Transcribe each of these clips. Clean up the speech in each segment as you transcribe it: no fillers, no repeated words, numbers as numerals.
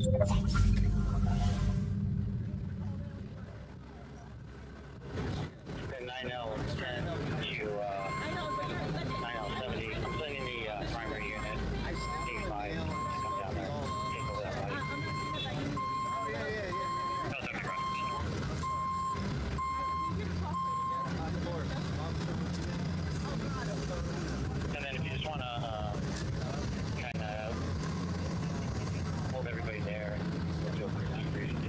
9L 10 to 9L 70. I'm sending the primary unit. 85. Come down there. Take over that body. And then if you just want to kind of hold everybody there, we'll do a quick debriefing.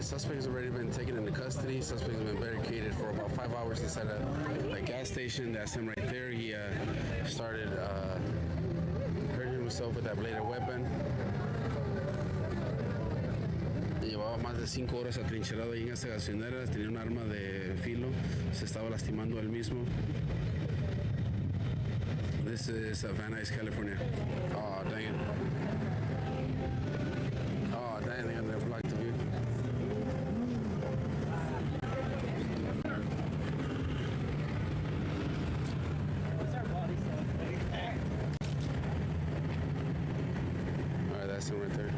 Suspect has already been taken into custody. Suspect has been barricaded for about 5 hours inside a gas station. That's him right there. He started hurting himself with that bladed weapon. Llevaba más de 5 horas atrincherado ahí en esa gasolinera. Tenía un arma de filo. Se estaba lastimando él mismo. This is Van Nuys, California. Oh, dang it. Oh, dang, they're gonna block the view. That's him right there.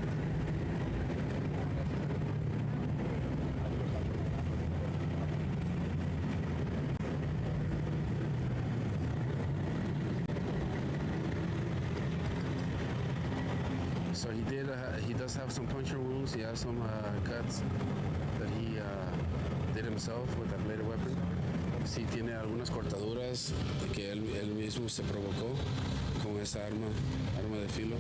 So he does have some puncture wounds. He has some cuts that he did himself with that bladed weapon. Sí tiene algunas cortaduras que él mismo se provocó con esa arma de filo.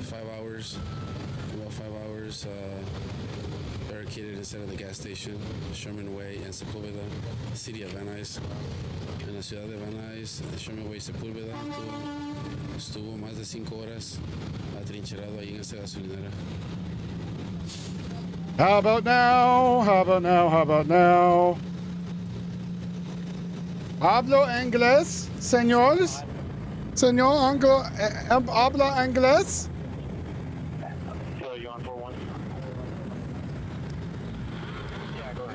5 hours, about 5 hours barricaded inside of the gas station, Sherman Way and Sepúlveda, city of Van Nuys. En la ciudad de Van Nuys, Sherman Way y Sepúlveda, estuvo más de 5 horas atrincherado ahí en esa gasolinera. How about now? How about now? How about now? Hablo inglés, señores? Señor habla inglés?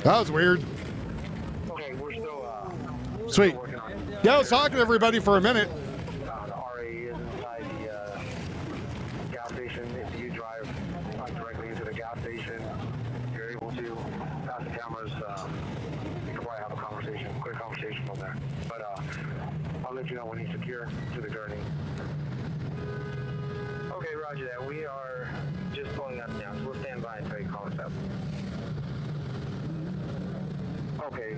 That was weird. Okay, we're still Sweet. working on it. Yeah, I was talking to everybody for a minute. The RA is inside the gas station. If you drive directly into the gas station, you're able to pass the cameras. You can probably have a quick conversation from there. But I'll let you know when he's secure to the gurney. Okay, roger that. We are just pulling up now, so we'll stand by until you call us up. Okay,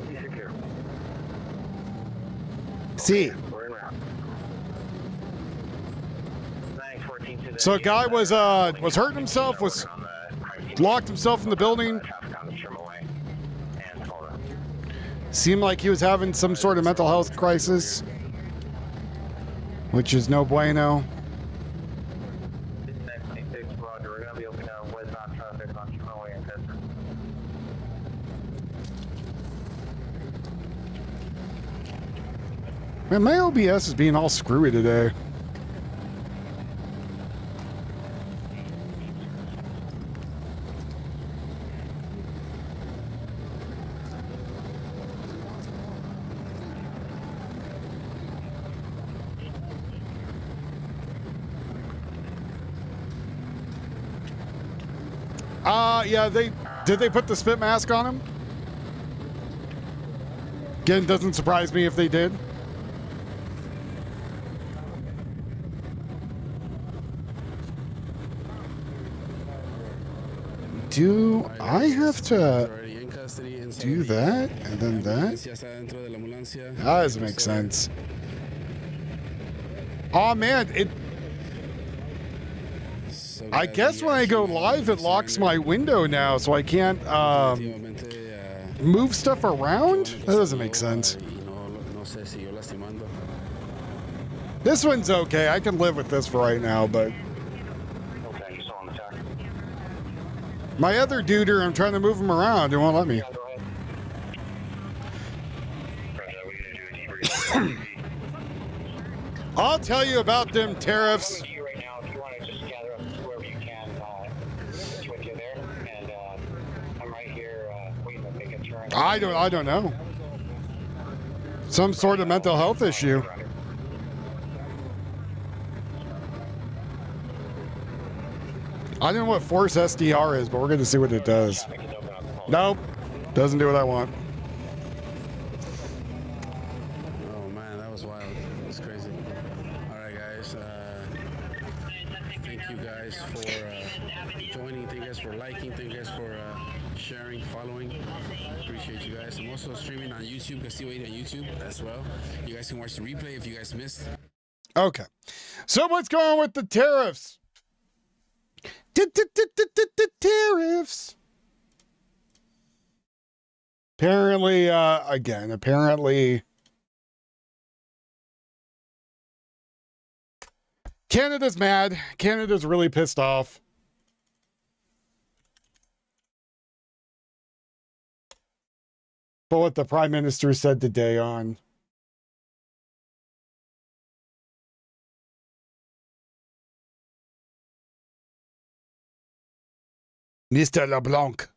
he's secure. See. We're in route. Thanks, 14 to the So a guy was hurting himself, was locked himself in the building. Seemed like he was having some sort of mental health crisis, which is no bueno. Man, my OBS is being all screwy today. Yeah, did they put the spit mask on him? Again, doesn't surprise me if they did. Do I have to do that and then that? That doesn't make sense. Oh man, I guess when I go live, it locks my window now, so I can't move stuff around? That doesn't make sense. This one's okay. I can live with this for right now, but Okay, you saw on the attack. my other duder, I'm trying to move him around. It won't let me. Yeah, go ahead. Roger, what are you gonna do? Debrief. I'll tell you about them tariffs. I'm coming to you right now. If you want to just gather up whoever you can, it's with you there, and I'm right here waiting to make a turn. I don't know. Some sort of mental health issue. I don't know what Force SDR is, but we're going to see what it does. Nope. Doesn't do what I want. Oh man, that was wild. That was crazy. All right, guys. Thank you guys for joining. Thank you guys for liking. Thank you guys for sharing, following. Appreciate you guys. I'm also streaming on YouTube. Castillo 8 on YouTube as well. You guys can watch the replay if you guys missed. Okay. So what's going on with the tariffs? Tariffs. Apparently, Canada's mad. Canada's really pissed off. But what the Prime Minister said today on Mr. LeBlanc.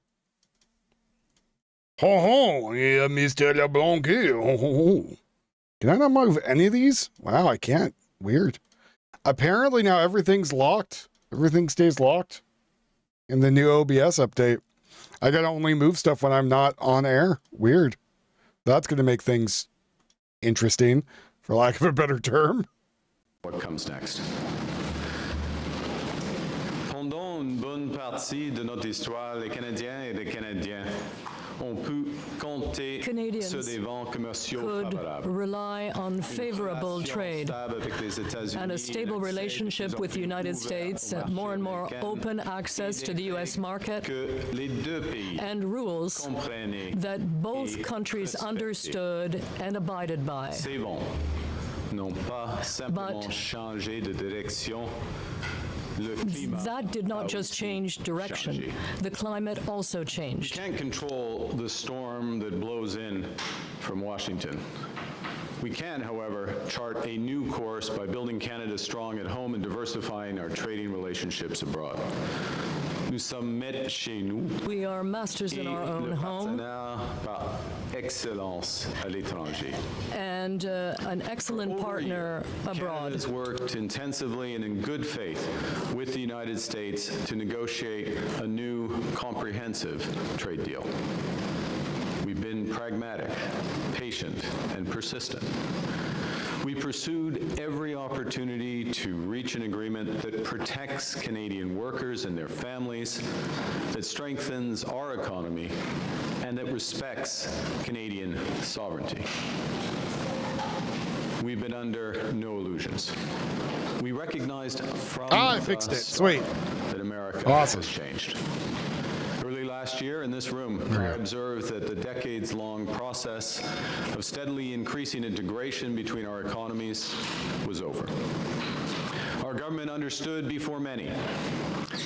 Ho ho, yeah, Mr. LeBlanc here. Ho ho ho. Can I not move any of these? Wow, I can't. Weird. Apparently now everything's locked. Everything stays locked in the new OBS update. I gotta only move stuff when I'm not on air. Weird. That's gonna make things interesting, for lack of a better term. What comes next? Pendant une bonne partie de notre histoire, les Canadiens et les Canadiens ont pu compter Canadians sur des vents commerciaux could favorables. rely on favorable trade and a stable relationship with the United States, more and more open access to the U.S. market, Que les deux pays and rules comprenaient that both countries understood and abided by. ces vents n'ont pas simplement But changé de direction. Le climat that did not a just aussi change direction. changé. The climate also changed. Can't control the storm that blows in from Washington. We can, however, chart a new course by building Canada strong at home and diversifying our trading relationships abroad. Nous sommes maîtres chez nous We are masters in our et own le home partenaire par excellence à l'étranger. and an excellent Over a partner year, abroad. Canada's worked intensively and in good faith with the United States to negotiate a new comprehensive trade deal. We've been pragmatic, patient, and persistent. We pursued every opportunity to reach an agreement that protects Canadian workers and their families, that strengthens our economy, and that respects Canadian sovereignty. We've been under no illusions. We recognized from I the fixed it. start Sweet. that America Awesome. has changed. Early last year in this room, I observed that the decades-long process of steadily increasing integration between our economies was over. Our government understood before many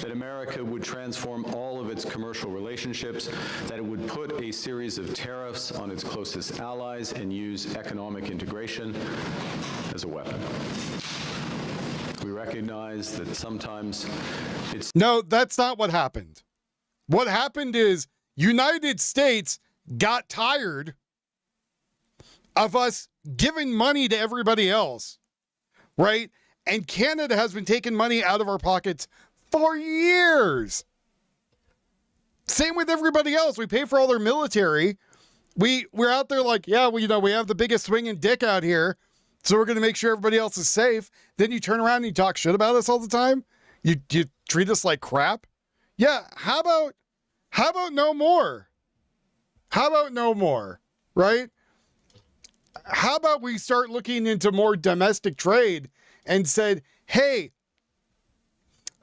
that America would transform all of its commercial relationships, that it would put a series of tariffs on its closest allies and use economic integration as a weapon. We recognize that sometimes it's No, that's not what happened. What happened is United States got tired of us giving money to everybody else, right? And Canada has been taking money out of our pockets for years. Same with everybody else. We pay for all their military. We're out there like, yeah, well, we have the biggest swinging dick out here, so we're going to make sure everybody else is safe. Then you turn around and you talk shit about us all the time. You treat us like crap. Yeah, how about no more? How about no more, right? How about we start looking into more domestic trade and said, hey,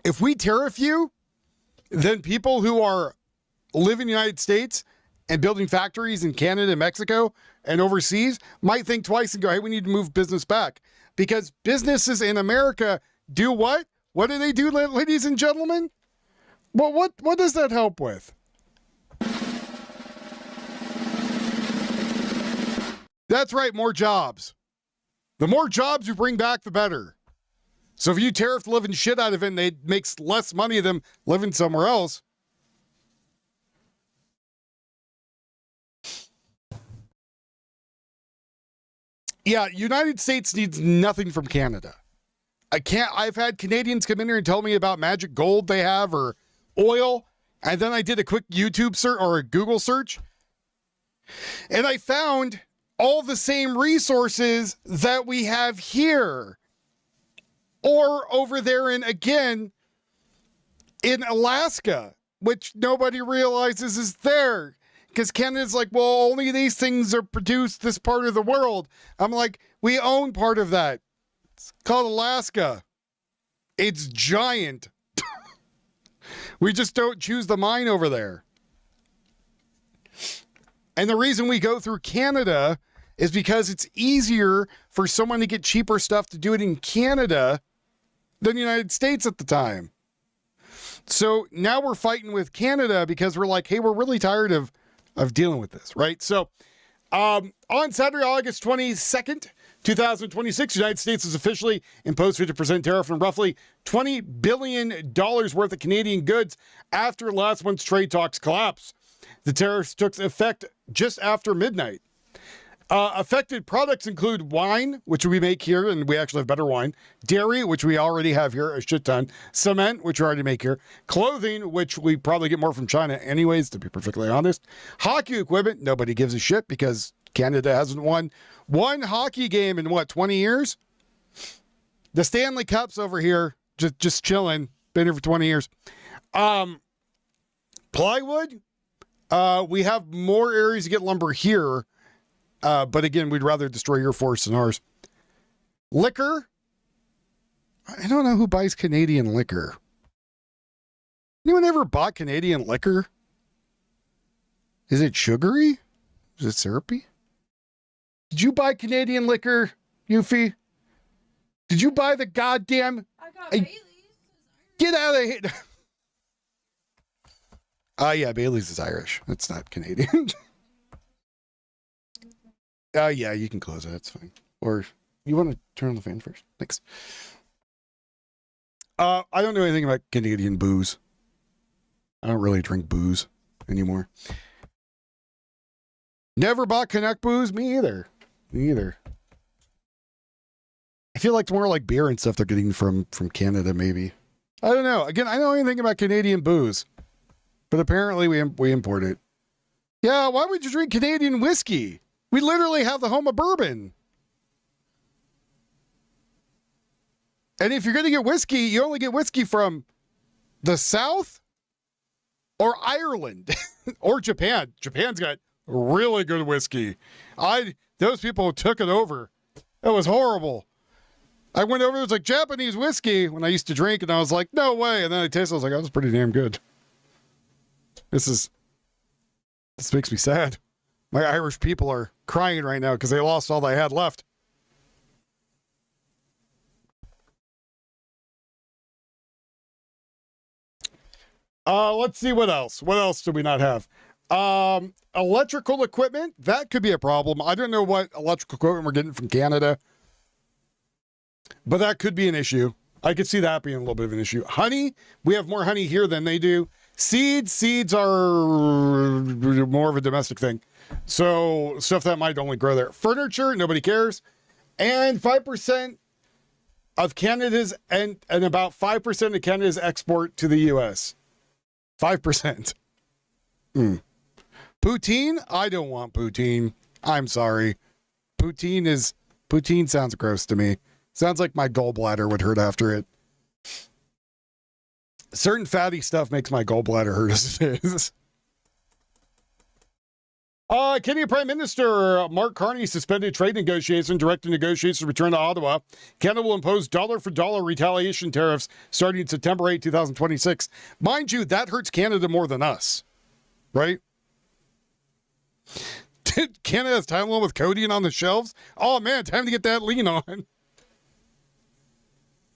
if we tariff you, then people who live in the United States and building factories in Canada and Mexico and overseas might think twice and go, hey, we need to move business back. Because businesses in America do what? What do they do, ladies and gentlemen? Well, what does that help with? That's right, more jobs. The more jobs you bring back, the better. So if you tariff the living shit out of it and it makes less money than living somewhere else. Yeah, United States needs nothing from Canada. I've had Canadians come in here and tell me about magic gold they have or oil. And then I did a quick YouTube search or a Google search. And I found all the same resources that we have here. Or over there in Alaska, which nobody realizes is there. Because Canada's like, well, only these things are produced this part of the world. I'm like, we own part of that. It's called Alaska. It's giant. We just don't choose the mine over there. And the reason we go through Canada is because it's easier for someone to get cheaper stuff to do it in Canada than the United States at the time. So now we're fighting with Canada because we're like, hey, we're really tired of dealing with this, right? So on Saturday, August 22nd, 2026, the United States has officially imposed 50% tariff on roughly $20 billion worth of Canadian goods after last month's trade talks collapsed. The tariffs took effect just after midnight. Affected products include wine, which we make here, and we actually have better wine. Dairy, which we already have here, a shit ton. Cement, which we already make here. Clothing, which we probably get more from China anyways, to be perfectly honest. Hockey equipment, nobody gives a shit because Canada hasn't won one hockey game in, 20 years? The Stanley Cup's over here, just chilling. Been here for 20 years. Plywood, we have more areas to get lumber here. But again, we'd rather destroy your forest than ours. Liquor. I don't know who buys Canadian liquor. Anyone ever bought Canadian liquor? Is it sugary? Is it syrupy? Did you buy Canadian liquor, Yuffie? Did you buy the goddamn... I got Bailey's. Get out of here. Yeah, Bailey's is Irish. That's not Canadian. Yeah, you can close it. That's fine. Or you want to turn on the fan first? Thanks. I don't know anything about Canadian booze. I don't really drink booze anymore. Never bought Canuck booze? Me either. I feel like it's more like beer and stuff they're getting from Canada, maybe. I don't know. Again, I don't know anything about Canadian booze. But apparently we import it. Yeah, why would you drink Canadian whiskey? We literally have the home of bourbon. And if you're going to get whiskey, you only get whiskey from the South or Ireland or Japan. Japan's got really good whiskey. Those people took it over. That was horrible. I went over, it was like Japanese whiskey when I used to drink, and I was like, no way. And then I tasted it, I was like, oh, that's pretty damn good. This makes me sad. My Irish people are crying right now because they lost all they had left. Let's see what else. What else do we not have? Electrical equipment, that could be a problem. I don't know what electrical equipment we're getting from Canada, but that could be an issue. I could see that being a little bit of an issue. Honey, we have more honey here than they do. Seeds are more of a domestic thing. So stuff that might only grow there. Furniture, nobody cares. And 5% of Canada's and about 5% of Canada's export to the US. 5%. Poutine? I don't want poutine. I'm sorry. Poutine sounds gross to me. Sounds like my gallbladder would hurt after it. Certain fatty stuff makes my gallbladder hurt as it is. Canadian Prime Minister Mark Carney suspended trade negotiations, directed negotiations to return to Ottawa. Canada will impose dollar-for-dollar retaliation tariffs starting September 8, 2026. Mind you, that hurts Canada more than us, right? Canada has Tylenol with codeine on the shelves. Oh man, time to get that lean on.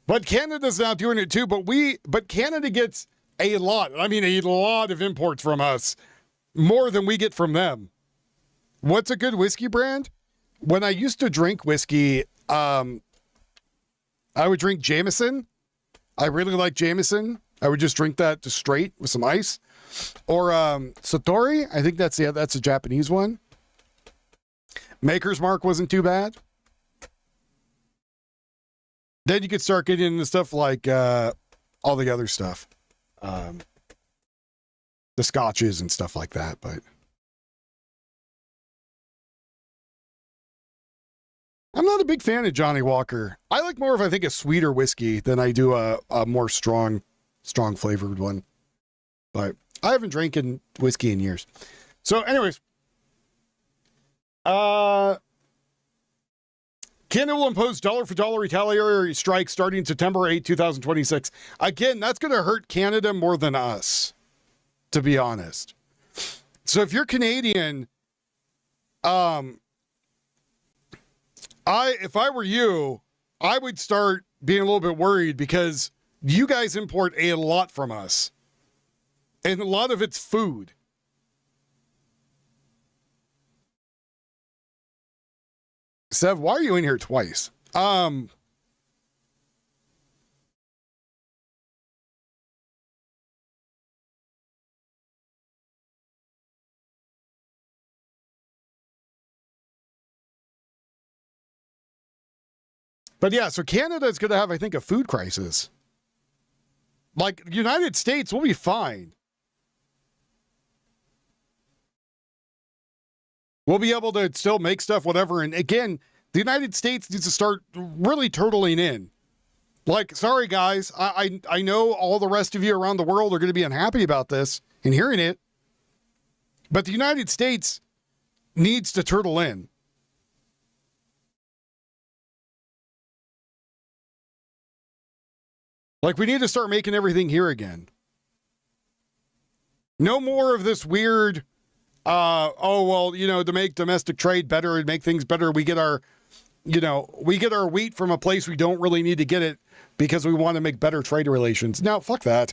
But Canada's now doing it too. But Canada gets a lot. I mean, a lot of imports from us, more than we get from them. What's a good whiskey brand? When I used to drink whiskey, I would drink Jameson. I really like Jameson. I would just drink that just straight with some ice. Or Satori. I think that's a Japanese one. Maker's Mark wasn't too bad. Then you could start getting into stuff like all the other stuff. The scotches and stuff like that, but I'm not a big fan of Johnny Walker. I like more of, I think, a sweeter whiskey than I do a more strong flavored one. But I haven't drank whiskey in years. So anyways, Canada will impose dollar-for-dollar retaliatory strikes starting September 8, 2026. Again, that's going to hurt Canada more than us, to be honest. So if you're Canadian, if I were you, I would start being a little bit worried because you guys import a lot from us. And a lot of it's food. Sev, why are you in here twice? But yeah, so Canada is going to have, I think, a food crisis. Like, United States will be fine. We'll be able to still make stuff, whatever. And again, the United States needs to start really turtling in. Like, sorry, guys. I know all the rest of you around the world are going to be unhappy about this and hearing it. But the United States needs to turtle in. Like, we need to start making everything here again. No more of this weird, to make domestic trade better and make things better, we get our wheat from a place we don't really need to get it because we want to make better trade relations. No, fuck that.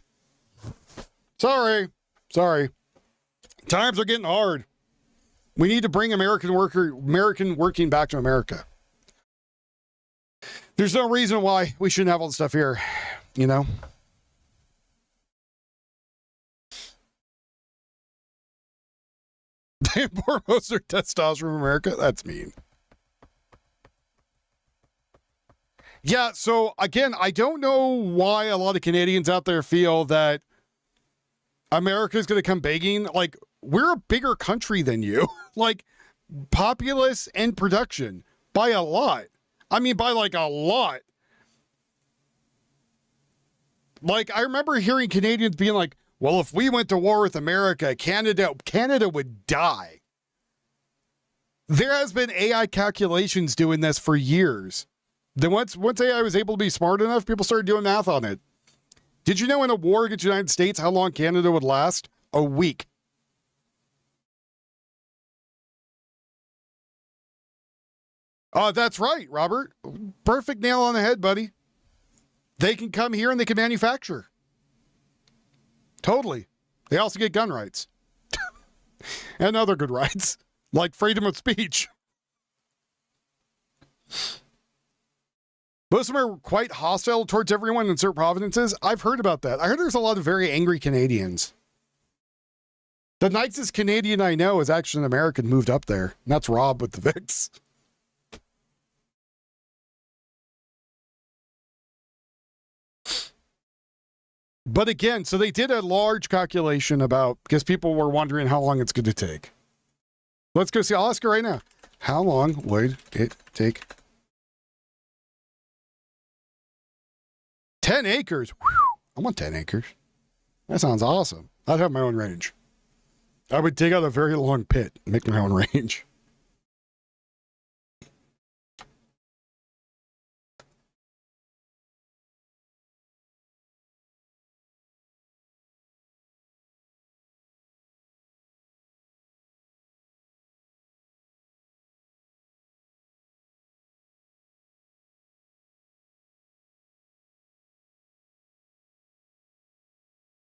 Sorry. Times are getting hard. We need to bring American working back to America. There's no reason why we shouldn't have all the stuff here, you know? They import most of their testosterone from America? That's mean. Yeah, so again, I don't know why a lot of Canadians out there feel that America is going to come begging. Like, we're a bigger country than you. Like, populace and production by a lot. I mean, by like a lot. Like, I remember hearing Canadians being like, well, if we went to war with America, Canada would die. There has been AI calculations doing this for years. Then once AI was able to be smart enough, people started doing math on it. Did you know in a war against the United States how long Canada would last? A week. That's right, Robert. Perfect nail on the head, buddy. They can come here and they can manufacture. Totally. They also get gun rights. And other good rights, like freedom of speech. Most of them are quite hostile towards everyone in certain provinces. I've heard about that. I heard there's a lot of very angry Canadians. The nicest Canadian I know is actually an American moved up there. And that's Rob with the VIX. But again, so they did a large calculation about, because people were wondering how long it's going to take. Let's go see. I'll ask her right now. How long would it take? 10 acres. Whew. I want 10 acres. That sounds awesome. I'd have my own range. I would dig out a very long pit and make my own range.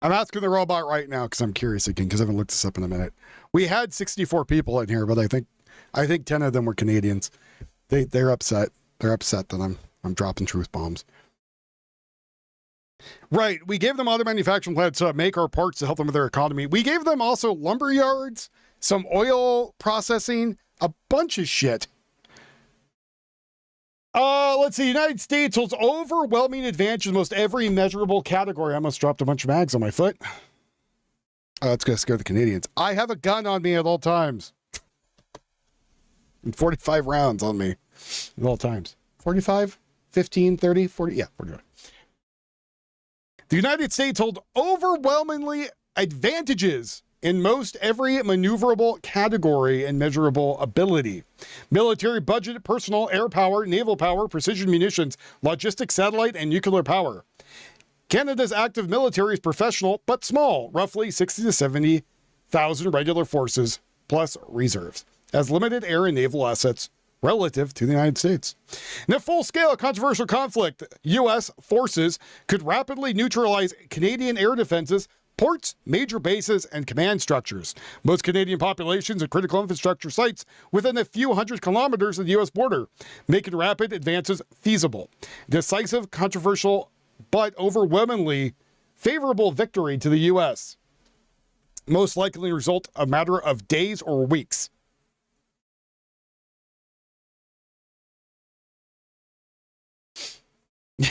I'm asking the robot right now because I'm curious again because I haven't looked this up in a minute. We had 64 people in here, but I think 10 of them were Canadians. They're upset. They're upset that I'm dropping truth bombs. Right. We gave them other manufacturing plants to make our parts to help them with their economy. We gave them also lumber yards, some oil processing, a bunch of shit. Let's see. United States holds overwhelming advantage in most every measurable category. I almost dropped a bunch of mags on my foot. That's going to scare the Canadians. I have a gun on me at all times. And 45 rounds on me at all times. 45, 15, 30, 40. Yeah, 45. The United States hold overwhelmingly advantages in most every maneuverable category and measurable ability. Military budget, personal, air power, naval power, precision munitions, logistics, satellite, and nuclear power. Canada's active military is professional but small, roughly 60 to 70,000 regular forces plus reserves, as limited air and naval assets relative to the United States. In a full-scale controversial conflict, U.S. forces could rapidly neutralize Canadian air defenses, ports, major bases, and command structures. Most Canadian populations and critical infrastructure sites within a few hundred kilometers of the U.S. border, making rapid advances feasible. Decisive, controversial, but overwhelmingly favorable victory to the U.S. most likely result a matter of days or weeks.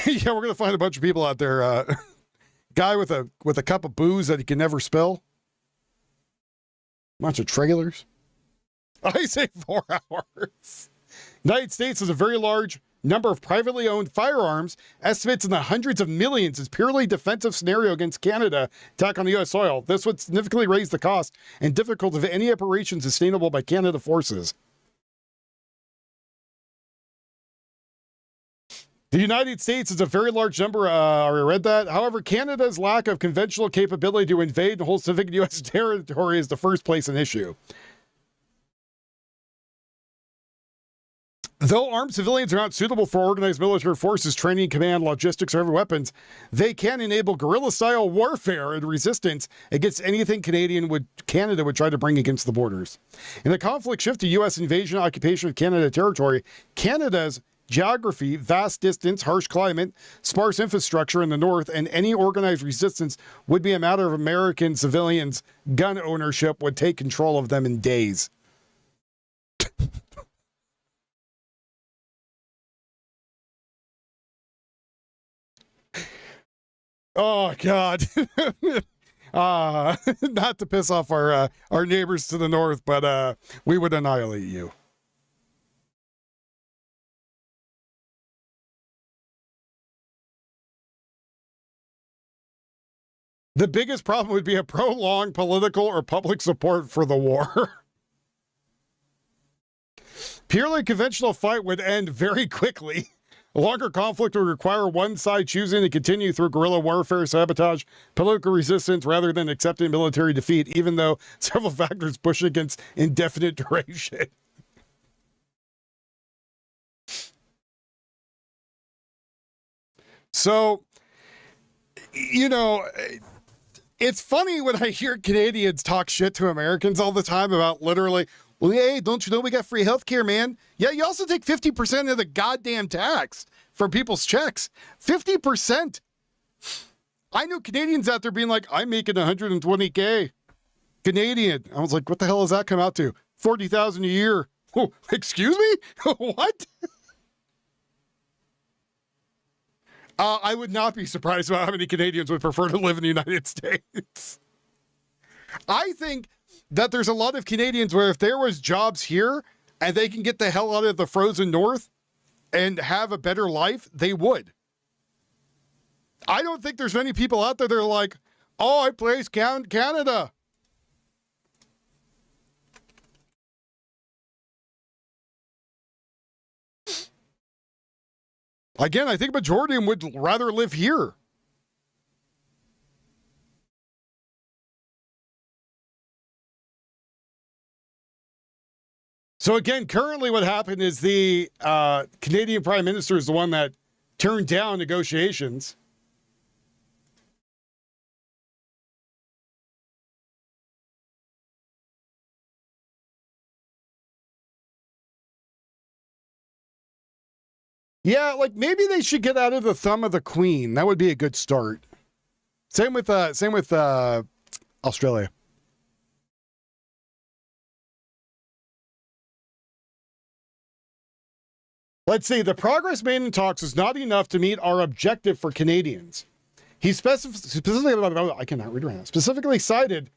Yeah, we're gonna find a bunch of people out there. Guy with a cup of booze that he can never spill. Bunch of trailers. I say 4 hours. United States has a very large number of privately owned firearms. Estimates in the hundreds of millions is purely defensive scenario against Canada attack on the U.S. soil. This would significantly raise the cost and difficulty of any operation sustainable by Canada forces. The United States is a very large number. I read that. However, Canada's lack of conventional capability to invade and hold significant U.S. territory is the first place an issue. Though armed civilians are not suitable for organized military forces, training, command, logistics, or heavy weapons, they can enable guerrilla-style warfare and resistance against anything Canada would try to bring against the borders. In a conflict shift to U.S. invasion occupation of Canada territory, Canada's geography, vast distance, harsh climate, sparse infrastructure in the north, and any organized resistance would be a matter of American civilians. Gun ownership would take control of them in days. Oh, God. Not to piss off our neighbors to the north, but we would annihilate you. The biggest problem would be a prolonged political or public support for the war. Purely conventional fight would end very quickly. A longer conflict would require one side choosing to continue through guerrilla warfare, sabotage, political resistance, rather than accepting military defeat, even though several factors push against indefinite duration. So, you know, it's funny when I hear Canadians talk shit to Americans all the time about literally, well, hey, don't you know we got free healthcare, man? Yeah, you also take 50% of the goddamn tax from people's checks. 50%. I know Canadians out there being like, I'm making $120K Canadian. I was like, what the hell does that come out to? $40,000 a year. Oh, excuse me? What? I would not be surprised about how many Canadians would prefer to live in the United States. I think that there's a lot of Canadians where if there was jobs here and they can get the hell out of the frozen north and have a better life, they would. I don't think there's many people out there that are like, oh, I place Canada. Again, I think a majority of them would rather live here. So again, currently what happened is the Canadian Prime Minister is the one that turned down negotiations. Yeah, like maybe they should get out of the thumb of the Queen. That would be a good start. Same with Australia. Let's see. The progress made in talks is not enough to meet our objective for Canadians. He specifically cited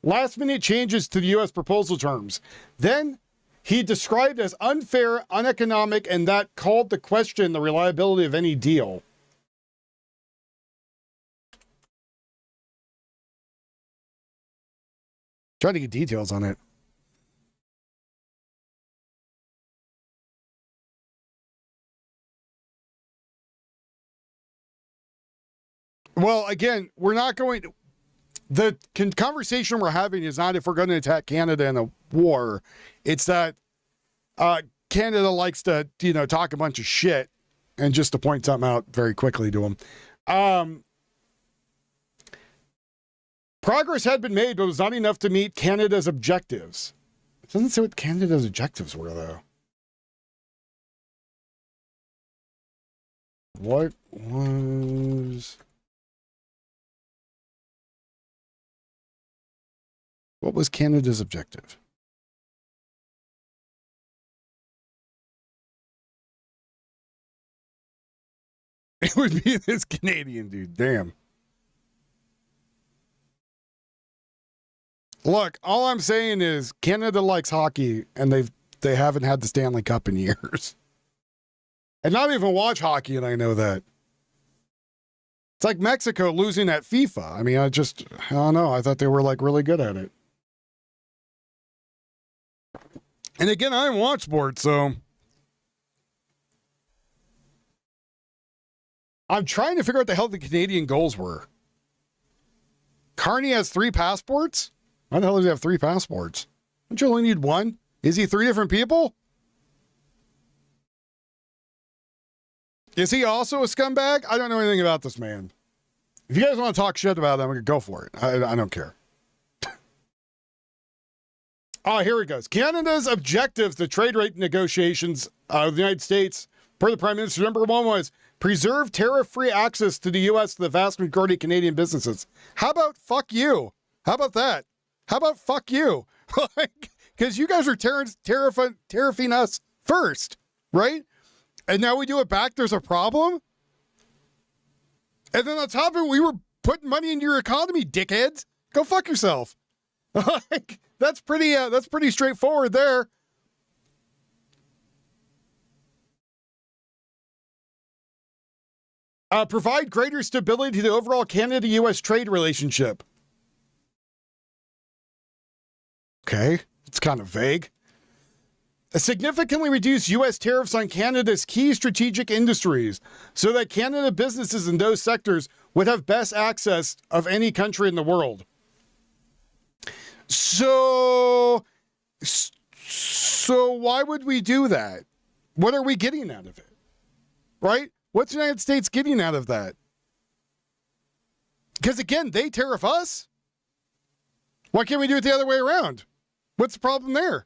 last-minute changes to the U.S. proposal terms. Then he described as unfair, uneconomic, and that called to question the reliability of any deal. Trying to get details on it. Well, again, we're not going to... The conversation we're having is not if we're going to attack Canada in a war. It's that Canada likes to, talk a bunch of shit. And just to point something out very quickly to them. Progress had been made, but it was not enough to meet Canada's objectives. It doesn't say what Canada's objectives were, though. What was Canada's objective? It would be this Canadian dude. Damn. Look, all I'm saying is Canada likes hockey, and they haven't had the Stanley Cup in years. And not even watch hockey, and I know that. It's like Mexico losing at FIFA. I mean, I don't know. I thought they were like really good at it. And again, I don't watch sports, so I'm trying to figure out what the hell the Canadian goals were. Carney has 3 passports? Why the hell does he have 3 passports? Don't you only need 1? Is he 3 different people? Is he also a scumbag? I don't know anything about this man. If you guys want to talk shit about him, we could go for it. I don't care. Oh, here it goes. Canada's objectives to trade rate negotiations of the United States, per the Prime Minister, number 1 was preserve tariff-free access to the U.S. to the vast majority of Canadian businesses. How about fuck you? How about that? How about fuck you? Because you guys are tariffing us first, right? And now we do it back, there's a problem? And then on top of it, we were putting money into your economy, dickheads. Go fuck yourself. That's pretty straightforward there. Provide greater stability to the overall Canada-U.S. trade relationship. Okay, it's kind of vague. Significantly reduce U.S. tariffs on Canada's key strategic industries so that Canada businesses in those sectors would have best access of any country in the world. So why would we do that? What are we getting out of it? Right? What's the United States getting out of that? Because again, they tariff us. Why can't we do it the other way around? What's the problem there?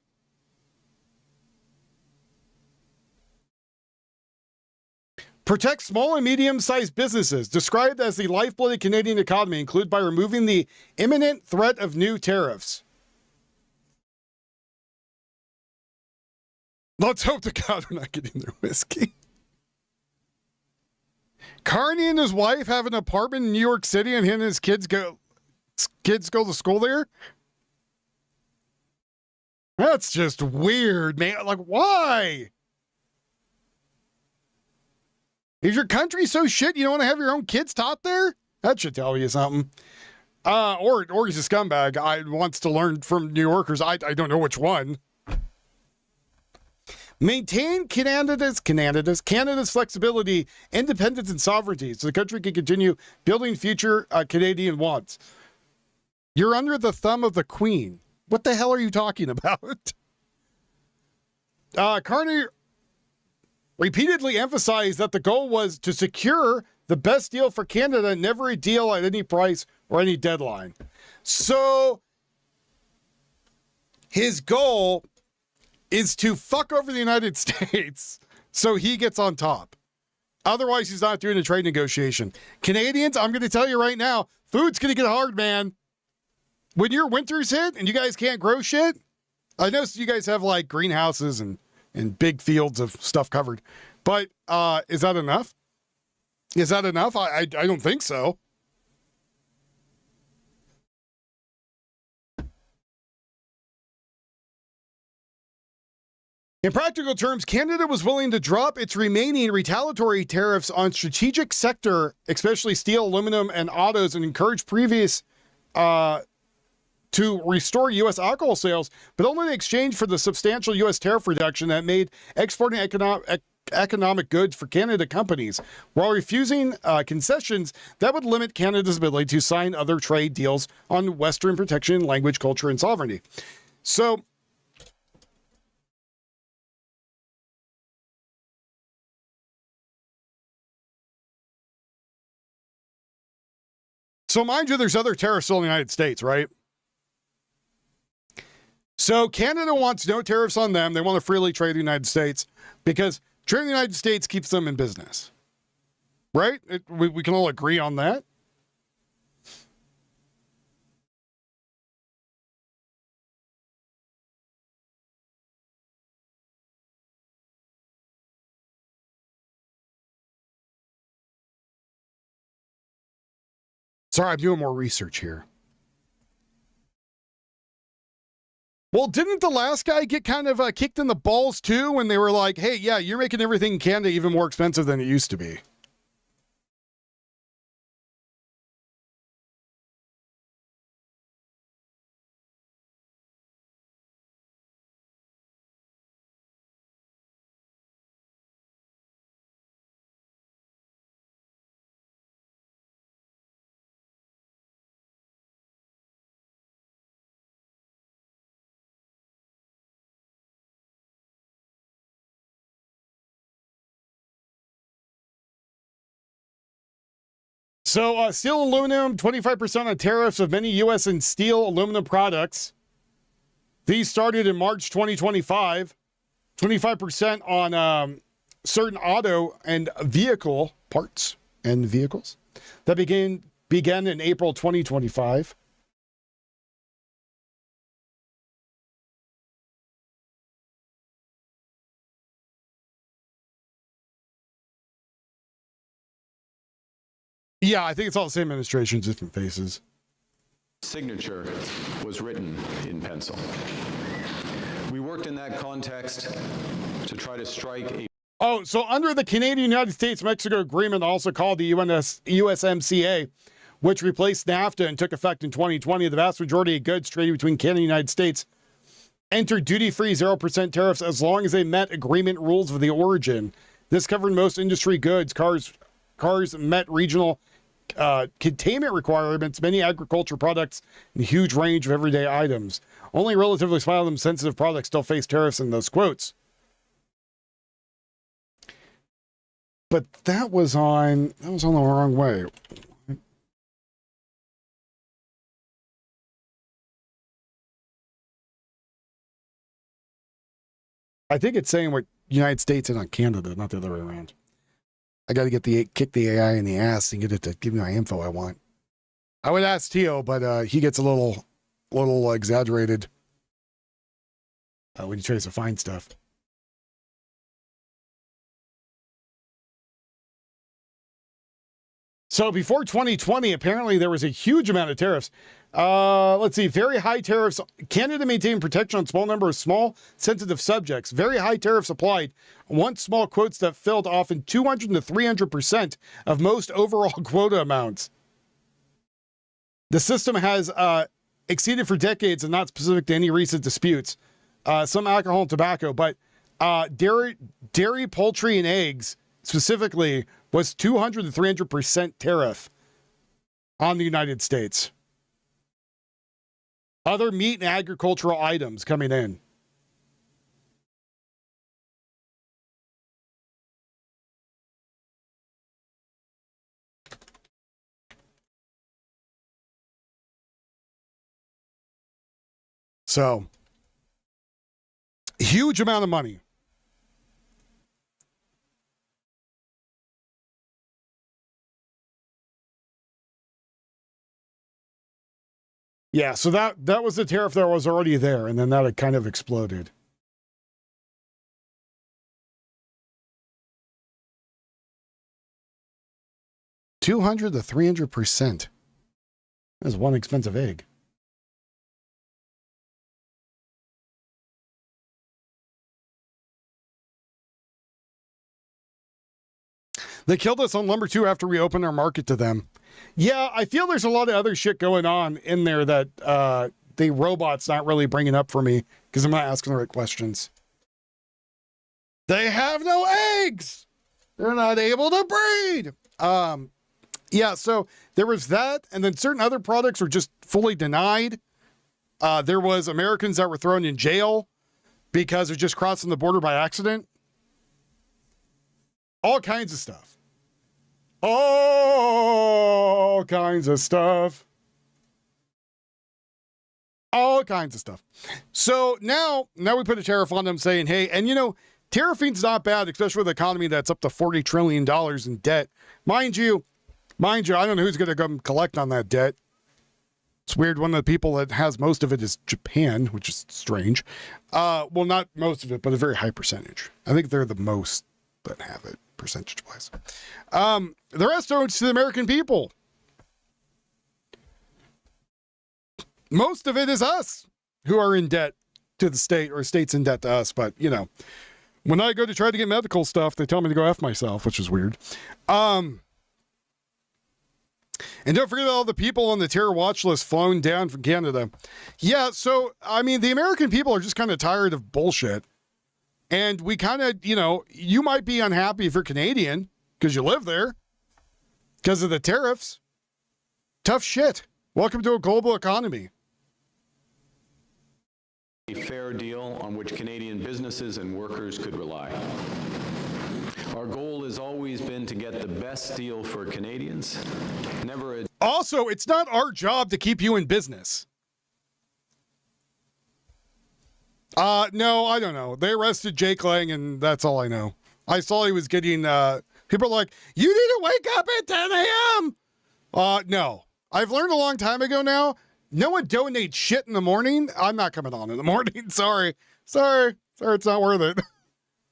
Protect small and medium-sized businesses, described as the lifeblood of the Canadian economy, include by removing the imminent threat of new tariffs. Let's hope to God we're not getting their whiskey. Carney and his wife have an apartment in New York City, and him and his kids go to school there? That's just weird, man. Like, why? Is your country so shit you don't want to have your own kids taught there? That should tell you something. Or he's a scumbag. Wants to learn from New Yorkers. I don't know which one. Maintain Canada's flexibility, independence, and sovereignty so the country can continue building future Canadian wants. You're under the thumb of the Queen. What the hell are you talking about? Carney repeatedly emphasized that the goal was to secure the best deal for Canada, never a deal at any price or any deadline. So his goal is to fuck over the United States so he gets on top. Otherwise, he's not doing a trade negotiation. Canadians, I'm going to tell you right now, food's going to get hard, man. When your winters hit and you guys can't grow shit, I know you guys have like greenhouses and big fields of stuff covered, but is that enough? Is that enough? I don't think so. In practical terms, Canada was willing to drop its remaining retaliatory tariffs on strategic sector, especially steel, aluminum, and autos, and encourage previous to restore U.S. alcohol sales, but only in exchange for the substantial U.S. tariff reduction that made exporting economic goods for Canada companies, while refusing concessions that would limit Canada's ability to sign other trade deals on Western protection, language, culture, and sovereignty. So, mind you, there's other tariffs still in the United States, right? So Canada wants no tariffs on them. They want to freely trade the United States because trading the United States keeps them in business, right? We can all agree on that. Sorry, I'm doing more research here. Well, didn't the last guy get kind of kicked in the balls too when they were like, hey, yeah, you're making everything in Canada even more expensive than it used to be? So steel and aluminum, 25% on tariffs of many U.S. and steel aluminum products. These started in March 2025. 25% on certain auto and vehicle parts and vehicles that began in April 2025. Yeah, I think it's all the same administrations, different faces. Signature was written in pencil. We worked in that context to try to strike a... Oh, so under the Canadian-United States-Mexico Agreement, also called the USMCA, which replaced NAFTA and took effect in 2020, the vast majority of goods traded between Canada and the United States entered duty-free 0% tariffs as long as they met agreement rules of the origin. This covered most industry goods. Cars met regional containment requirements, many agriculture products, and a huge range of everyday items. Only relatively small and sensitive products still face tariffs in those quotes. But that was on the wrong way. I think it's saying what United States and not Canada, not the other way around. I got to kick the AI in the ass and get it to give me my info I want. I would ask Tio, but he gets a little exaggerated when he tries to find stuff. So before 2020, apparently there was a huge amount of tariffs. Let's see, very high tariffs. Canada maintained protection on a small number of small, sensitive subjects. Very high tariffs applied. Once small quotas that filled often 200 to 300% of most overall quota amounts. The system has exceeded for decades and not specific to any recent disputes. Some alcohol and tobacco, but dairy, poultry, and eggs specifically was 200 to 300% tariff on the United States. Other meat and agricultural items coming in. So, huge amount of money. Yeah, so that was the tariff that was already there, and then that had kind of exploded. $200 to 300%. That's one expensive egg. They killed us on lumber too after we opened our market to them. Yeah, I feel there's a lot of other shit going on in there that the robot's not really bringing up for me because I'm not asking the right questions. They have no eggs. They're not able to breed. Yeah, so there was that, and then certain other products were just fully denied. There was Americans that were thrown in jail because they're just crossing the border by accident. All kinds of stuff. All kinds of stuff. All kinds of stuff. So now we put a tariff on them saying, hey, and you know, tariffing's not bad, especially with an economy that's up to $40 trillion in debt. Mind you, I don't know who's going to come collect on that debt. It's weird. One of the people that has most of it is Japan, which is strange. Well, not most of it, but a very high percentage. I think they're the most that have it, percentage-wise. The rest owes to the American people. Most of it is us who are in debt to the state, or state's in debt to us. But, you know, when I go to try to get medical stuff, they tell me to go F myself, which is weird. And don't forget all the people on the terror watch list flown down from Canada. Yeah, so, I mean, the American people are just kind of tired of bullshit. And we kind of, you know, you might be unhappy if you're Canadian because you live there because of the tariffs. Tough shit. Welcome to a global economy. A fair deal on which Canadian businesses and workers could rely. Our goal has always been to get the best deal for Canadians. Never a... Also, it's not our job to keep you in business. No, I don't know. They arrested Jake Lang, and that's all I know. I saw he was getting, people are like, you need to wake up at 10 a.m. No. I've learned a long time ago now, no one donates shit in the morning. I'm not coming on in the morning. Sorry, it's not worth it.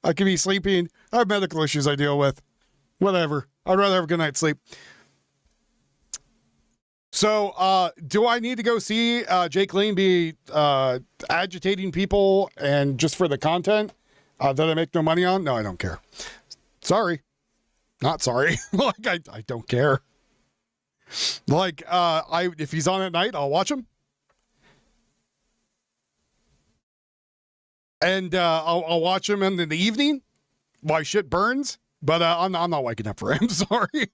I could be sleeping. I have medical issues I deal with. Whatever. I'd rather have a good night's sleep. So, do I need to go see Jake Lean be agitating people and just for the content that I make no money on? No, I don't care. Sorry. Not sorry. Like, I don't care. Like, if he's on at night, I'll watch him. And I'll watch him in the evening while shit burns. But I'm not waking up for him. Sorry.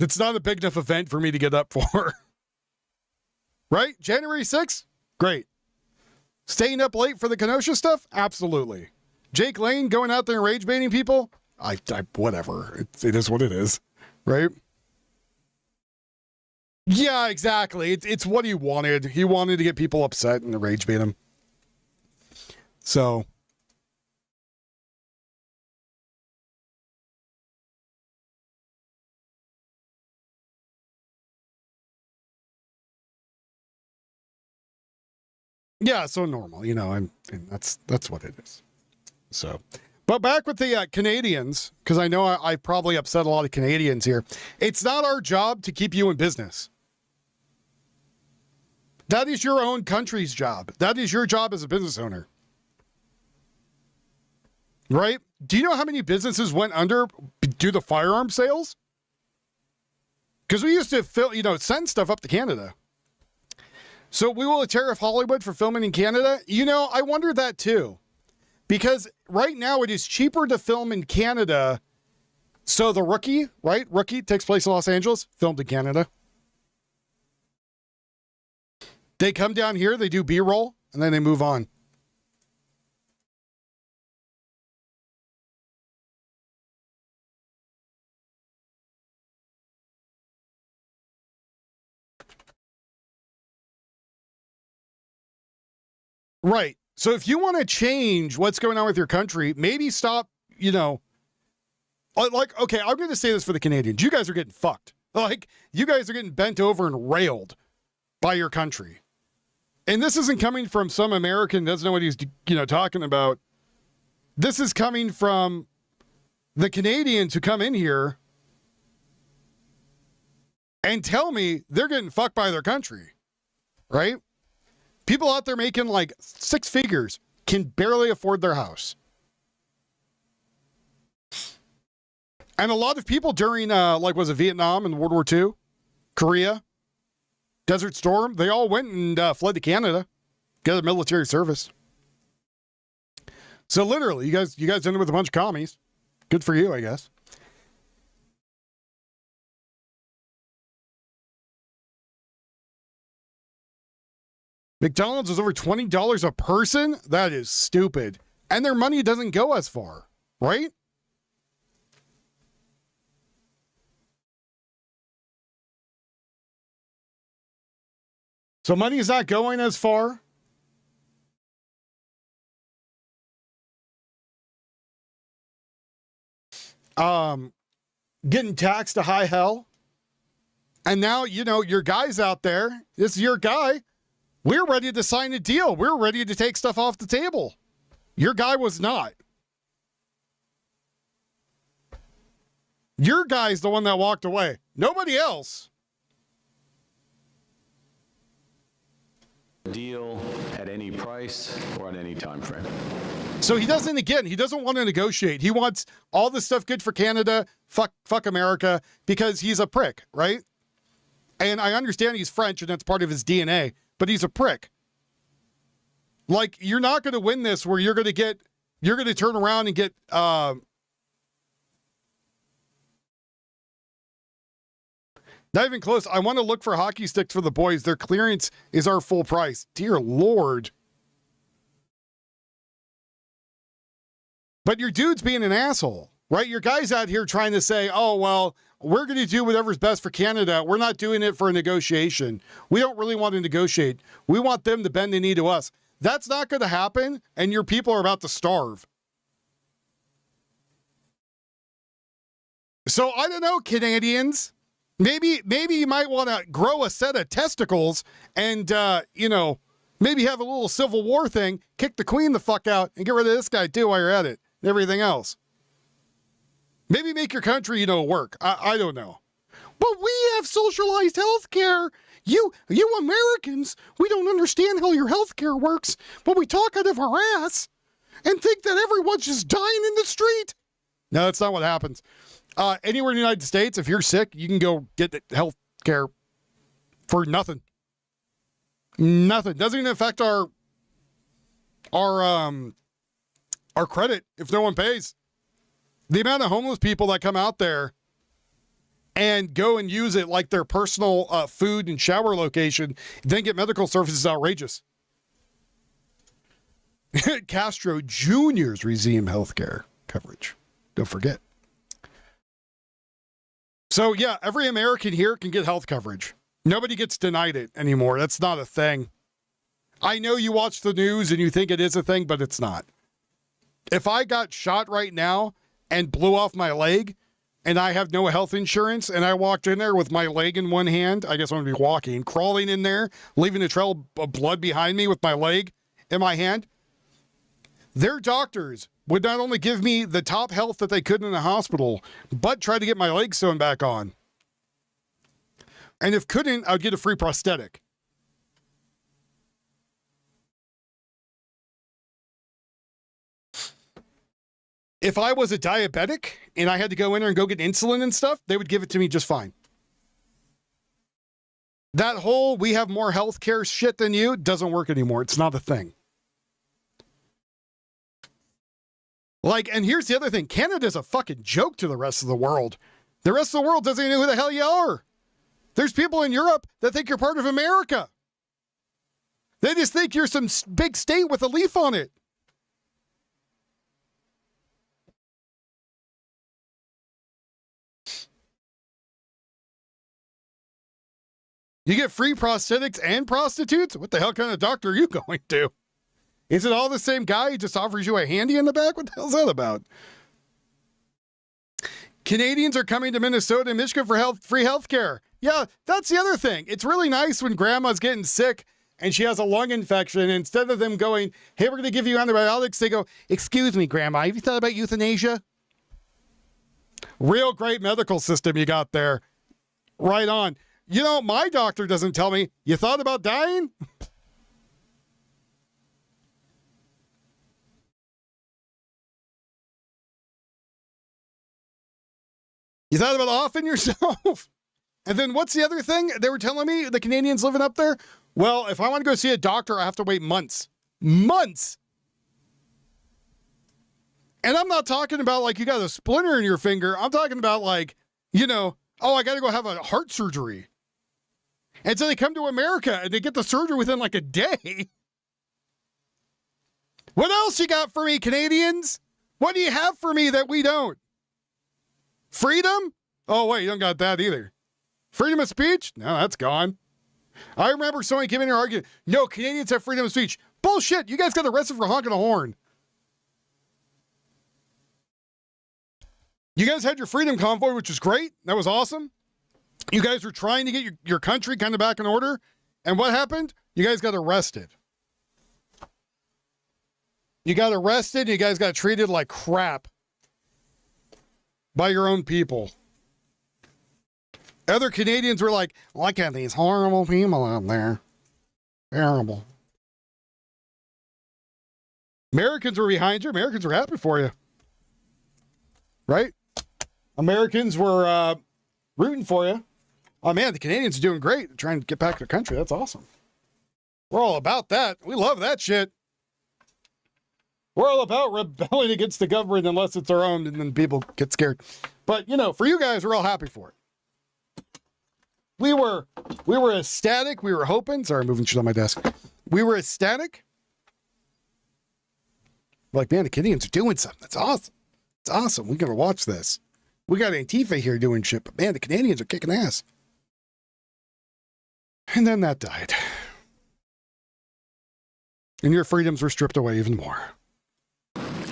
It's not a big enough event for me to get up for. Right? January 6th? Great. Staying up late for the Kenosha stuff? Absolutely. Jake Lane going out there and rage baiting people? I whatever. It is what it is. Right? Yeah, exactly. It's what he wanted. He wanted to get people upset and to rage bait him. So... yeah, so normal, you know, and that's what it is. So, but back with the Canadians, because I know I probably upset a lot of Canadians here. It's not our job to keep you in business. That is your own country's job. That is your job as a business owner. Right? Do you know how many businesses went under due to firearm sales? Because we used to send stuff up to Canada. So we will tariff Hollywood for filming in Canada? You know, I wonder that too. Because right now it is cheaper to film in Canada. So the Rookie, right? Rookie takes place in Los Angeles, filmed in Canada. They come down here, they do B-roll, and then they move on. Right. So if you want to change what's going on with your country, maybe stop, like, okay, I'm going to say this for the Canadians. You guys are getting fucked. Like, you guys are getting bent over and railed by your country. And this isn't coming from some American that doesn't know what he's, talking about. This is coming from the Canadians who come in here and tell me they're getting fucked by their country, right? People out there making like 6 figures can barely afford their house. And a lot of people during, was it Vietnam and World War II, Korea, Desert Storm, they all went and fled to Canada, get a military service. So literally, you guys ended with a bunch of commies. Good for you, I guess. McDonald's is over $20 a person? That is stupid. And their money doesn't go as far, right? So money is not going as far. Getting taxed to high hell. And now, your guys out there, this is your guy. We're ready to sign a deal. We're ready to take stuff off the table. Your guy was not. Your guy's the one that walked away. Nobody else. Deal at any price or on any time frame. So he doesn't want to negotiate. He wants all this stuff good for Canada, fuck America, because he's a prick, right? And I understand he's French and that's part of his DNA, but he's a prick. Like, you're not going to win this where you're going to turn around and get, not even close. I want to look for hockey sticks for the boys. Their clearance is our full price. Dear Lord. But your dude's being an asshole, right? Your guy's out here trying to say, oh, well, we're going to do whatever's best for Canada. We're not doing it for a negotiation. We don't really want to negotiate. We want them to bend the knee to us. That's not going to happen, and your people are about to starve. So I don't know, Canadians. Maybe you might want to grow a set of testicles and, maybe have a little Civil War thing, kick the Queen the fuck out, and get rid of this guy too while you're at it, and everything else. Maybe make your country, work. I don't know. But we have socialized health care. You Americans, we don't understand how your health care works, but we talk out of our ass and think that everyone's just dying in the street. No, that's not what happens. Anywhere in the United States, if you're sick, you can go get health care for nothing. Nothing. Doesn't even affect our credit if no one pays. The amount of homeless people that come out there and go and use it like their personal food and shower location, then get medical services is outrageous. Castro Jr.'s resume healthcare coverage. Don't forget. So yeah, every American here can get health coverage. Nobody gets denied it anymore. That's not a thing. I know you watch the news and you think it is a thing, but it's not. If I got shot right now and blew off my leg and I have no health insurance and I walked in there with my leg in one hand, I guess I'm going to be walking, crawling in there, leaving a trail of blood behind me with my leg in my hand, their doctors would not only give me the top health that they could in the hospital, but try to get my leg sewn back on. And if couldn't, I'd get a free prosthetic. If I was a diabetic and I had to go in there and go get insulin and stuff, they would give it to me just fine. That whole we have more healthcare shit than you doesn't work anymore. It's not a thing. Like, and here's the other thing. Canada's a fucking joke to the rest of the world. The rest of the world doesn't even know who the hell you are. There's people in Europe that think you're part of America. They just think you're some big state with a leaf on it. You get free prosthetics and prostitutes? What the hell kind of doctor are you going to? Is it all the same guy who just offers you a handy in the back? What the hell's that about? Canadians are coming to Minnesota and Michigan for free health care. Yeah, that's the other thing. It's really nice when grandma's getting sick and she has a lung infection. And instead of them going, hey, we're going to give you antibiotics, they go, excuse me, grandma, have you thought about euthanasia? Real great medical system you got there. Right on. You know, my doctor doesn't tell me, you thought about dying? You thought about offing yourself? And then what's the other thing they were telling me, the Canadians living up there? Well, if I want to go see a doctor, I have to wait months. Months! And I'm not talking about like you got a splinter in your finger. I'm talking about like, you know, oh, I got to go have a heart surgery. And so they come to America and they get the surgery within like a day. What else you got for me, Canadians? What do you have for me that we don't? Freedom? Oh, wait, you don't got that either. Freedom of speech? No, that's gone. I remember somebody came in here arguing, no, Canadians have freedom of speech. Bullshit, you guys got arrested for honking a horn. You guys had your freedom convoy, which was great. That was awesome. You guys were trying to get your country kind of back in order. And what happened? You guys got arrested. You got arrested. You guys got treated like crap by your own people. Other Canadians were like, look at these horrible people out there. Terrible. Americans were behind you. Americans were happy for you. Right? Americans were rooting for you. Oh, man, the Canadians are doing great. They're trying to get back to their country. That's awesome. We're all about that. We love that shit. We're all about rebelling against the government unless it's our own, and then people get scared. But, you know, for you guys, we're all happy for it. We were ecstatic. We were hoping. Sorry, I'm moving shit on my desk. We were ecstatic. Like, man, the Canadians are doing something. That's awesome. It's awesome. We gotta watch this. We got Antifa here doing shit, but man, the Canadians are kicking ass. And then that died. And your freedoms were stripped away even more.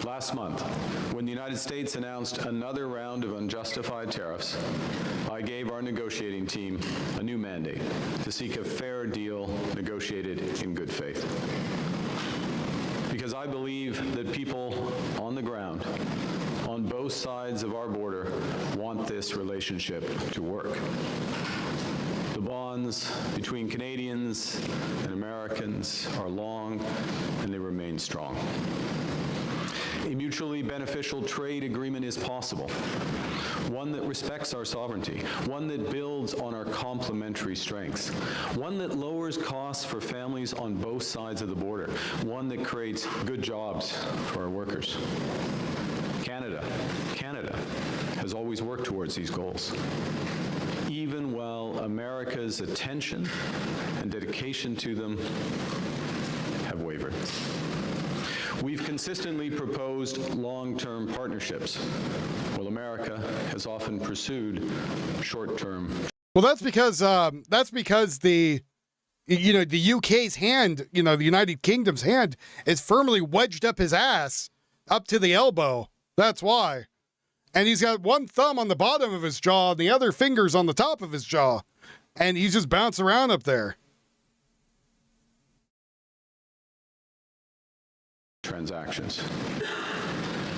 Last month, when the United States announced another round of unjustified tariffs, I gave our negotiating team a new mandate to seek a fair deal negotiated in good faith. Because I believe that people on the ground, on both sides of our border, want this relationship to work. The bonds between Canadians and Americans are long, and they remain strong. A mutually beneficial trade agreement is possible, one that respects our sovereignty, one that builds on our complementary strengths, one that lowers costs for families on both sides of the border, one that creates good jobs for our workers. Canada has always worked towards these goals, even while America's attention and dedication to them have wavered. We've consistently proposed long-term partnerships, while America has often pursued short-term. Well, that's because the UK's hand, the United Kingdom's hand is firmly wedged up his ass up to the elbow. That's why. And he's got one thumb on the bottom of his jaw and the other finger's on the top of his jaw. And he's just bouncing around up there. Transactions.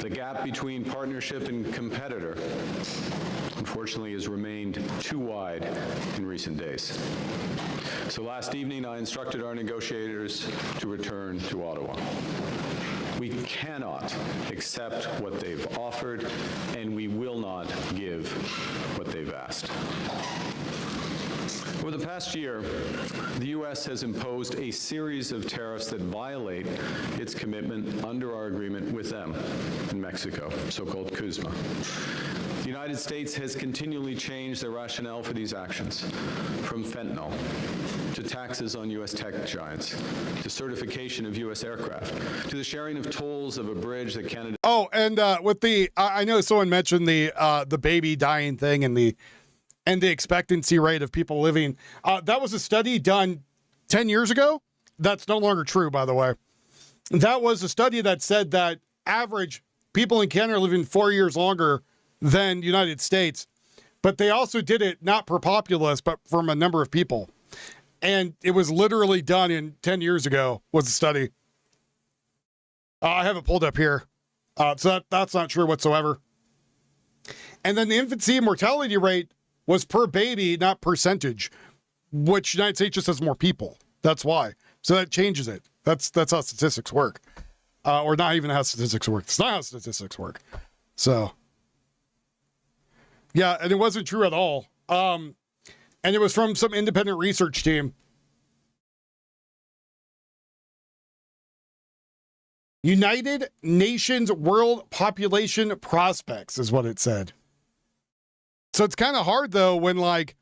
The gap between partnership and competitor, unfortunately, has remained too wide in recent days. So last evening, I instructed our negotiators to return to Ottawa. We cannot accept what they've offered, and we will not give what they've asked. Over the past year, the U.S. has imposed a series of tariffs that violate its commitment under our agreement with them in Mexico, so-called CUSMA. The United States has continually changed the rationale for these actions, from fentanyl to taxes on U.S. tech giants, to certification of U.S. aircraft, to the sharing of tolls of a bridge that Canada... Oh, and with the, I know someone mentioned the baby dying thing and the expectancy rate of people living. That was a study done 10 years ago. That's no longer true, by the way. That was a study that said that average people in Canada are living 4 years longer than United States. But they also did it not per populace, but from a number of people. And it was literally done in 10 years ago, was the study. I have it pulled up here. So that's not true whatsoever. And then the infancy and mortality rate was per baby, not percentage, which United States just has more people. That's why. So that changes it. That's how statistics work. Or not even how statistics work. It's not how statistics work. So, yeah, and it wasn't true at all. And it was from some independent research team. United Nations World Population Prospects is what it said. So it's kind of hard, though, when, like,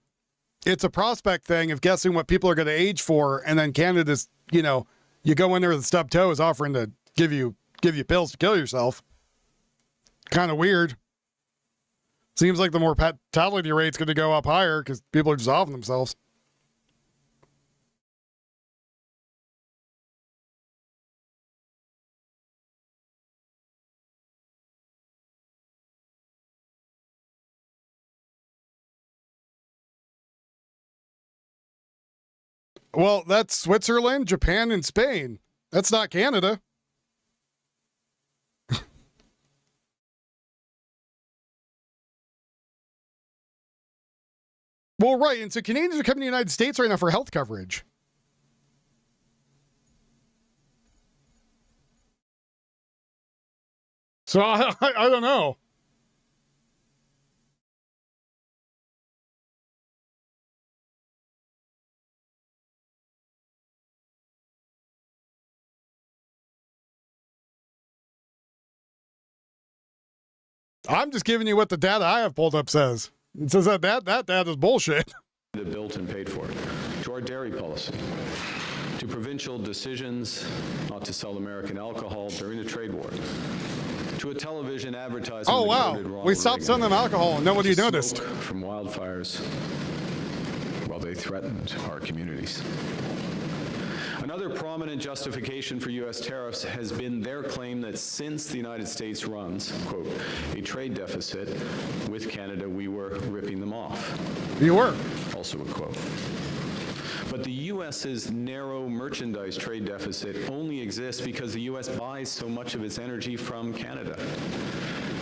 it's a prospect thing of guessing what people are going to age for, and then Canada's, you know, you go in there with a stubbed toe is offering to give you pills to kill yourself. Kind of weird. Seems like the mortality rate's going to go up higher because people are just offing themselves. Well, that's Switzerland, Japan, and Spain. That's not Canada. Well, right. And so Canadians are coming to the United States right now for health coverage. So I don't know. I'm just giving you what the data I have pulled up says. It says that data is bullshit. Built and paid for, to our dairy policy, to provincial decisions not to sell American alcohol during the trade war, to a television advertisement. Oh, wow. We stopped selling them alcohol and nobody noticed. From wildfires while they threatened our communities. Another prominent justification for U.S. tariffs has been their claim that since the United States runs, quote, a trade deficit with Canada, we were ripping them off. You were. Also a quote. But the U.S.'s narrow merchandise trade deficit only exists because the U.S. buys so much of its energy from Canada.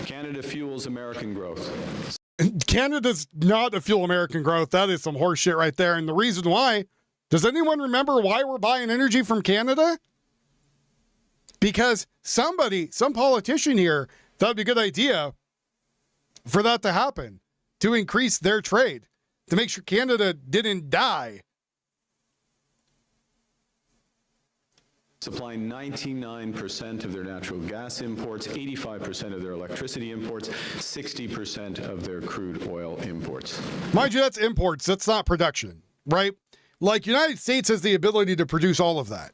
Canada fuels American growth. Canada's not a fuel American growth. That is some horse shit right there. And the reason why, does anyone remember why we're buying energy from Canada? Because some politician here thought it'd be a good idea for that to happen, to increase their trade, to make sure Canada didn't die. Supply 99% of their natural gas imports, 85% of their electricity imports, 60% of their crude oil imports. Mind you, that's imports. That's not production, right? Like, United States has the ability to produce all of that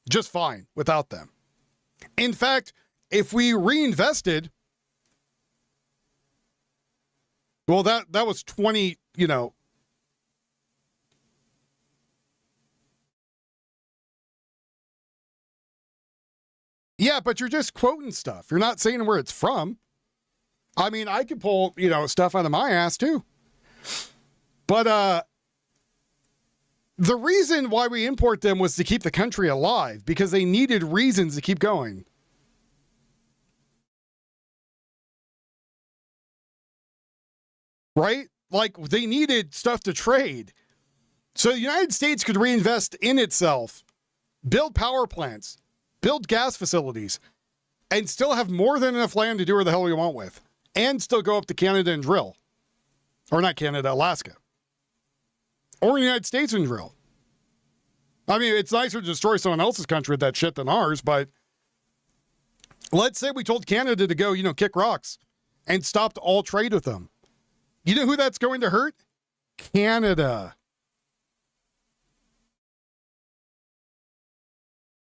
just fine without them. In fact, if we reinvested, well, that was 20, you know. Yeah, but you're just quoting stuff. You're not saying where it's from. I mean, I could pull, you know, stuff out of my ass too. But the reason why we import them was to keep the country alive, because they needed reasons to keep going. Right? Like, they needed stuff to trade. So the United States could reinvest in itself, build power plants, build gas facilities, and still have more than enough land to do whatever the hell we want with, and still go up to Canada and drill. Or not Canada, Alaska. Or the United States and drill. I mean, it's nicer to destroy someone else's country with that shit than ours, but let's say we told Canada to go, you know, kick rocks and stopped all trade with them. You know who that's going to hurt? Canada.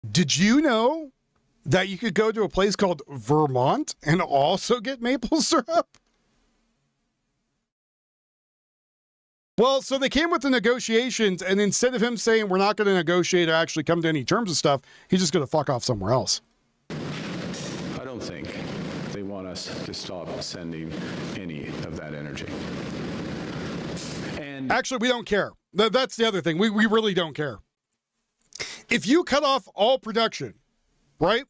Did you know that you could go to a place called Vermont and also get maple syrup? Well, so they came with the negotiations, and instead of him saying we're not going to negotiate or actually come to any terms of stuff, he's just going to fuck off somewhere else. I don't think they want U.S. to stop sending any of that energy. And actually, we don't care. That's the other thing. We really don't care. If you cut off all production, right?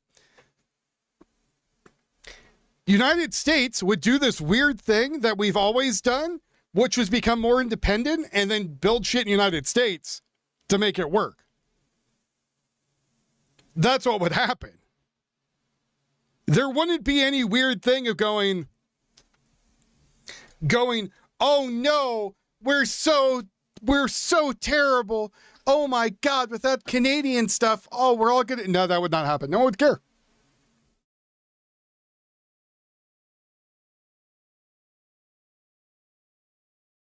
United States would do this weird thing that we've always done, which was become more independent and then build shit in the United States to make it work. That's what would happen. There wouldn't be any weird thing of going, oh no, we're so terrible. Oh my God, with that Canadian stuff, oh, we're all gonna, no, that would not happen. No one would care.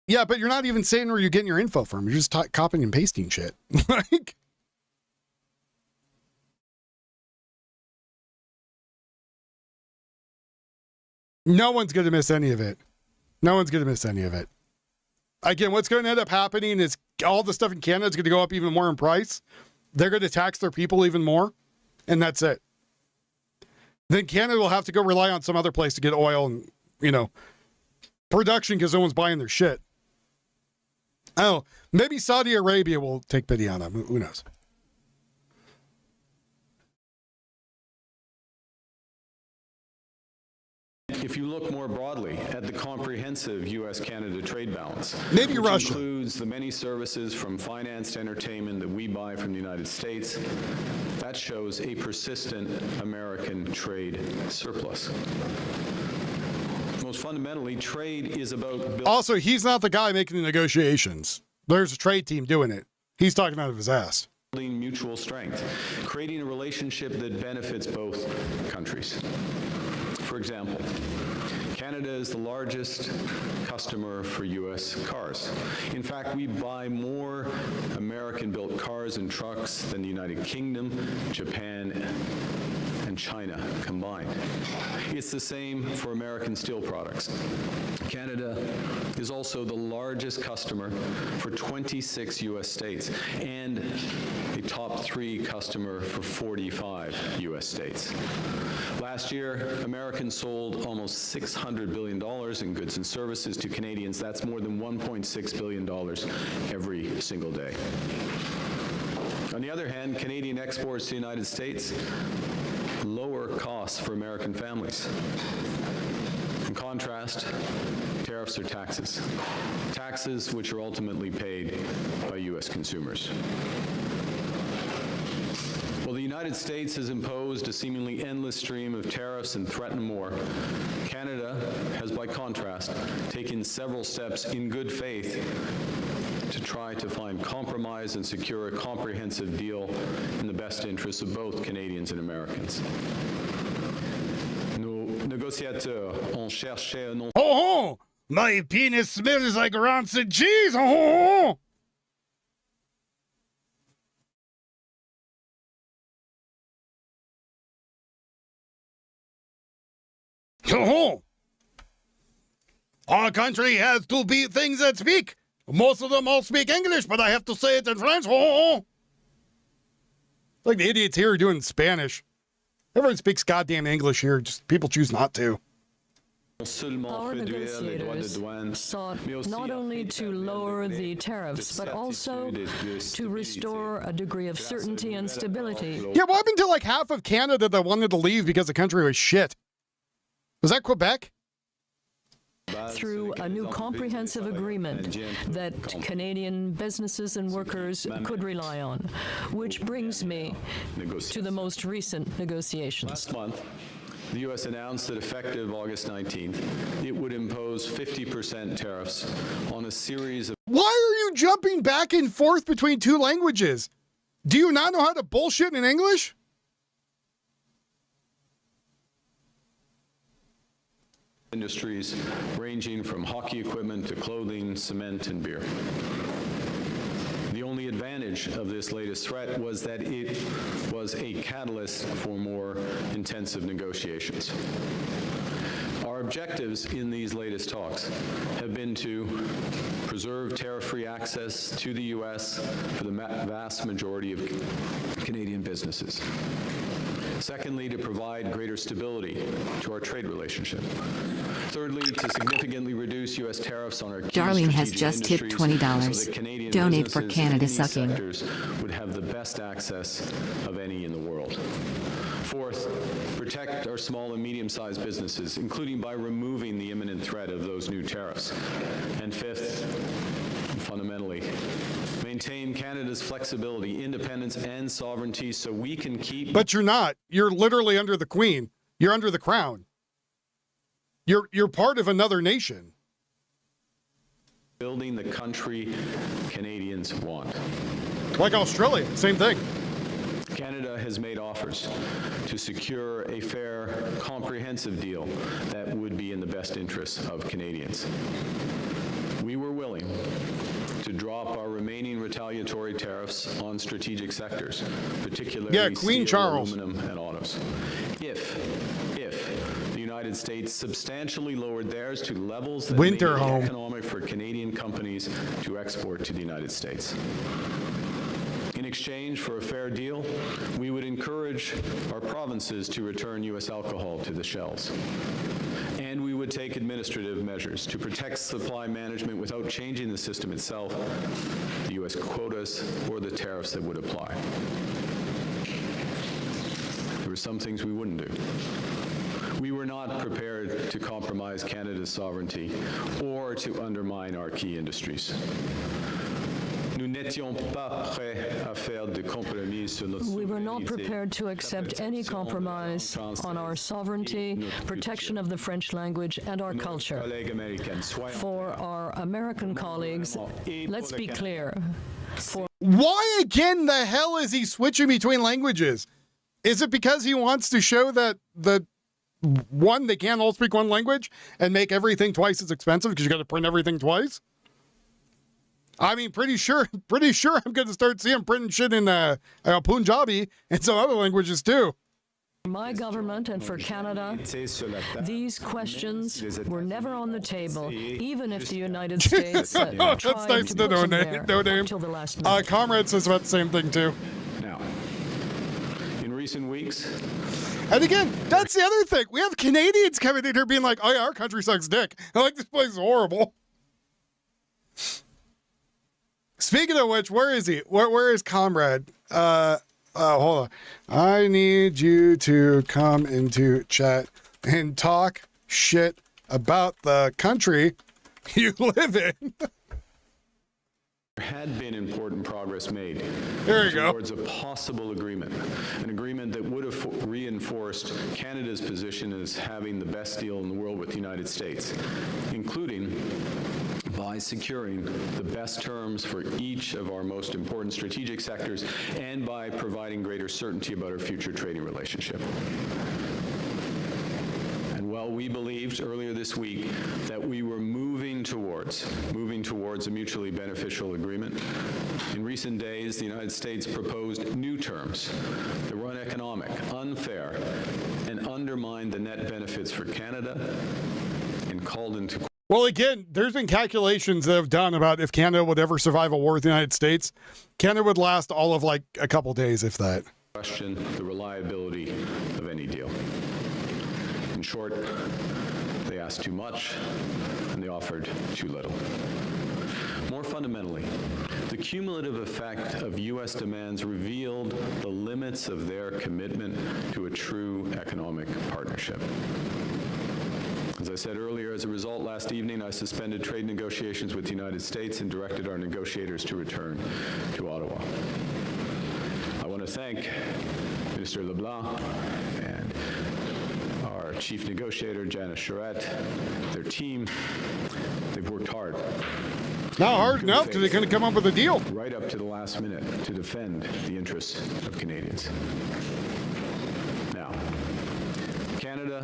Yeah, but you're not even saying where you're getting your info from. You're just copying and pasting shit. Like, no one's going to miss any of it. No one's going to miss any of it. Again, what's going to end up happening is all the stuff in Canada is going to go up even more in price. They're going to tax their people even more, and that's it. Then Canada will have to go rely on some other place to get oil and, production because no one's buying their shit. Oh, maybe Saudi Arabia will take pity on them. Who knows? if you look more broadly at the comprehensive U.S.-Canada trade balance, maybe which Russia includes the many services from finance to entertainment that we buy from the United States, that shows a persistent American trade surplus. Most fundamentally, trade is about... Also, he's not the guy making the negotiations. There's a trade team doing it. He's talking out of his ass. Building mutual strength, creating a relationship that benefits both countries. For example, Canada is the largest customer for U.S. cars. In fact, we buy more American-built cars and trucks than the United Kingdom, Japan, and China combined. It's the same for American steel products. Canada is also the largest customer for 26 U.S. states and a top 3 customer for 45 U.S. states. Last year, Americans sold almost $600 billion in goods and services to Canadians. That's more than $1.6 billion every single day. On the other hand, Canadian exports to the United States lower costs for American families. In contrast, tariffs are taxes. Taxes which are ultimately paid by U.S. consumers. While the United States has imposed a seemingly endless stream of tariffs and threatened more, Canada has, by contrast, taken several steps in good faith to try to find compromise and secure a comprehensive deal in the best interests of both Canadians and Americans. Nos négociateurs ont cherché un nom. Oh, my penis smells like rancid cheese. Oh. Oh. Our country has to be things that speak. Most of them all speak English, but I have to say it in French. Oh. Like the idiots here are doing Spanish. Everyone speaks goddamn English here, just people choose not to. Our negotiators sought not only to lower the tariffs, but also to restore a degree of certainty and stability. Yeah, what happened to like half of Canada that wanted to leave because the country was shit? Was that Quebec? Through a new comprehensive agreement that Canadian businesses and workers could rely on, which brings me to the most recent negotiations. Last month, the U.S. announced that effective August 19th, it would impose 50% tariffs on a series of... Why are you jumping back and forth between two languages? Do you not know how to bullshit in English? Industries ranging from hockey equipment to clothing, cement, and beer. The only advantage of this latest threat was that it was a catalyst for more intensive negotiations. Our objectives in these latest talks have been to preserve tariff-free access to the U.S. for the vast majority of Canadian businesss. Secondly, to provide greater stability to our trade relationship. Thirdly, to significantly reduce U.S. tariffs on our key Darlene has strategic just tipped industries $20. so that Canadian Donate for businesses Canada in these sucking. sectors would have the best access of any in the world. Fourth, protect our small and medium-sized businesses, including by removing the imminent threat of those new tariffs. And fifth, fundamentally, maintain Canada's flexibility, independence, and sovereignty so we can keep... But you're not. You're literally under the Queen. You're under the crown. You're part of another nation. building the country Canadians want. Like Australia, same thing. Canada has made offers to secure a fair, comprehensive deal that would be in the best interests of Canadians. We were willing to drop our remaining retaliatory tariffs on strategic sectors, particularly Queen steel, Charles. aluminum, and autos. If the United States substantially lowered theirs to levels that made it Winterholm. economic for Canadian companies to export to the United States. In exchange for a fair deal, we would encourage our provinces to return U.S. alcohol to the shelves. And we would take administrative measures to protect supply management without changing the system itself, the U.S. quotas, or the tariffs that would apply. There were some things we wouldn't do. We were not prepared to compromise Canada's sovereignty or to undermine our key industries. We were not prepared to accept any compromise on our sovereignty, protection of the French language, and our culture. For our American colleagues, let's be clear. Why again the hell is he switching between languages? Is it because he wants to show that they can't all speak one language and make everything twice as expensive because you got to print everything twice? I mean, pretty sure I'm going to start seeing printing shit in Punjabi and some other languages too. For my government and for Canada, these questions were never on the table, even if the United States tried That's nice to to put know, them there no name. until the last minute. Comrade says about the same thing too. Now, in recent weeks, And again, that's the other thing. We have Canadians coming in here being like, oh yeah, our country sucks dick. Like, this place is horrible. Speaking of which, where is he? Where is Comrade? Hold on. I need you to come into chat and talk shit about the country you live in. there had been important progress made There you go. towards a possible agreement, an agreement that would have reinforced Canada's position as having the best deal in the world with the United States, including by securing the best terms for each of our most important strategic sectors and by providing greater certainty about our future trading relationship. And while we believed earlier this week that we were moving towards a mutually beneficial agreement, in recent days the United States proposed new terms that were uneconomic, unfair, and undermined the net benefits for Canada and called into Well, again, there's been calculations that have done about if Canada would ever survive a war with the United States. Canada would last all of like a couple days, if that. question the reliability of any deal. In short, they asked too much and they offered too little. More fundamentally, the cumulative effect of U.S. demands revealed the limits of their commitment to a true economic partnership. As I said earlier, as a result, last evening I suspended trade negotiations with the United States and directed our negotiators to return to Ottawa. I want to thank Minister LeBlanc and our chief negotiator, Janice Charette, their team. They've worked hard. Not hard enough because they couldn't come up with a deal. Right up to the last minute to defend the interests of Canadians. Now, Canada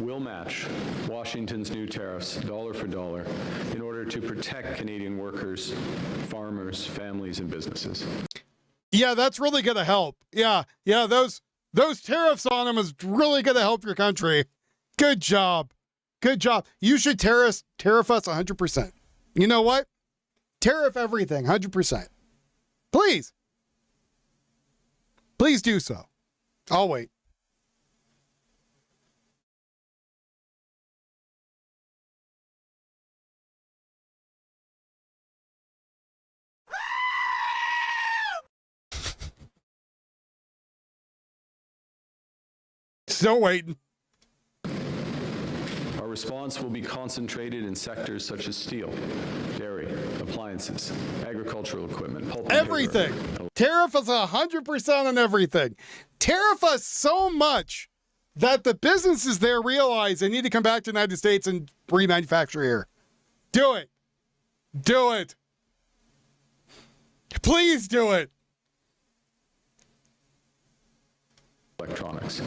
will match Washington's new tariffs dollar for dollar in order to protect Canadian workers, farmers, families, and businesses. Yeah, that's really going to help. Yeah, those tariffs on them is really going to help your country. Good job. Good job. You should tariff us 100%. You know what? Tariff everything 100%. Please. Please do so. I'll wait. Still waiting. Our response will be concentrated in sectors such as steel, dairy, appliances, agricultural equipment, pulp and Everything. paper. Tariff us 100% on everything. Tariff us so much that the businesses there realize they need to come back to the United States and remanufacture here. Do it. Do it. Please do it. Electronics.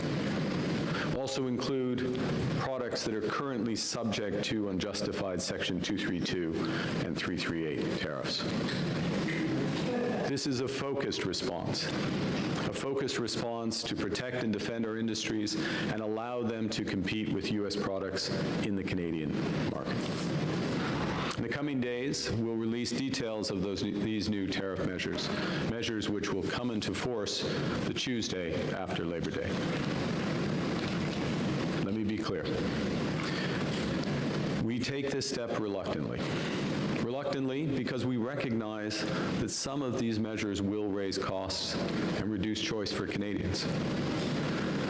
Also include products that are currently subject to unjustified Section 232 and 338 tariffs. This is a focused response to protect and defend our industries and allow them to compete with U.S. products in the Canadian market. In the coming days, we'll release details of these new tariff measures which will come into force the Tuesday after Labor Day. Let me be clear. We take this step reluctantly. Reluctantly because we recognize that some of these measures will raise costs and reduce choice for Canadians.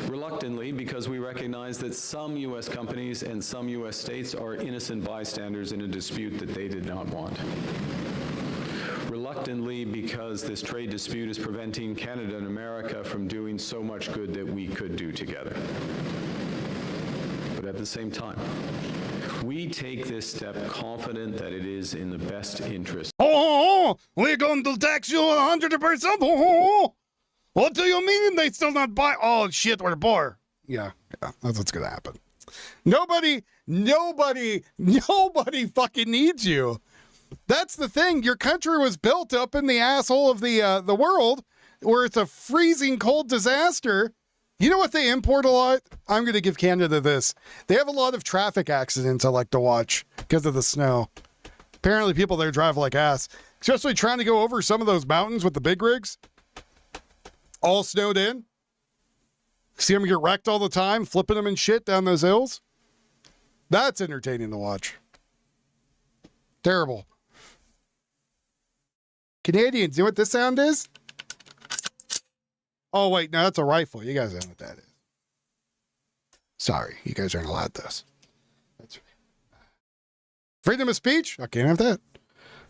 Reluctantly because we recognize that some U.S. companies and some U.S. states are innocent bystanders in a dispute that they did not want. Reluctantly because this trade dispute is preventing Canada and America from doing so much good that we could do together. But at the same time, we take this step confident that it is in the best interest. Oh, we're going to tax you 100%. Oh, what do you mean they still not buy? Oh, shit, we're poor. Yeah, that's what's going to happen. Nobody fucking needs you. That's the thing. Your country was built up in the asshole of the world where it's a freezing cold disaster. You know what they import a lot? I'm going to give Canada this. They have a lot of traffic accidents I like to watch because of the snow. Apparently people there drive like ass, especially trying to go over some of those mountains with the big rigs. All snowed in. See them get wrecked all the time, flipping them and shit down those hills. That's entertaining to watch. Terrible. Canadians, you know what this sound is? Oh, wait, no, that's a rifle. You guys know what that is. Sorry, you guys aren't allowed this. That's freedom of speech? I can't have that.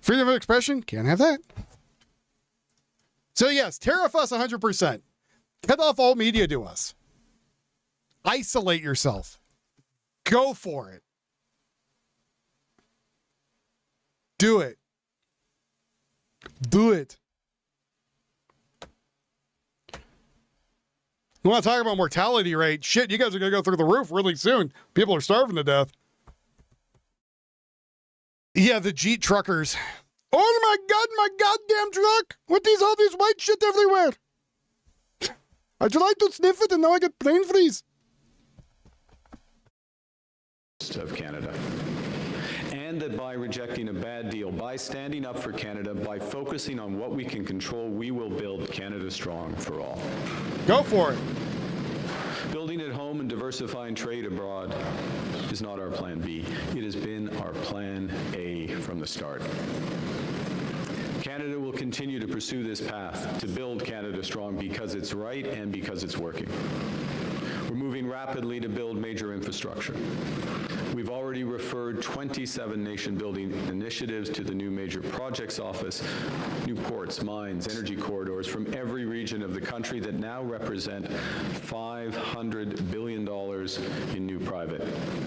Freedom of expression? Can't have that. So yes, tariff us 100%. Cut off all media to us. Isolate yourself. Go for it. Do it. Do it. You want to talk about mortality rate? Shit, you guys are going to go through the roof really soon. People are starving to death. Yeah, the Jeep truckers. Oh my God, my goddamn truck! With all these white shit everywhere. I'd like to sniff it and now I get brain freeze. Of Canada. And that by rejecting a bad deal, by standing up for Canada, by focusing on what we can control, we will build Canada strong for all. Go for it. Building at home and diversifying trade abroad is not our plan B. It has been our plan A from the start. Canada will continue to pursue this path to build Canada strong because it's right and because it's working. We're moving rapidly to build major infrastructure. We've already referred 27 nation-building initiatives to the new major projects office, new ports, mines, energy corridors from every region of the country that now represent $500 billion in new private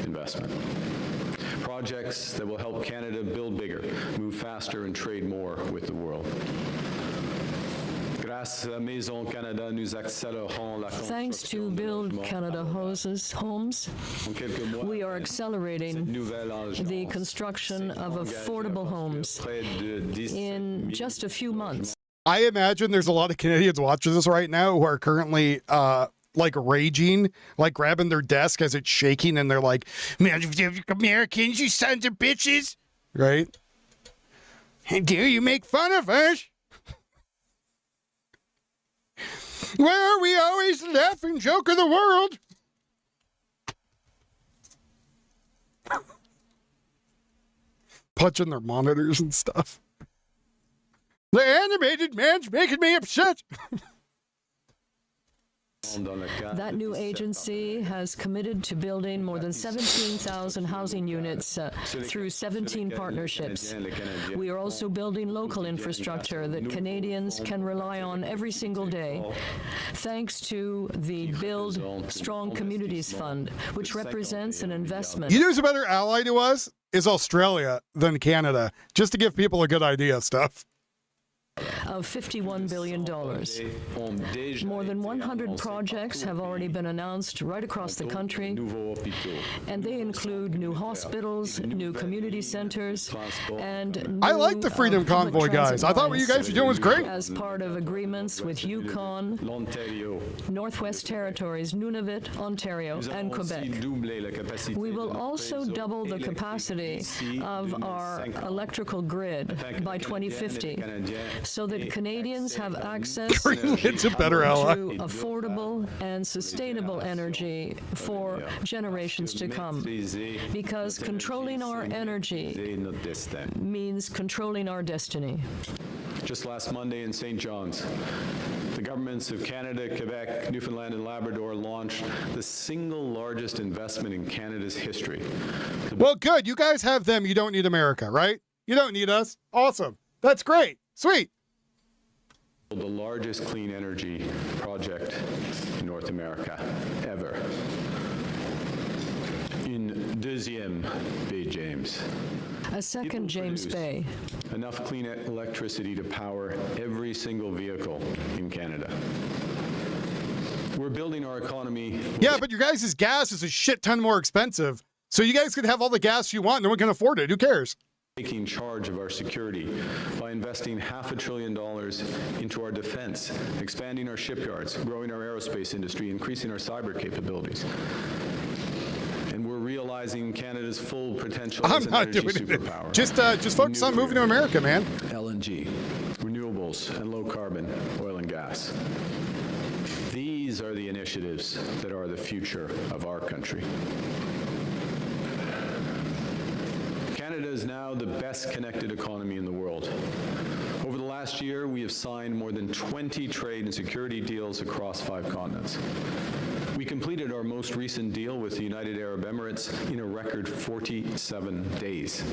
investment. Projects that will help Canada build bigger, move faster, and trade more with the world. Thanks to Build Canada homes, we are accelerating the construction of affordable homes in just a few months. I imagine there's a lot of Canadians watching this right now who are currently like raging, like grabbing their desk as it's shaking, and they're like, "Man, Americans, you sons of bitches!" Right? How dare you make fun of us? Where are we always the laughing joke of the world? Punching their monitors and stuff. The animated man's making me upset. That new agency has committed to building more than 17,000 housing units through 17 partnerships. We are also building local infrastructure that Canadians can rely on every single day, thanks to the Build Strong Communities Fund, which represents an investment. You know who's a better ally to us is Australia than Canada, just to give people a good idea of stuff. Of $51 billion. More than 100 projects have already been announced right across the country, and they include new hospitals, new community centers, and I like the Freedom Convoy guys. I thought what you guys were doing was great. As part of agreements with Yukon, Northwest Territories, Nunavut, Ontario, and Quebec. We will also double the capacity of our electrical grid by 2050, so that Canadians have access to Greenland's a better ally. affordable and sustainable energy for generations to come. Because controlling our energy means controlling our destiny. Just last Monday in St. John's, the governments of Canada, Quebec, Newfoundland, and Labrador launched the single largest investment in Canada's history. Well, good. You guys have them. You don't need America, right? You don't need us. Awesome. That's great. Sweet. The largest clean energy project in North America ever. In deuxième Bay James. A second James Bay. Enough clean electricity to power every single vehicle in Canada. We're building our economy. Yeah, but your guys' gas is a shit ton more expensive. So you guys can have all the gas you want. No one can afford it. Who cares? Taking charge of our security by investing $500 billion into our defense, expanding our shipyards, growing our aerospace industry, increasing our cyber capabilities. And we're realizing Canada's full potential as an energy superpower. Just focus on moving to America, man. LNG, renewables, and low carbon oil and gas. These are the initiatives that are the future of our country. Canada is now the best connected economy in the world. Over the last year, we have signed more than 20 trade and security deals across 5 continents. We completed our most recent deal with the United Arab Emirates in a record 47 days.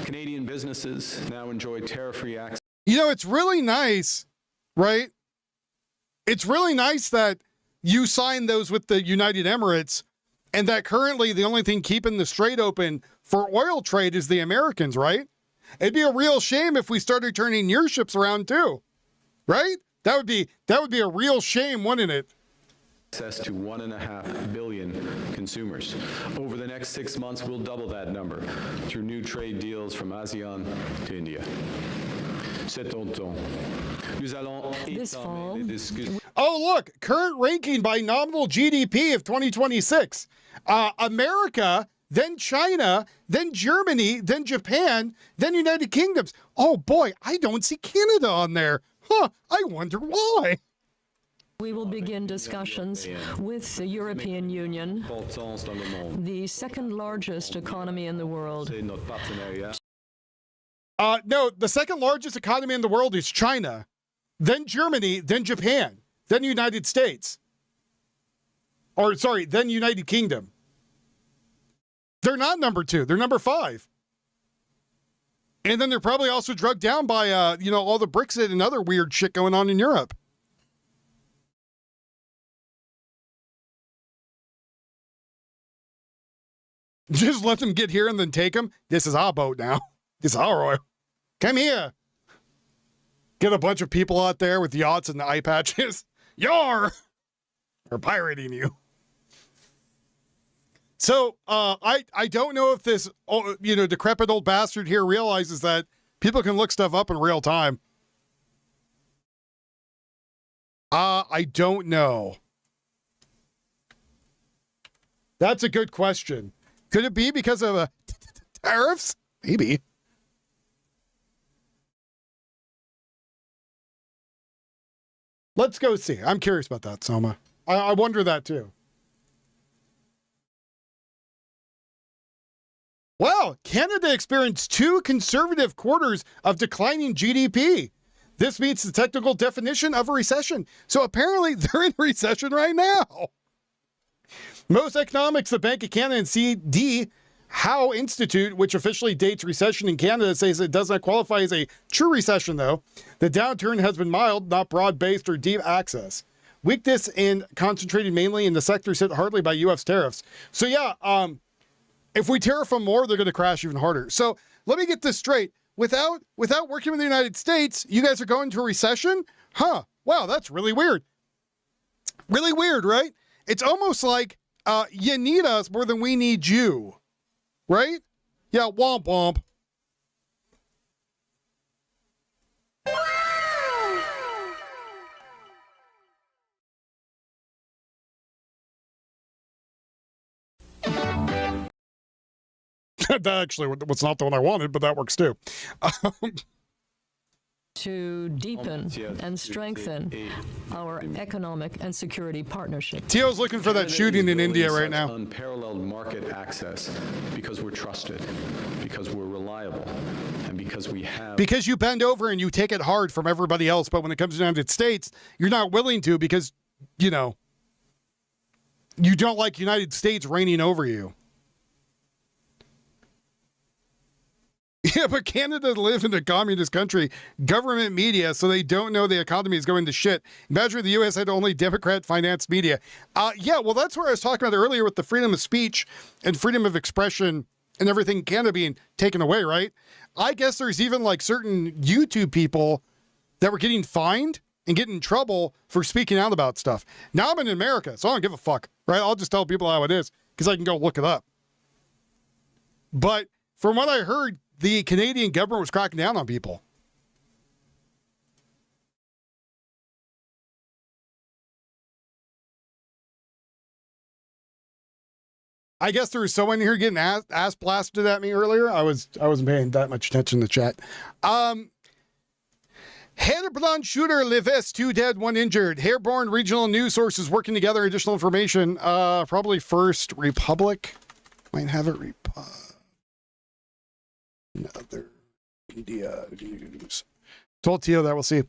Canadian businesses now enjoy tariff-free access. You know, it's really nice, right? It's really nice that you signed those with the United Emirates, and that currently the only thing keeping the strait open for oil trade is the Americans, right? It'd be a real shame if we started turning your ships around too, right? That would be a real shame, wouldn't it? Access to 1.5 billion consumers. Over the next 6 months, we'll double that number through new trade deals from ASEAN to India. This fall. Oh, look, current ranking by nominal GDP of 2026. America, then China, then Germany, then Japan, then United Kingdoms. Oh boy, I don't see Canada on there. Huh, I wonder why. We will begin discussions with the European Union, the second largest economy in the world. No, the second largest economy in the world is China, then Germany, then Japan, then United States. Or, sorry, then United Kingdom. They're not number 2. They're number 5. And then they're probably also drugged down by, all the Brexit and other weird shit going on in Europe. Just let them get here and then take them. This is our boat now. This is our oil. Come here. Get a bunch of people out there with yachts and the eye patches. Yar! We're pirating you. So, I don't know if this, decrepit old bastard here realizes that people can look stuff up in real time. I don't know. That's a good question. Could it be because of tariffs? Maybe. Let's go see. I'm curious about that, Soma. I wonder that too. Wow, Canada experienced 2 conservative quarters of declining GDP. This meets the technical definition of a recession. So apparently they're in recession right now. Most economics, the Bank of Canada and CD Howe Institute, which officially dates recession in Canada, says it does not qualify as a true recession, though. The downturn has been mild, not broad-based or deep access. Weakness in concentrated mainly in the sectors hit hardly by U.S. tariffs. So yeah, if we tariff them more, they're going to crash even harder. So let me get this straight. Without working with the United States, you guys are going to a recession? Huh. Wow, that's really weird. Really weird, right? It's almost like you need us more than we need you. Right? Yeah, womp womp. That actually was not the one I wanted, but that works too. To deepen and strengthen our economic and security partnership. Tio's looking for that shooting in India right now. Unparalleled market access because we're trusted, because we're reliable, and because we have... Because you bend over and you take it hard from everybody else, but when it comes to the United States, you're not willing to because, you know, you don't like United States reigning over you. Yeah, but Canada live in a communist country, government media, so they don't know the economy is going to shit. Imagine the U.S. had only Democrat-financed media. Yeah, well, that's what I was talking about earlier with the freedom of speech and freedom of expression and everything in Canada being taken away, right? I guess there's even like certain YouTube people that were getting fined and getting in trouble for speaking out about stuff. Now I'm in America, so I don't give a fuck, right? I'll just tell people how it is because I can go look it up. But from what I heard, the Canadian government was cracking down on people. I guess there was someone here getting ass blasted at me earlier. I wasn't paying that much attention to the chat. Heilbronn shooter Levis, 2 dead, 1 injured. Airborne regional news sources working together. Additional information. Probably First Republic. Might have it. Another India news. Told Tio that, we'll see.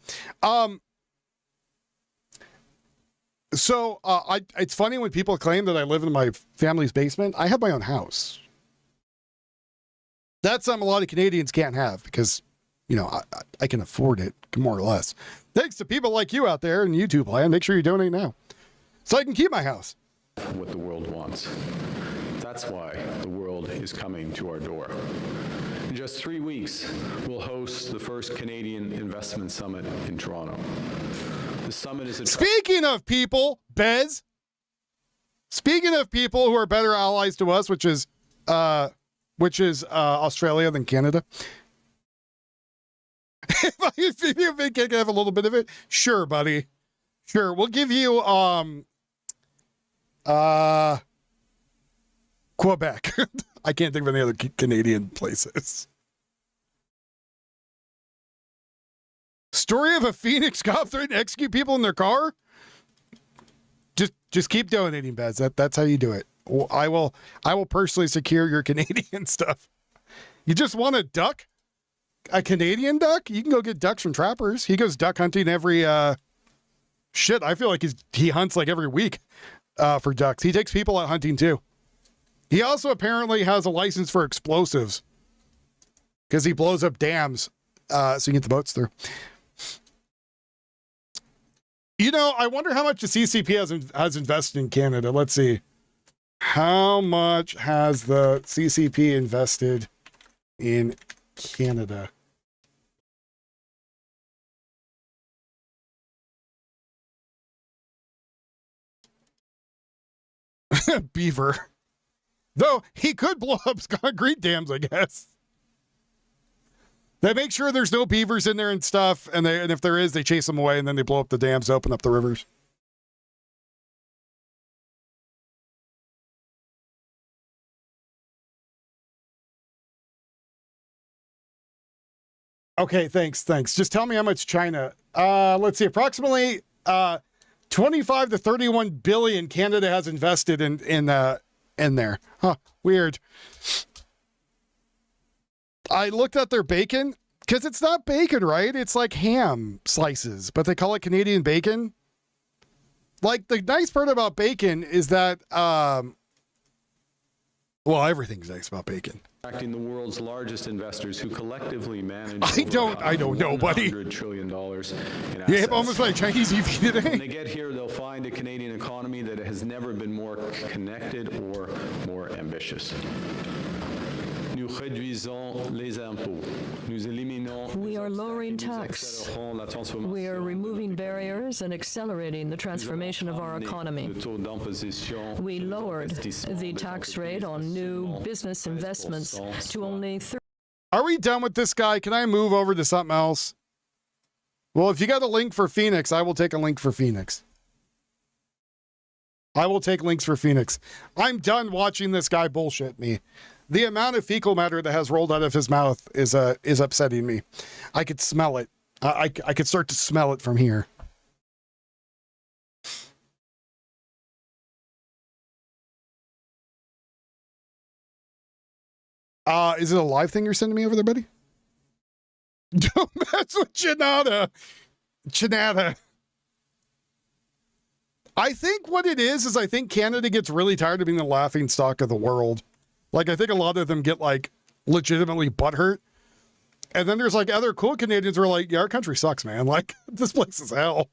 So it's funny when people claim that I live in my family's basement. I have my own house. That's something a lot of Canadians can't have because, you know, I can afford it, more or less. Thanks to people like you out there in YouTube land. Make sure you donate now so I can keep my house. What the world wants. That's why the world is coming to our door. In just 3 weeks, we'll host the first Canadian Investment Summit in Toronto. The summit is a... Speaking of people, Bez, speaking of people who are better allies to us, which is Australia than Canada. If you think I can have a little bit of it, sure, buddy. Sure, we'll give you Quebec. I can't think of any other Canadian places. Story of a Phoenix cop threatening to execute people in their car? Just keep donating, Bez. That's how you do it. I will personally secure your Canadian stuff. You just want a duck? A Canadian duck? You can go get ducks from trappers. He goes duck hunting every shit. I feel like he hunts like every week for ducks. He takes people out hunting too. He also apparently has a license for explosives because he blows up dams so you can get the boats through. You know, I wonder how much the CCP has invested in Canada. Let's see. How much has the CCP invested in Canada? Beaver. Though he could blow up concrete dams, I guess. They make sure there's no beavers in there and stuff, and if there is, they chase them away, and then they blow up the dams, open up the rivers. Okay, thanks. Just tell me how much China. Let's see, approximately 25 to 31 billion Canada has invested in there. Huh, weird. I looked at their bacon Because it's not bacon, right? It's like ham slices, but they call it Canadian bacon. Like, the nice part about bacon is that, well, everything's nice about bacon. Attracting the world's largest investors who collectively manage I don't know, buddy. $100 trillion in assets. Yeah, almost like Chinese EV When today. they get here, they'll find a Canadian economy that has never been more connected or more ambitious. Nous réduisons les impôts. Nous éliminons We are lowering nous tax. accélérons la transformation We are de removing notre barriers and accelerating the transformation of our economy. Le taux d'imposition We sur les lowered investissements the des tax rate on entreprises new seulement business investments 13%, to only Are we done with this guy? Can I move over to something else? Well, if you got a link for Phoenix, I will take a link for Phoenix. I will take links for Phoenix. I'm done watching this guy bullshit me. The amount of fecal matter that has rolled out of his mouth is upsetting me. I could smell it. I could start to smell it from here. Is it a live thing you're sending me over there, buddy? Don't mess with Janata. Janata. I think what it is I think Canada gets really tired of being the laughing stock of the world. Like, I think a lot of them get, like, legitimately butthurt. And then there's, like, other cool Canadians who are like, yeah, our country sucks, man. Like, this place is hell.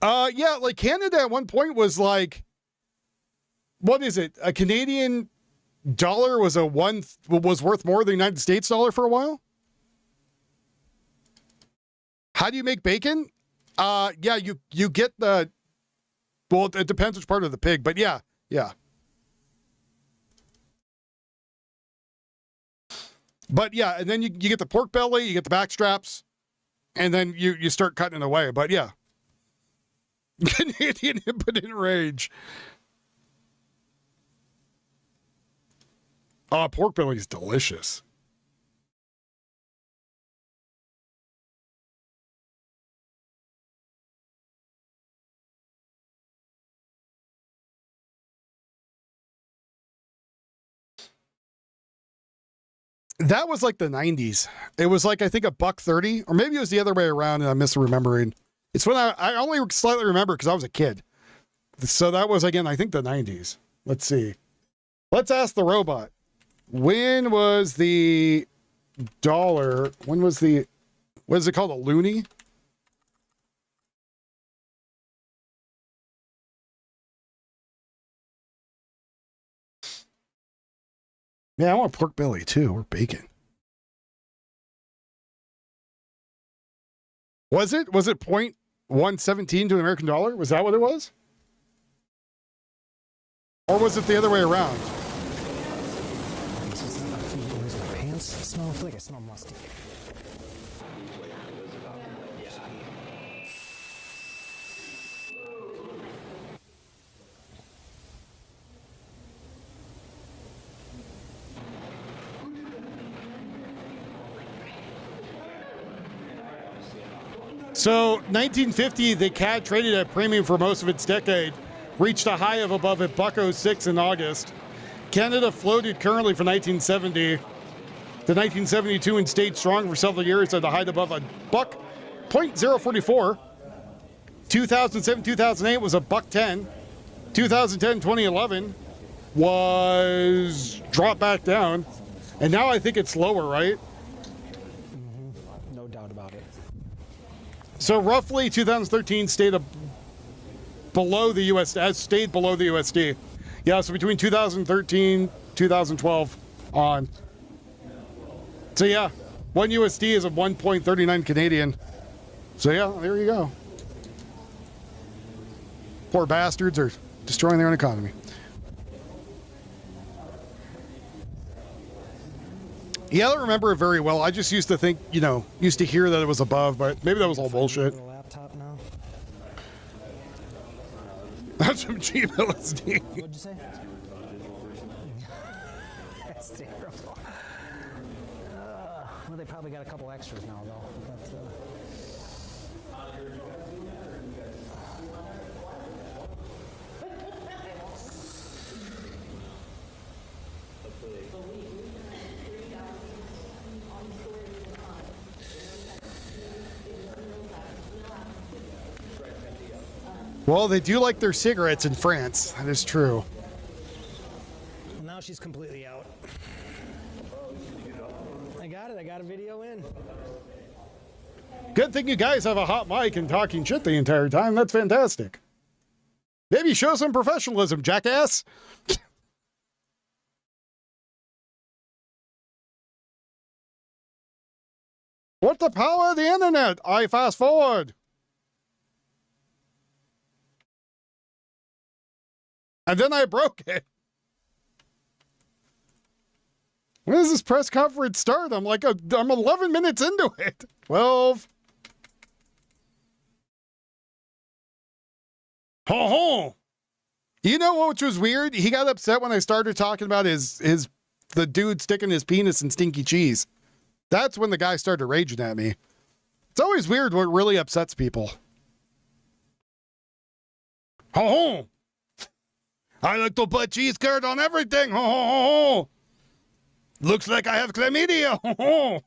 Yeah, like, Canada at one point was, like, what is it? A Canadian dollar was worth more than the United States dollar for a while? How do you make bacon? Yeah, you get the... Well, it depends which part of the pig, but yeah. But yeah, and then you get the pork belly, you get the back straps, and then you start cutting it away. But yeah. Canadian impotent rage. Oh, pork belly is delicious. That was like the 90s. It was like, I think, $1.30, or maybe it was the other way around and I'm misremembering. It's when I only slightly remember because I was a kid. So that was, again, I think the 90s. Let's see. Let's ask the robot. When was the dollar? When was the, what is it called? A loonie? Yeah, I want pork belly too, or bacon. Was it 0.117 to an American dollar? Was that what it was? Or was it the other way around? My pants smell, I feel like I smell musty. So 1950, the CAD traded at premium for most of its decade, reached a high of above $1.06 in August. Canada floated currently for 1970 to 1972 and stayed strong for several years at a height above $1.044. 2007, 2008 was $1.10. 2010, 2011 was dropped back down, and now I think it's lower, right? No doubt about it. So roughly 2013 stayed below the USD, has stayed below the USD. Yeah, so between 2013, 2012 on. So yeah, 1 USD is a 1.39 Canadian. So yeah, there you go. Poor bastards are destroying their own economy. Yeah, I don't remember it very well. I just used to think, used to hear that it was above, but maybe that was all bullshit. Laptop now. That's some cheap LSD. What'd you say? That's terrible. Well, they probably got a couple extras now, though. But, Well, they do like their cigarettes in France. That is true. Now she's completely out. I got it. I got a video in. Good thing you guys have a hot mic and talking shit the entire time. That's fantastic. Maybe show some professionalism, jackass. What the power of the internet? I fast forward. And then I broke it. When does this press conference start? I'm 11 minutes into it. 12. Ho ho. You know what was weird? He got upset when I started talking about the dude sticking his penis in stinky cheese. That's when the guy started raging at me. It's always weird what really upsets people. Ho ho. I like to put cheese curd on everything. Ho ho ho ho. Looks like I have chlamydia. Ho ho.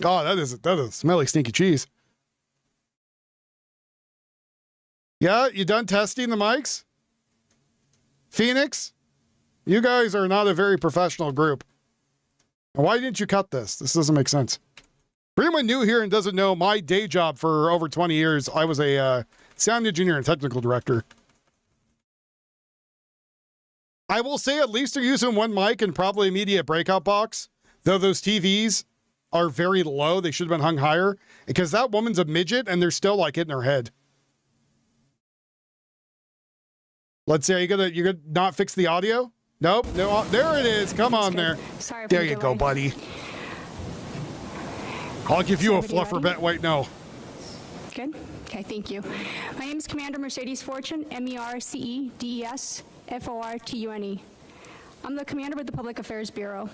Oh, that is smelly stinky cheese. Yeah, you done testing the mics? Phoenix, you guys are not a very professional group. Why didn't you cut this? This doesn't make sense. For anyone new here and doesn't know, my day job for over 20 years, I was a sound engineer and technical director. I will say at least they're using one mic and probably a media breakout box, though those TVs are very low. They should have been hung higher because that woman's a midget and they're still like hitting her head. Let's see, are you gonna not fix the audio? Nope, no, there it is. Come on there. Sorry for There the you go, delay. buddy. I'll give you a fluffer bet. Wait, no. Good. Okay, thank you. My name is Commander Mercedes Fortune, Mercedes Fortune. I'm the commander of the Public Affairs Bureau.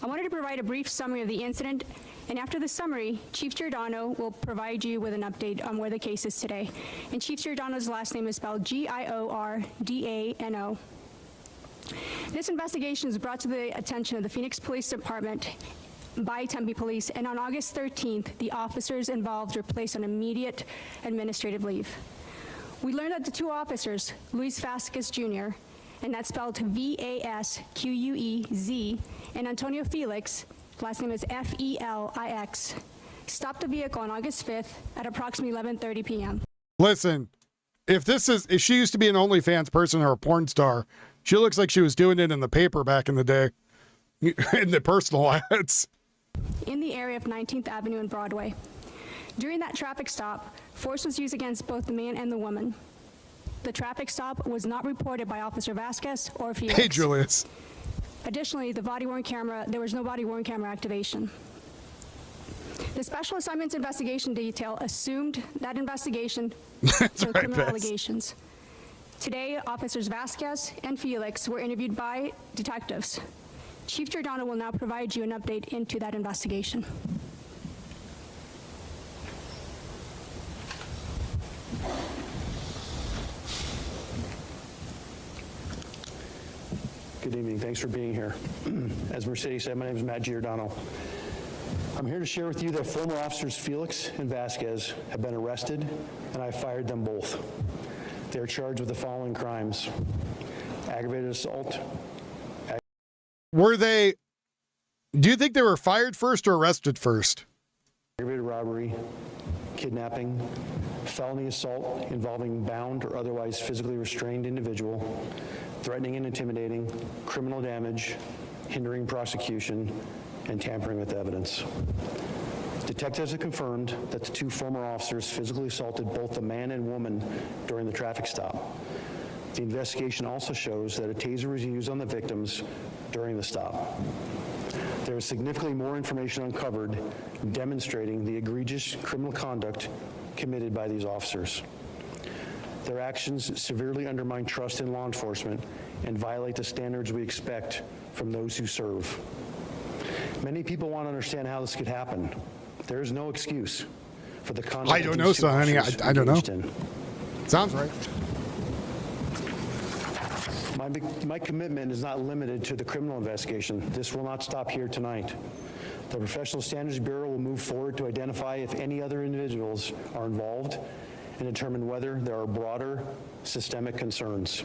I wanted to provide a brief summary of the incident, and after the summary, Chief Giordano will provide you with an update on where the case is today. And Chief Giordano's last name is spelled Giordano. This investigation is brought to the attention of the Phoenix Police Department by Tempe Police, and on August 13th, the officers involved were placed on immediate administrative leave. We learned that the two officers, Luis Vasquez Jr., and that's spelled Vasquez, and Antonio Felix, last name is Felix, stopped the vehicle on August 5th at approximately 11:30 p.m. Listen, if she used to be an OnlyFans person or a porn star, she looks like she was doing it in the paper back in the day, in the personal ads. In the area of 19th Avenue and Broadway. During that traffic stop, force was used against both the man and the woman. The traffic stop was not reported by Officer Vasquez or Felix. Hey, Julius. Additionally, there was no body-worn camera activation. The Special Assignments Investigation Detail assumed that investigation for criminal allegations. Today, Officers Vasquez and Felix were interviewed by detectives. Chief Giordano will now provide you an update into that investigation. Good evening. Thanks for being here. As Mercedes said, my name is Matt Giordano. I'm here to share with you that former officers Felix and Vasquez have been arrested, and I fired them both. They are charged with the following crimes: aggravated assault. Do you think they were fired first or arrested first? Aggravated robbery, kidnapping, felony assault involving bound or otherwise physically restrained individual, threatening and intimidating, criminal damage, hindering prosecution, and tampering with evidence. Detectives have confirmed that the two former officers physically assaulted both the man and woman during the traffic stop. The investigation also shows that a taser was used on the victims during the stop. There is significantly more information uncovered demonstrating the egregious criminal conduct committed by these officers. Their actions severely undermine trust in law enforcement and violate the standards we expect from those who serve. Many people want to understand how this could happen. There is no excuse for the conduct. I don't know, so honey, I don't know. Sounds right. My commitment is not limited to the criminal investigation. This will not stop here tonight. The Professional Standards Bureau will move forward to identify if any other individuals are involved and determine whether there are broader systemic concerns.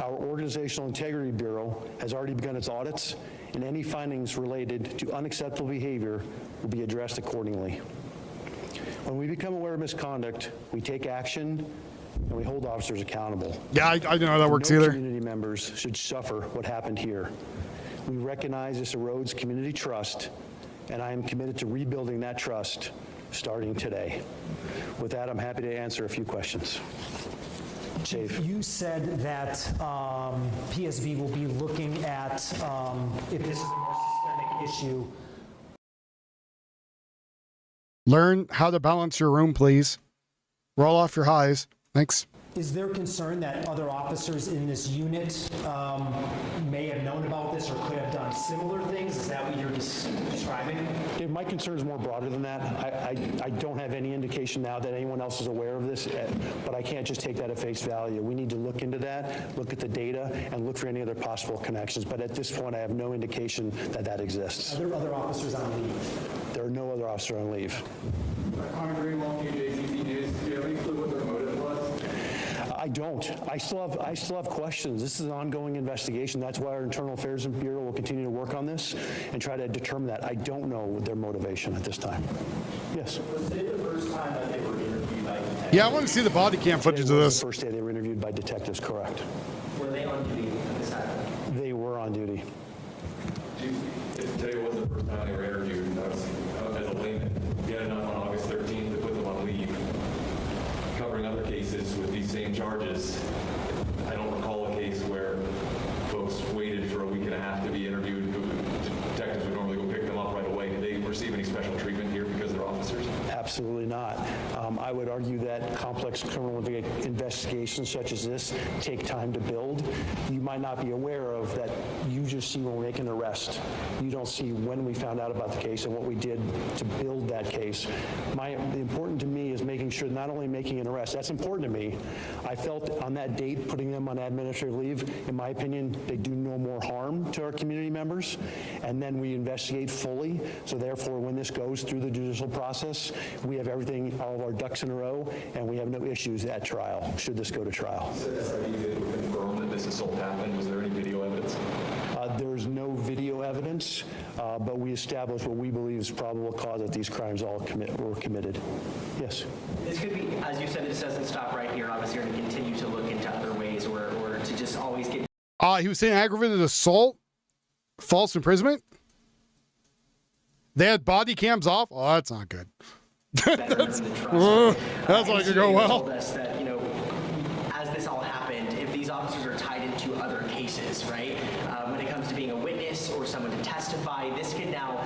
Our Organizational Integrity Bureau has already begun its audits, and any findings related to unacceptable behavior will be addressed accordingly. When we become aware of misconduct, we take action and we hold officers accountable. Yeah, I don't know how that works No either. community members should suffer what happened here. We recognize this erodes community trust, and I am committed to rebuilding that trust starting today. With that, I'm happy to answer a few questions. Dave. You said that PSB will be looking at if this is a more systemic issue. Learn how to balance your room, please. Roll off your highs. Thanks. Is there concern that other officers in this unit may have known about this or could have done similar things? Is that what you're describing? Dave, my concern is more broader than that. I don't have any indication now that anyone else is aware of this, but I can't just take that at face value. We need to look into that, look at the data, and look for any other possible connections. But at this point, I have no indication that that exists. Are there other officers on leave? There are no other officers on leave. Connor Greenwald, JCC News. Do you have any clue what their motive was? I don't. I still have questions. This is an ongoing investigation. That's why our Internal Affairs Bureau will continue to work on this and try to determine that. I don't know their motivation at this time. Yes. Was today the first time that they were interviewed by detectives? Yeah, I want to see the body cam footage of Today was this. the first day they were interviewed by detectives, correct. Were they on duty at this time? They were on duty. If today was the first time they were interviewed, as a layman, you had enough on August 13th to put them on leave, covering other cases with these same charges. I don't recall a case where folks waited for a week and a half to be interviewed. Detectives would normally go pick them up right away. Did they receive any special treatment here because they're officers? Absolutely not. I would argue that complex criminal investigations such as this take time to build. You might not be aware of that. You just see when we make an arrest. You don't see when we found out about the case and what we did to build that case. The important to me is making sure not only making an arrest. That's important to me. I felt on that date, putting them on administrative leave, in my opinion, they do no more harm to our community members. And then we investigate fully. So therefore, when this goes through the judicial process, we have everything, all of our ducks in a row, and we have no issues at trial, should this go to trial. So SID did confirm that this assault happened. Was there any video evidence? There's no video evidence, but we established what we believe is probable cause that these crimes all were committed. Yes? This could be, as you said, this doesn't stop right here. Obviously, you're going to continue to look into other ways or to just always get... He was saying aggravated assault, false imprisonment. They had body cams off. Oh, that's not good. that's not going to go well. Told us that, you know, as this all happened, if these officers are tied into other cases, right, when it comes to being a witness or someone to testify, this could now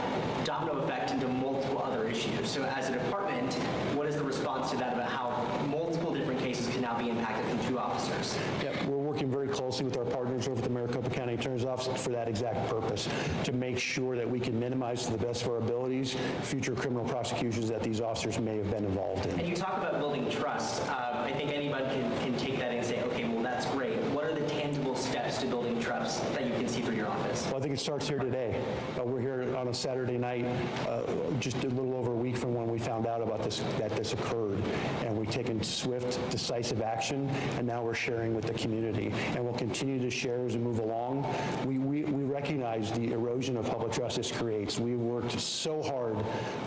domino effect into multiple other issues. So as a department, what is the response to that about how multiple different cases can now be impacted from two officers? Yep, we're working very closely with our partners over at the Maricopa County Attorney's Office for that exact purpose, to make sure that we can minimize to the best of our abilities future criminal prosecutions that these officers may have been involved in. And you talk about building trust. I think anybody can take that and say, okay, well, that's great. What are the tangible steps to building trust that you can see through your office? Well, I think it starts here today. We're here on a Saturday night, just a little over a week from when we found out about this, that this occurred. And we've taken swift, decisive action, and now we're sharing with the community. And we'll continue to share as we move along. We recognize the erosion of public trust this creates. We worked so hard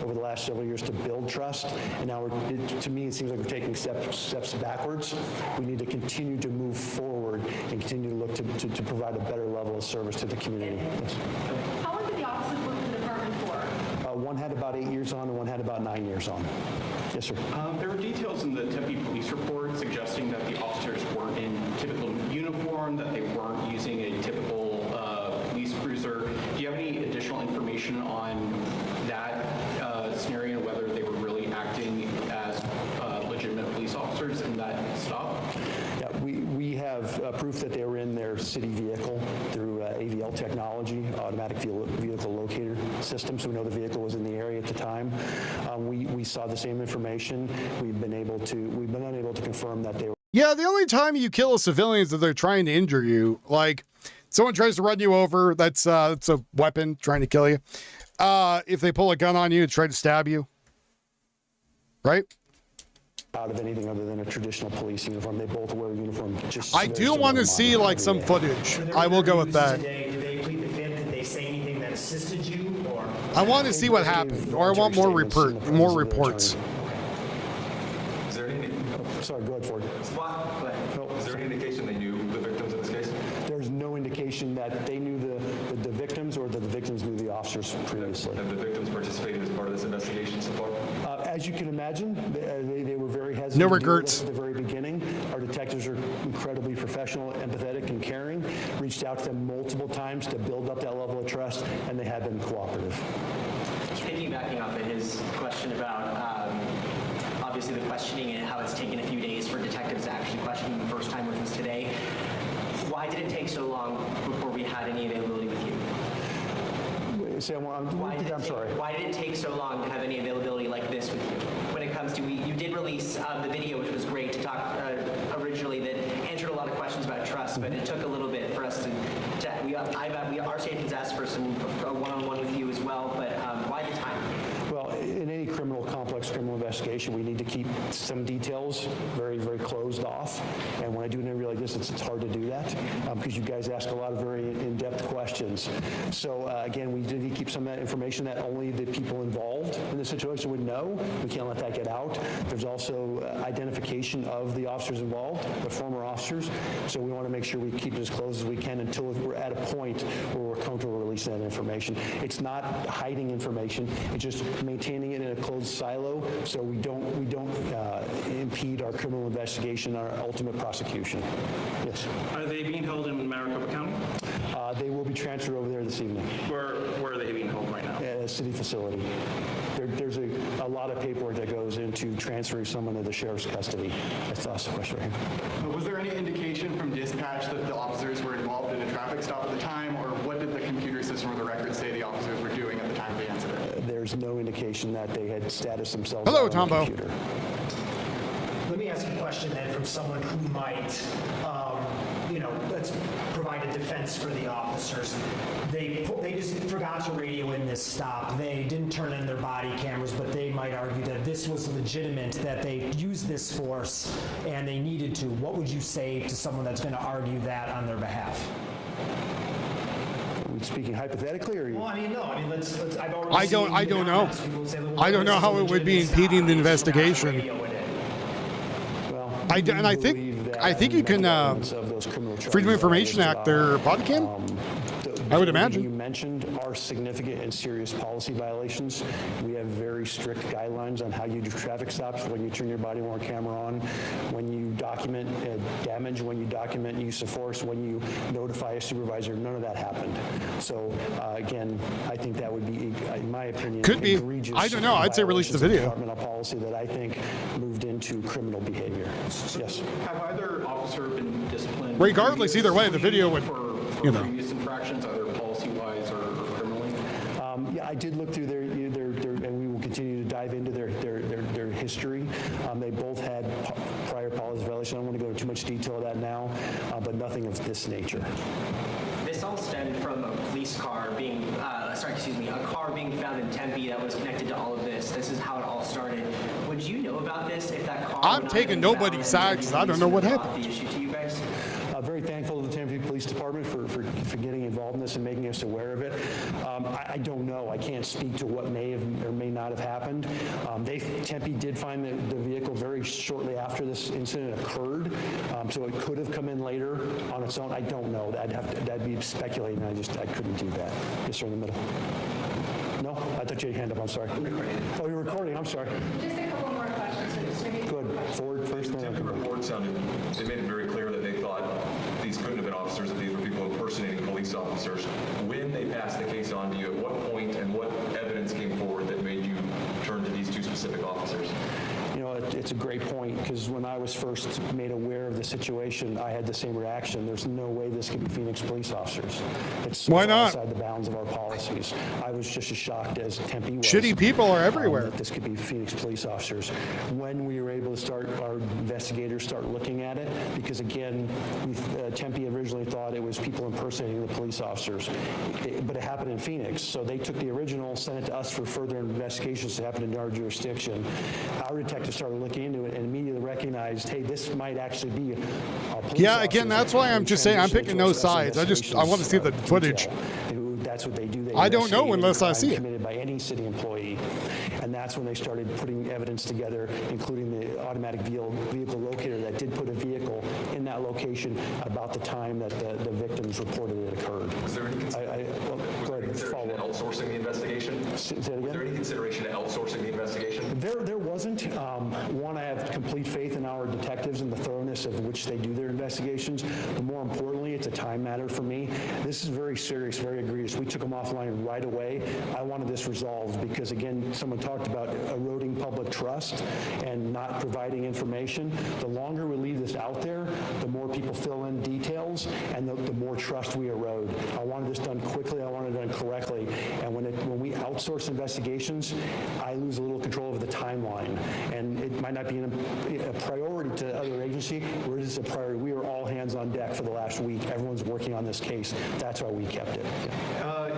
over the last several years to build trust, and now to me it seems like we're taking steps backwards. We need to continue to move forward and continue to look to provide a better level of service to the community. Yes. How long did the officers work in the department for? One had about 8 years on and one had about 9 years on. Yes, sir. There were details in the Tempe police report suggesting that the officers weren't in typical uniform, that they weren't using a typical police cruiser. Do you have any additional information on that scenario, whether they were really acting as legitimate police officers in that stop? Yeah, we have proof that they were in their city vehicle through AVL technology, automatic vehicle locator system, so we know the vehicle was in the area at the time. We saw the same information. We've been unable to confirm that they were. Yeah, the only time you kill a civilian is if they're trying to injure you. Like, Someone tries to run you over, that's a weapon trying to kill you. If they pull a gun on you, try to stab you. Right? Out of anything other than a traditional police uniform. They both wear a uniform. Just I do want to see like some footage. I will go with that. Did they plead the fifth? Did they say anything that assisted you? Or I want to see what happened, or I want more reports. Is there any, Sorry, go ahead, Ford. is there any indication they knew the victims in this case? There's no indication that they knew the victims or that the victims knew the officers previously. Have the victims participated as part of this investigation so far? As you can imagine, they were very hesitant. No to deal with regrets. us at the very beginning. Our detectives are incredibly professional, empathetic, and caring. Reached out to them multiple times to build up that level of trust, and they have been cooperative. Piggybacking off of his question about obviously the questioning and how it's taken a few days for detectives to actually question him the first time, which was today. Why did it take so long before we had any availability with you? I'm sorry. Why did it take so long to have any availability like this with you? When it comes to, you did release the video, which was great to talk originally, that answered a lot of questions about trust, but it took a little bit for us our state has asked for some one-on-one with you as well, but why the time? Well, in any complex criminal investigation, we need to keep some details very, very closed off. And when I do an interview like this, it's hard to do that because you guys ask a lot of very in-depth questions. So again, we did keep some of that information that only the people involved in the situation would know. We can't let that get out. There's also identification of the officers involved, the former officers. So we want to make sure we keep it as close as we can until we're at a point where we're comfortable releasing that information. It's not hiding information. It's just maintaining it in a closed silo so we don't impede our criminal investigation, our ultimate prosecution. Yes. Are they being held in Maricopa County? They will be transferred over there this evening. Where are they being held right now? At a city facility. There's a lot of paperwork that goes into transferring someone to the sheriff's custody. That's the question right here. Was there any indication from dispatch that the officers were involved in a traffic stop at the time, or what did the computer system or the records say the officers were doing at the time of the incident? There's no indication that they had status themselves. Hello, on the Tombo. computer. let me ask you a question then from someone who might, let's provide a defense for the officers. They just forgot to radio in this stop. They didn't turn in their body cameras, but they might argue that this was legitimate, that they used this force and they needed to. What would you say to someone that's going to argue that on their behalf? Are we speaking hypothetically, or? Well, let's. I've already. I don't know. I don't know how it would be impeding the investigation. Well, I think you can Freedom of Information Act their body cam. I would imagine. You mentioned are significant and serious policy violations. We have very strict guidelines on how you do traffic stops, when you turn your body-worn camera on, when you document damage, when you document use of force, when you notify a supervisor. None of that happened. So again, I think that would be, in my opinion, could be. Egregious. I don't know. I'd say release the video. Departmental policy that I think moved into criminal behavior. Yes. Have either officer been disciplined? Regardless, either way, the video would, for previous infractions, either policy-wise or criminally? Yeah, I did look through their, and we will continue to dive into their history. They both had prior policy violations. I don't want to go into too much detail of that now, but nothing of this nature. This all stemmed from a police car being, a car being found in Tempe that was connected to all of this. This is how it all started. Would you know about this if that car? I'm taking nobody's side because I don't know what happened. The issue to you guys? Very thankful to the Tempe Police Department for getting involved in this and making us aware of it. I don't know. I can't speak to what may have or may not have happened. Tempe did find the vehicle very shortly after this incident occurred, so it could have come in later on its own. I don't know. That'd be speculating. I couldn't do that. Yes, sir, in the middle. No, I thought you had your hand up. I'm sorry. Oh, you're recording. I'm sorry. Just a couple more questions. Good. Forward first. The Tempe report they made it very clear that they thought these couldn't have been officers, that these were people impersonating police officers. When they passed the case on to you, at what point and what evidence came forward that made you turn to these two specific officers? it's a great point, because when I was first made aware of the situation, I had the same reaction. There's no way this could be Phoenix police officers. It's so Why not? outside the bounds of our policies. I was just as shocked as Tempe was. Shitty people are everywhere. That this could be Phoenix police officers. When we were able to start, our investigators start looking at it, because again, Tempe originally thought it was people impersonating the police officers, but it happened in Phoenix. So they took the original, sent it to us for further investigations to happen in our jurisdiction. Our detectives started looking into it and immediately recognized, hey, this might actually be a police Yeah, again, that's why I'm just saying I'm picking no sides. I want to see the footage. That's what they do. They I don't know investigate unless any I see crime it. committed by any city employee. And that's when they started putting evidence together, including the automatic vehicle locator that did put a vehicle in that location about the time that the victims reported it occurred. Was there any consideration to outsourcing the investigation? Say it again? Was there any consideration to outsourcing the investigation? There wasn't. One, I have complete faith in our detectives and the thoroughness of which they do their investigations. But more importantly, it's a time matter for me. This is very serious, very egregious. We took them offline right away. I wanted this resolved because, again, someone talked about eroding public trust and not providing information. The longer we leave this out there, the more people fill in details and the more trust we erode. I wanted this done quickly. I wanted it done correctly. And when we outsource investigations, I lose a little control over the timeline. And it might not be a priority to other agency. Where it is a priority. We are all hands on deck for the last week. Everyone's working on this case. That's why we kept it.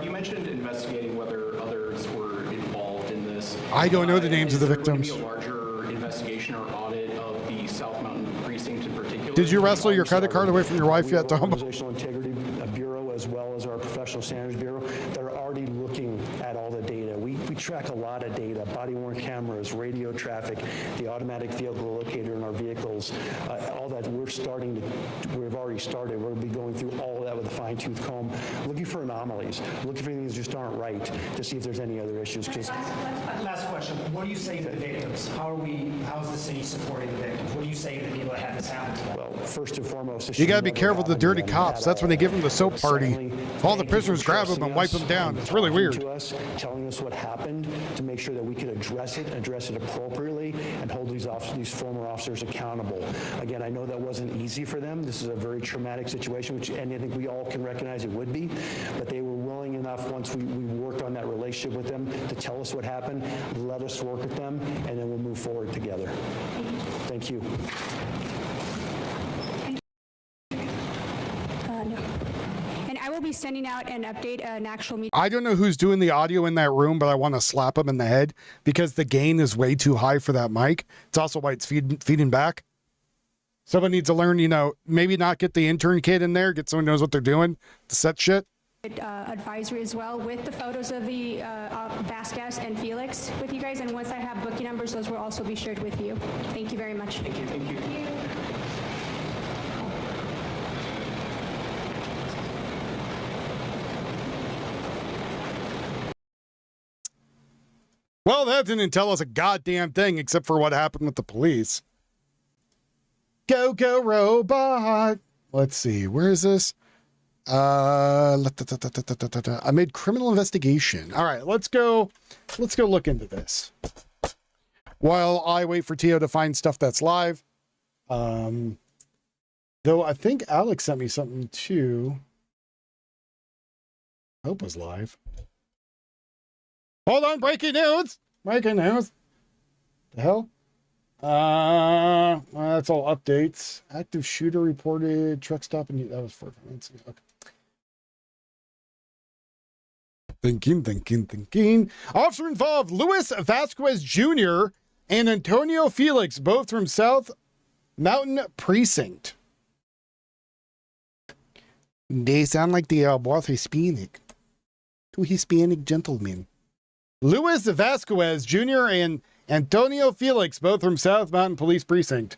You mentioned investigating whether others were involved in this. I don't know the names of the victims. Is there going to be a larger investigation or audit of the South Mountain precinct in particular? Did you wrestle your credit card away from your wife yet, Tom? Organizational Integrity Bureau, as well as our Professional Standards Bureau, they're already looking at all the data. We track a lot of data, body-worn cameras, radio traffic, the automatic vehicle locator in our vehicles, all that we've already started. We'll be going through all of that with a fine-tooth comb, looking for anomalies, looking for things that just aren't right, to see if there's any other issues. Last question. What do you say to the victims? How is the city supporting the victims? What do you say to the people that had this happen to them? Well, first and foremost, You got to be careful with the dirty cops. That's when they give them the soap party. All the prisoners grab them and wipe them down. It's really weird. Telling us what happened to make sure that we could address it appropriately, and hold these former officers accountable. Again, I know that wasn't easy for them. This is a very traumatic situation, and I think we all can recognize it would be, but they were willing enough, once we worked on that relationship with them, to tell us what happened, let us work with them, and then we'll move forward together. Thank you. No. And I will be sending out an update, an actual meeting. I don't know who's doing the audio in that room, but I want to slap him in the head because the gain is way too high for that mic. It's also why it's feeding back. Someone needs to learn, maybe not get the intern kid in there, get someone who knows what they're doing to set shit. Advisory as well, with the photos of the Vasquez and Felix with you guys. And once I have booking numbers, those will also be shared with you. Thank you very much. Thank you. Thank you. Well, that didn't tell us a goddamn thing except for what happened with the police. Go, go, robot. Let's see. Where is this? I made criminal investigation. All right, let's go look into this. While I wait for Tio to find stuff that's live. Though I think Alex sent me something too. I hope it was live. Hold on, breaking news. Breaking news. The hell? Well, that's all updates. Active shooter reported. Truck stop and that was 4 minutes ago. Okay. Thinking. Officer involved Luis Vasquez Jr. and Antonio Felix, both from South Mountain Precinct. They sound like they are both Hispanic. Two Hispanic gentlemen. Luis Vasquez Jr. and Antonio Felix, both from South Mountain Police Precinct.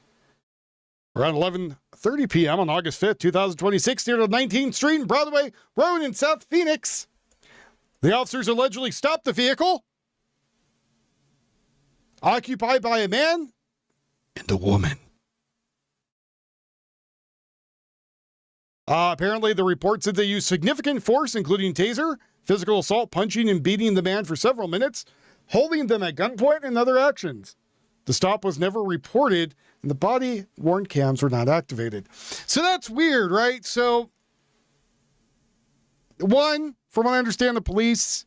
Around 11:30 p.m. on August 5th, 2026, near the 19th Street and Broadway Road in South Phoenix, the officers allegedly stopped the vehicle, occupied by a man and a woman. Apparently, the report said they used significant force, including taser, physical assault, punching and beating the man for several minutes, holding them at gunpoint and other actions. The stop was never reported, and the body-worn cams were not activated. So that's weird, right? So, one, from what I understand, the police,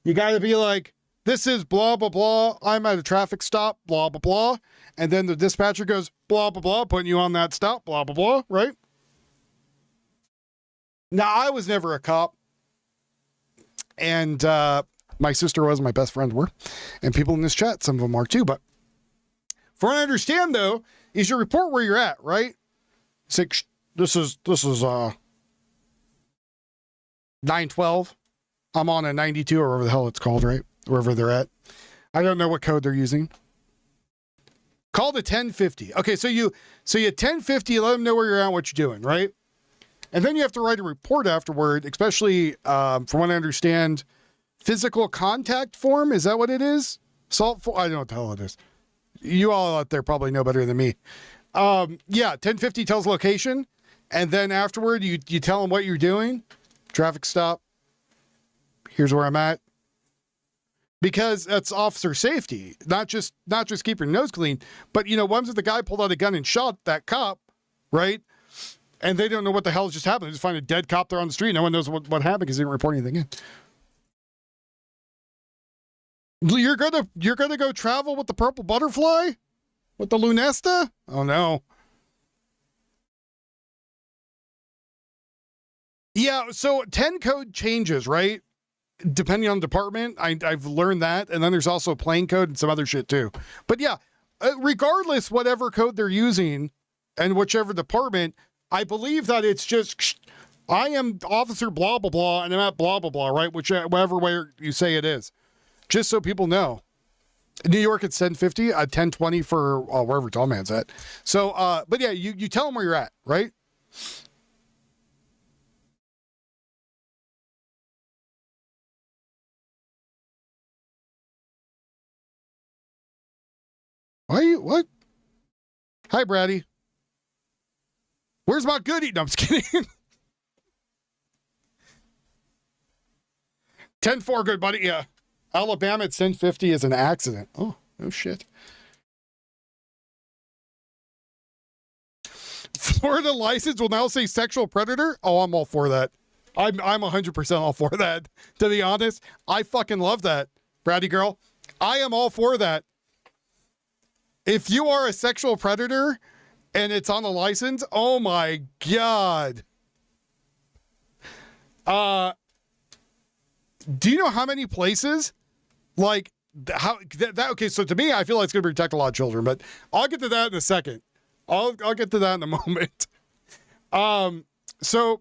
you got to be like, this is blah, blah, blah. I'm at a traffic stop, blah, blah, blah. And then the dispatcher goes, blah, blah, blah, putting you on that stop, blah, blah, blah, right? Now, I was never a cop. And my sister was, my best friends were. And people in this chat, some of them are too. But from what I understand, though, is you report where you're at, right? It's like, this is 912. I'm on a 92 or whatever the hell it's called, right? Wherever they're at. I don't know what code they're using. Call the 1050. Okay, so you 1050, let them know where you're at, what you're doing, right? And then you have to write a report afterward, especially from what I understand, physical contact form. Is that what it is? Salt form? I don't know what the hell it is. You all out there probably know better than me. Yeah, 1050 tells location. And then afterward, you tell them what you're doing. Traffic stop. Here's where I'm at. Because that's officer safety, not just keep your nose clean, but once the guy pulled out a gun and shot that cop, right? And they don't know what the hell just happened. They just find a dead cop there on the street. No one knows what happened because he didn't report anything in. You're gonna go travel with the purple butterfly? With the Lunesta? Oh no. Yeah, so 10 code changes, right? Depending on the department, I've learned that. And then there's also plain code and some other shit too. But yeah, regardless, whatever code they're using and whichever department, I believe that it's just, I am officer blah, blah, blah, and I'm at blah, blah, blah, right? Whatever way you say it is. Just so people know. In New York, it's 1050, 1020 for wherever Tallman's at. So, but yeah, you tell them where you're at, right? What? Hi, Brady. Where's my goodie? No, I'm just kidding. 10-4, good buddy. Yeah. Alabama at 1050 is an accident. Oh, no shit. Florida license will now say sexual predator. Oh, I'm all for that. I'm 100% all for that. To be honest, I fucking love that. Brady girl. I am all for that. If you are a sexual predator and it's on the license, oh my God. Do you know how many places like how that okay, so to me, I feel like it's going to protect a lot of children, but I'll get to that in a second. I'll get to that in a moment. So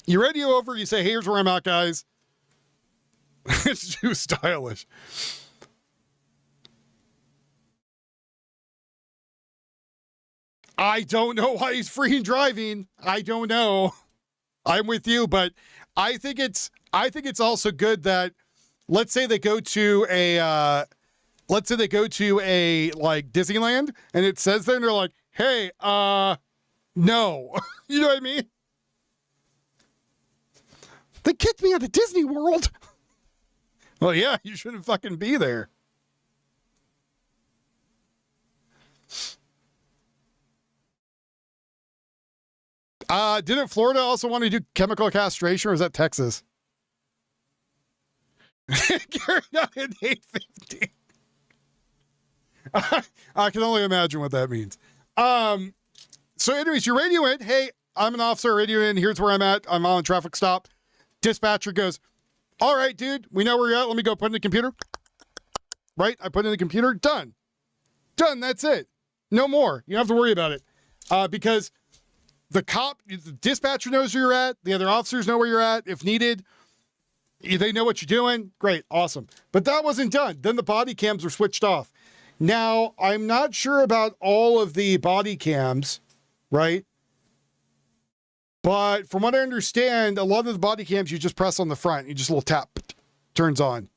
you radio over, you say, hey, here's where I'm at, guys. It's too stylish. I don't know why he's free and driving. I don't know. I'm with you, but I think it's also good that let's say they go to a like Disneyland and it says there and they're like, hey, no. You know what I mean? They kicked me out of Disney World. Well, yeah, you shouldn't fucking be there. Didn't Florida also want to do chemical castration, or is that Texas? Carried out at 850. I can only imagine what that means. So anyways, you radio in, hey, I'm an officer, radio in, here's where I'm at, I'm on a traffic stop. Dispatcher goes, all right, dude, we know where you're at, let me go put in the computer. Right, I put in the computer, done. Done, that's it. No more, you don't have to worry about it. Because the dispatcher knows where you're at, the other officers know where you're at, if needed, they know what you're doing, great, awesome. But that wasn't done, then the body cams were switched off. Now, I'm not sure about all of the body cams, right? But from what I understand, a lot of the body cams, you just press on the front, you just a little tap, turns on.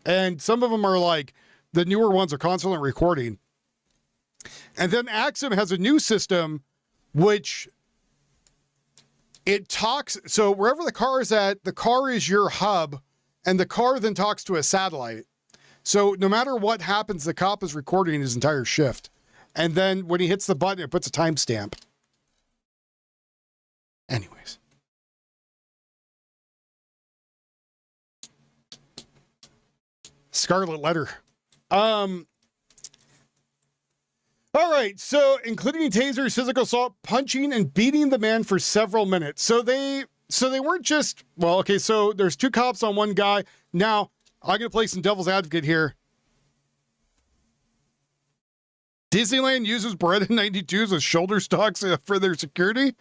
And some of them are like, the newer ones are constantly recording. And then Axum has a new system, which it talks, so wherever the car is at, the car is your hub, and the car then talks to a satellite. So no matter what happens, the cop is recording his entire shift. And then when he hits the button, it puts a timestamp. Anyways. Scarlet letter. All right, so including tasers, physical assault, punching, and beating the man for several minutes. So they weren't just, well, okay, so there's 2 cops on one guy. Now, I'm going to play some devil's advocate here. Disneyland uses Beretta 92s with shoulder stocks for their security?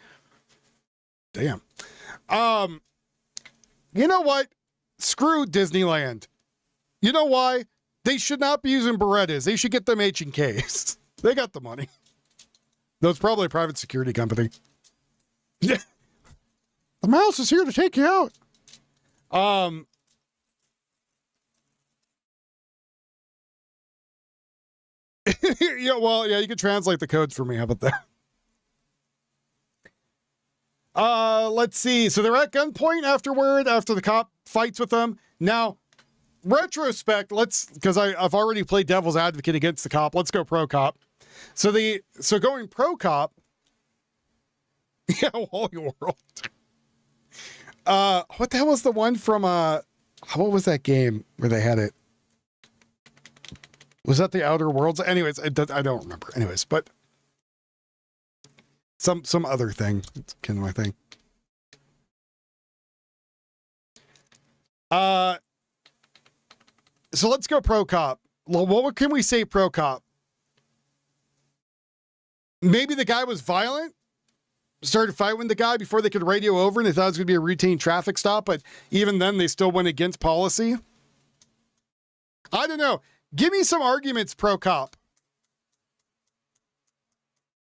Damn. You know what? Screw Disneyland. You know why? They should not be using Berettas. They should get them H&Ks. They got the money. Though it's probably a private security company. Yeah. The mouse is here to take you out. Yeah, well, yeah, you can translate the codes for me. How about that? Let's see. So they're at gunpoint after the cop fights with them. Now, retrospect, because I've already played devil's advocate against the cop. Let's go pro cop. So going pro cop. Yeah, Holy World. What the hell was the one from what was that game where they had it? Was that the Outer Worlds? Anyways, I don't remember. Anyways, but some other thing. It's kind of my thing. So let's go pro cop. Well, what can we say pro cop? Maybe the guy was violent, started fighting with the guy before they could radio over, and they thought it was going to be a routine traffic stop, but even then they still went against policy. I don't know. Give me some arguments pro cop.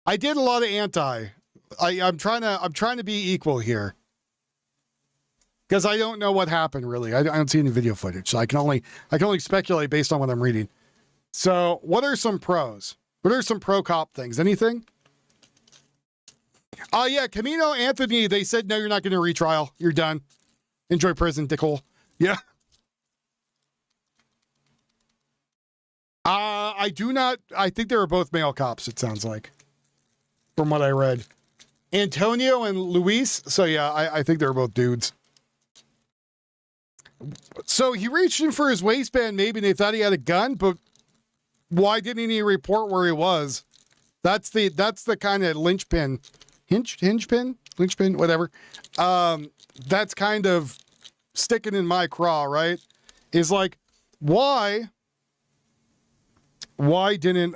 I did a lot of anti. I'm trying to be equal here. Because I don't know what happened really. I don't see any video footage. So I can only speculate based on what I'm reading. So what are some pros? What are some pro cop things? Anything? Oh yeah, Camino Anthony, they said, no, you're not getting a retrial. You're done. Enjoy prison, dickhole. Yeah. I think they were both male cops, it sounds like. From what I read. Antonio and Luis. So yeah, I think they were both dudes. So he reached in for his waistband, maybe, and they thought he had a gun, but why didn't he report where he was? That's the kind of linchpin, linchpin, whatever. That's kind of sticking in my craw, right? Is like, why didn't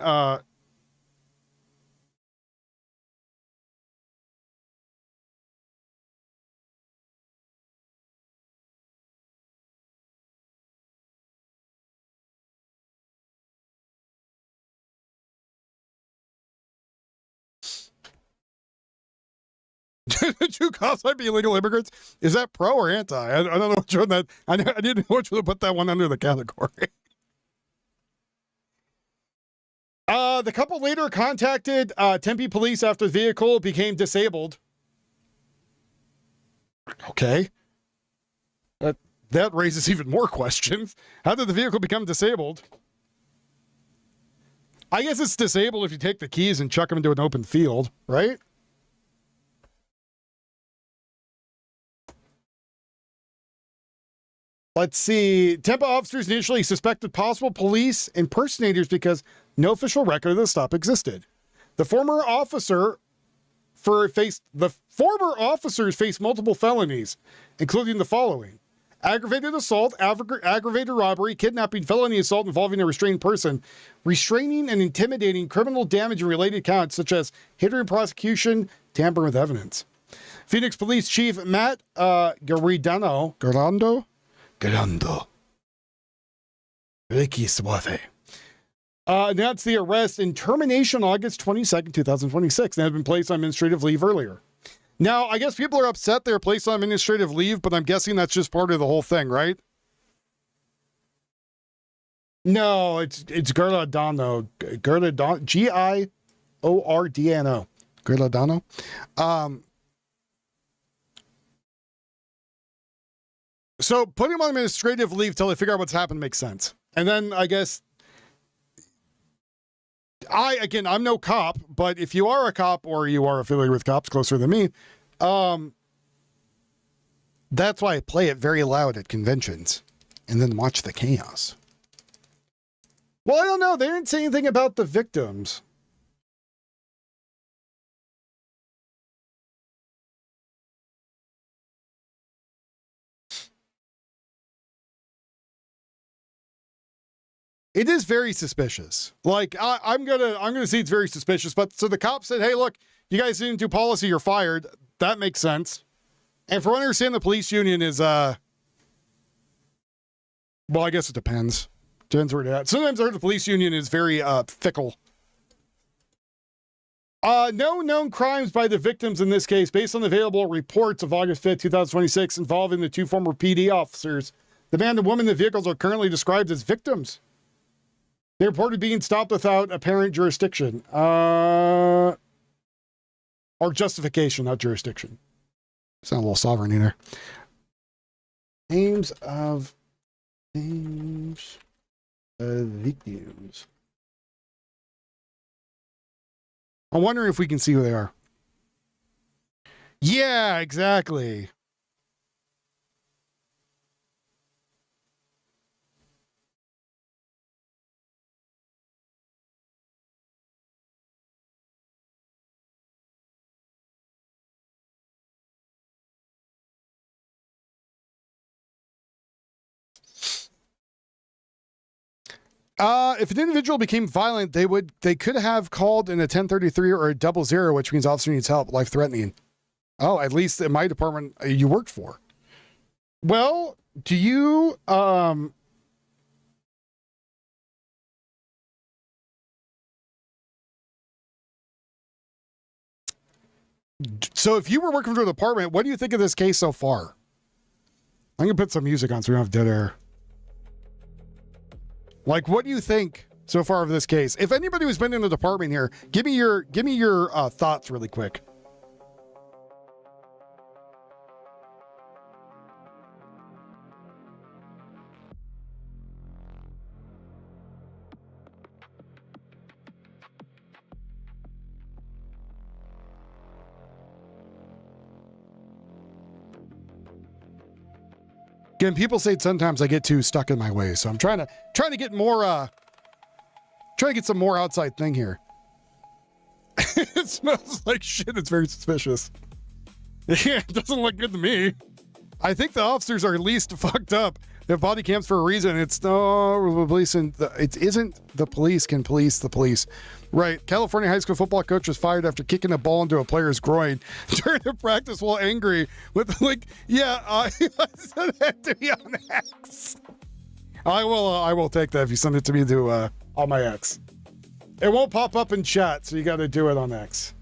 two cops might be illegal immigrants? Is that pro or anti? I don't know which one that. I didn't know which one to put that one under the category. The couple later contacted Tempe police after the vehicle became disabled. Okay. That raises even more questions. How did the vehicle become disabled? I guess it's disabled if you take the keys and chuck them into an open field, right? Let's see. Tampa officers initially suspected possible police impersonators because no official record of the stop existed. The former officers faced multiple felonies, including the following: aggravated assault, aggravated robbery, kidnapping, felony assault involving a restrained person, restraining and intimidating, criminal damage and related counts such as hindering prosecution, tampering with evidence. Phoenix Police Chief Matt Garando. Ricky Suave. Announced the arrest and termination August 22nd, 2026, and had been placed on administrative leave earlier. Now, I guess people are upset they're placed on administrative leave, but I'm guessing that's just part of the whole thing, right? No, it's Giordano. Giordano. Giordano. So putting him on administrative leave till they figure out what's happened makes sense. And then I guess I'm no cop, but if you are a cop or you are affiliated with cops closer than me, that's why I play it very loud at conventions and then watch the chaos. Well, I don't know. They didn't say anything about the victims. It is very suspicious. Like I'm gonna see it's very suspicious. But so the cop said, "Hey, look, you guys didn't do policy. You're fired." That makes sense. And from what I understand, the police union is well, I guess it depends. Depends where they're at. Sometimes I heard the police union is very fickle. No known crimes by the victims in this case, based on the available reports of August 5th, 2026, involving the two former PD officers. The man and woman in the vehicles are currently described as victims. They reported being stopped without apparent jurisdiction. Or justification, not jurisdiction. Sound a little sovereign either. Names of victims. I'm wondering if we can see who they are. Yeah, exactly. If an individual became violent, they could have called in a 1033 or a 00, which means officer needs help, life threatening. Oh, at least in my department you worked for. Well, do you so if you were working for the department, what do you think of this case so far? I'm gonna put some music on so we don't have dead air. Like, what do you think so far of this case? If anybody who's been in the department here, give me your thoughts really quick. Again, people say sometimes I get too stuck in my ways, so I'm trying to get more trying to get some more outside thing here. It smells like shit. It's very suspicious. Yeah, it doesn't look good to me. I think the officers are at least fucked up. They have body cams for a reason. It's no police, and it isn't the police can police the police. Right. California high school football coach was fired after kicking a ball into a player's groin during a practice while angry with I sent that to me on X. I will take that if you send it to me to on my X. It won't pop up in chat, so you got to do it on X.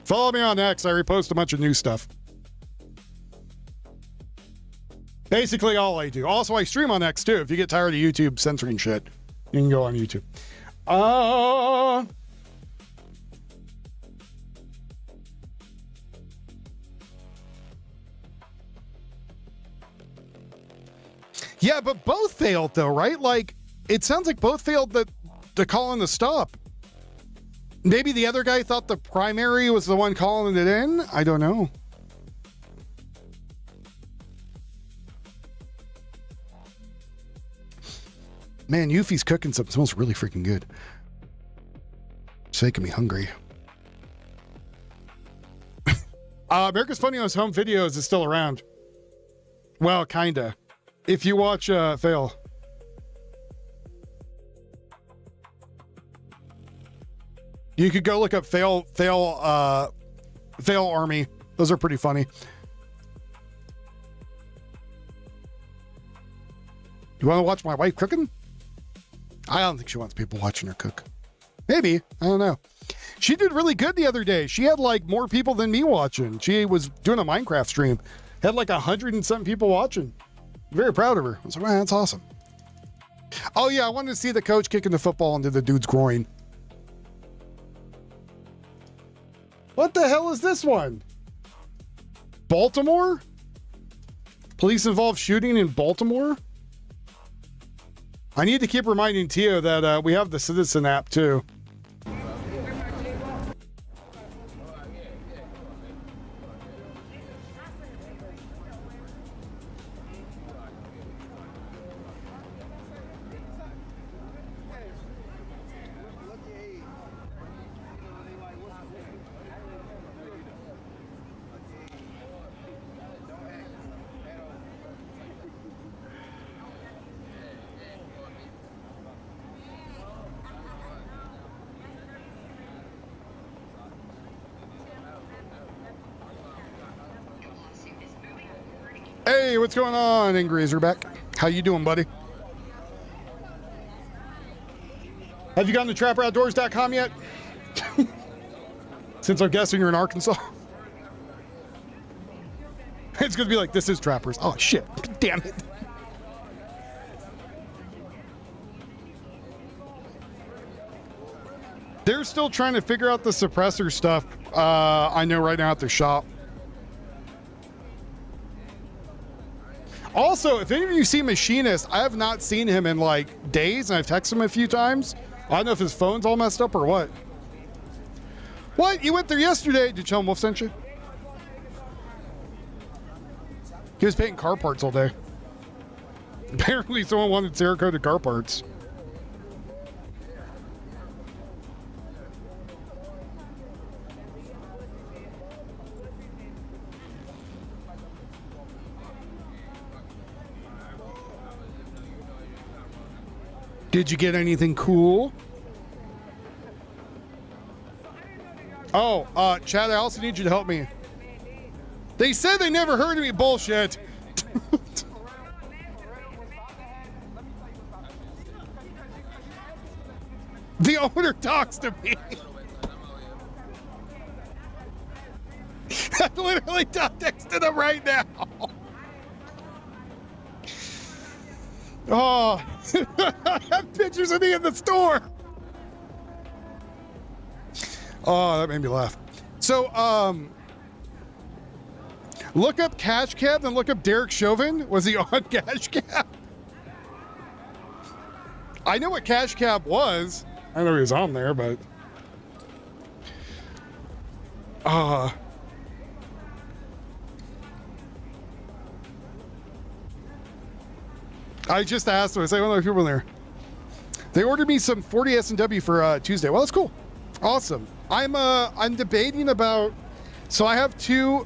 Follow me on X. I repost a bunch of new stuff. Basically all I do. Also, I stream on X too. If you get tired of YouTube censoring shit, you can go on YouTube. Yeah, but both failed though, right? Like, it sounds like both failed the call in the stop. Maybe the other guy thought the primary was the one calling it in? I don't know. Man, Yuffie's cooking something. It smells really freaking good. It's making me hungry. America's Funniest Home Videos is still around. Well, kinda. If you watch Fail. You could go look up Fail Army. Those are pretty funny. You want to watch my wife cooking? I don't think she wants people watching her cook. Maybe. I don't know. She did really good the other day. She had like more people than me watching. She was doing a Minecraft stream. Had like 100 and something people watching. Very proud of her. I was like, wow, that's awesome. Oh, yeah, I wanted to see the coach kicking the football into the dude's groin. What the hell is this one? Baltimore? Police involved shooting in Baltimore? I need to keep reminding Tio that we have the Citizen app, too. Hey, what's going on, Angry Razorback? How you doing, buddy? Have you gotten to TrapperOutdoors.com yet? Since I'm guessing you're in Arkansas. It's gonna be like, this is Trappers. Oh, shit. Damn it. They're still trying to figure out the suppressor stuff, I know right now at the shop. Also, if any of you see Machinist, I have not seen him in like days, and I've texted him a few times. I don't know if his phone's all messed up or what. What? You went there yesterday? Did Chum Wolf send you? He was painting car parts all day. Apparently someone wanted Cerakoted car parts. Did you get anything cool? Oh, Chad, I also need you to help me. They said they never heard of me. Bullshit. The owner talks to me. I literally texted him right now. Oh, I have pictures of me in the store. Oh, that made me laugh. So, look up Cash Cab and look up Derek Chauvin. Was he on Cash Cab? I know what Cash Cab was. I know he was on there, but I just asked him. I said, "Well, there are people in there." They ordered me some 40 S&W for Tuesday. Well, that's cool. Awesome. I'm debating about. So I have two.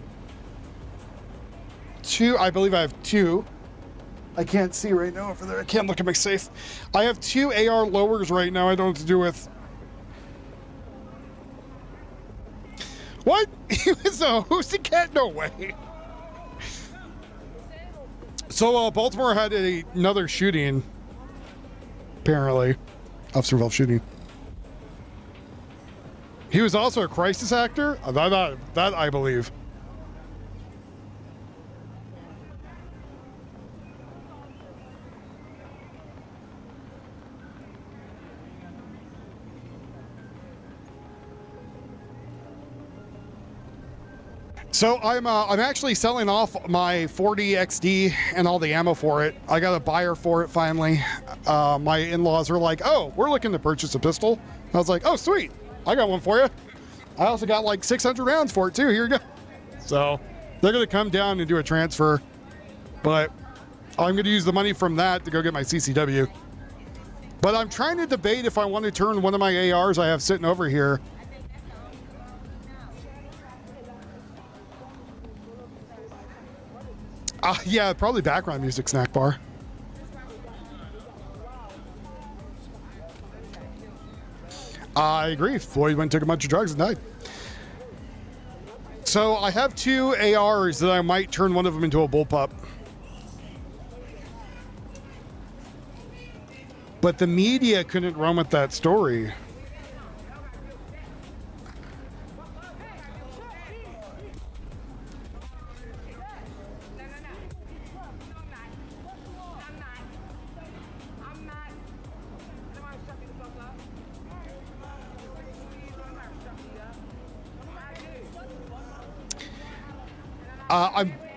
I believe I have two. I can't see right now over there. I can't look at my safe. I have two AR lowers right now. I don't know what to do with. What? He was a hosting cat? No way. So Baltimore had another shooting, apparently, officer-involved shooting. He was also a crisis actor. That I believe. So I'm actually selling off my 40 XD and all the ammo for it. I got a buyer for it finally. My in-laws were like, "Oh, we're looking to purchase a pistol." I was like, "Oh, sweet. I got one for you." I also got like 600 rounds for it too. Here you go. So they're going to come down and do a transfer, but I'm going to use the money from that to go get my CCW. But I'm trying to debate if I want to turn one of my ARs I have sitting over here. Yeah, probably background music, snack bar. I agree. Floyd went and took a bunch of drugs and died. So I have two ARs that I might turn one of them into a bullpup. But the media couldn't run with that story.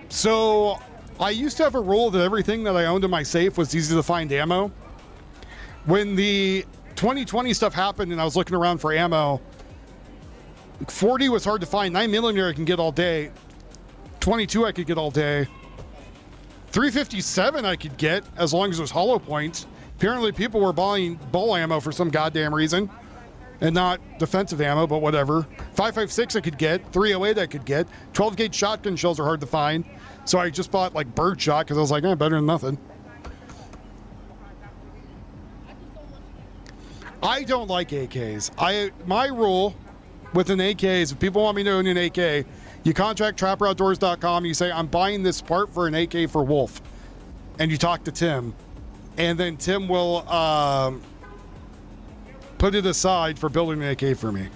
So I used to have a rule that everything that I owned in my safe was easy to find ammo. When the 2020 stuff happened and I was looking around for ammo, 40 was hard to find. 9mm I can get all day. 22 I could get all day. 357 I could get as long as it was hollow points. Apparently people were buying bowl ammo for some goddamn reason and not defensive ammo, but whatever. 556 I could get. 308 I could get. 12 gauge shotgun shells are hard to find. So I just bought like birdshot because I was like, better than nothing. I don't like AKs. My rule with an AK is if people want me to own an AK, you contact trapperoutdoors.com, you say, I'm buying this part for an AK for Wolf. And you talk to Tim. And then Tim will put it aside for building an AK for me.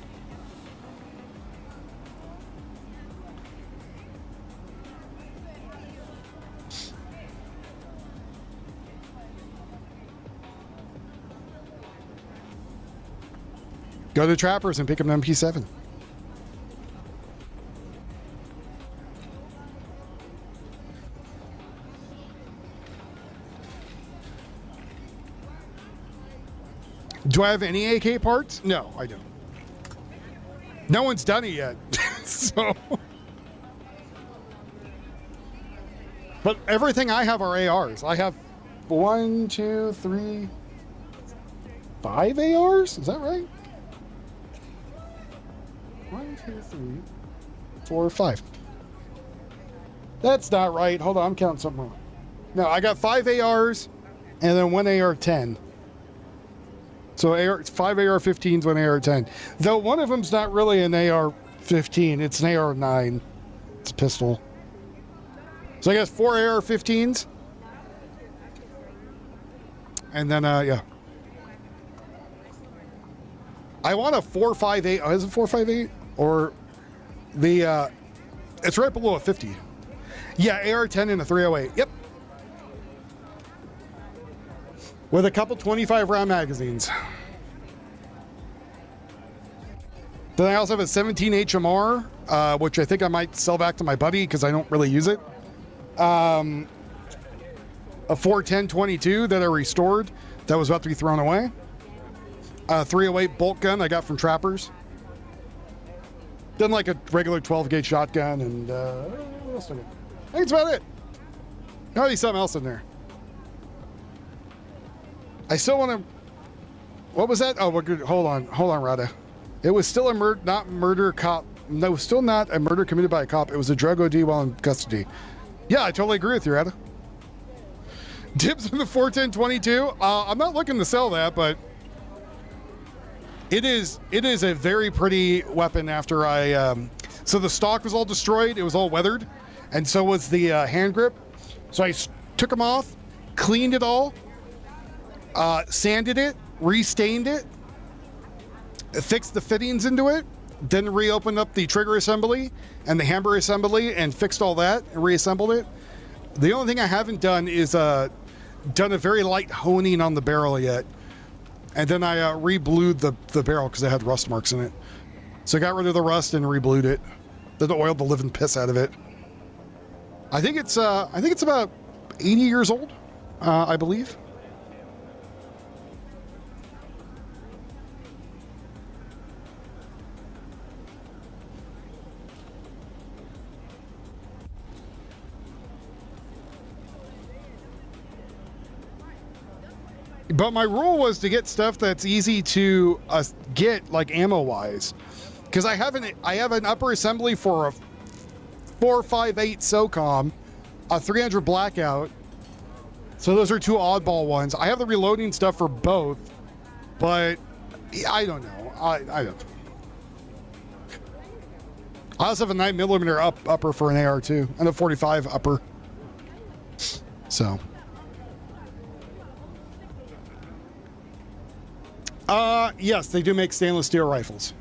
Go to Trappers and pick up an MP7. Do I have any AK parts? No, I don't. No one's done it yet. So. But everything I have are ARs. I have 1, 2, 3, 5 ARs? Is that right? 1, 2, 3, 4, 5. That's not right. Hold on, I'm counting something wrong. No, I got 5 ARs and then 1 AR-10. So 5 AR-15s, 1 AR-10. Though one of them's not really an AR-15, it's an AR-9. It's a pistol. So I guess 4 AR-15s. And then, yeah. I want a 4.58. Oh, is it 4.58? Or the, it's right below a 50. Yeah, AR-10 and a 308. Yep. With a couple 25 round magazines. Then I also have a 17 HMR, which I think I might sell back to my buddy because I don't really use it. A 410-22 that I restored that was about to be thrown away. A 308 bolt gun I got from Trappers. Then like a regular 12 gauge shotgun and what else did I get? I think that's about it. Probably something else in there. I still want to. What was that? Oh, we're good. Hold on, Rada. It was still a not murder cop. No, still not a murder committed by a cop. It was a drug OD while in custody. Yeah, I totally agree with you, Rada. Dibs on the 410-22. I'm not looking to sell that, but it is a very pretty weapon. After I, so the stock was all destroyed. It was all weathered, and so was the hand grip. So I took them off, cleaned it all. Sanded it, restained it, fixed the fittings into it, then reopened up the trigger assembly and the hammer assembly and fixed all that and reassembled it. The only thing I haven't done is done a very light honing on the barrel yet. And then I re-blued the barrel because it had rust marks in it. So I got rid of the rust and re-blued it. Then oiled the living piss out of it. I think it's about 80 years old, I believe. But my rule was to get stuff that's easy to get, like ammo-wise, because I have an upper assembly for a 458 SOCOM, a 300 Blackout. So those are two oddball ones. I have the reloading stuff for both, but I don't know. I don't know. I also have a 9mm upper for an AR too, and a 45 upper. So. Yes, they do make stainless steel rifles.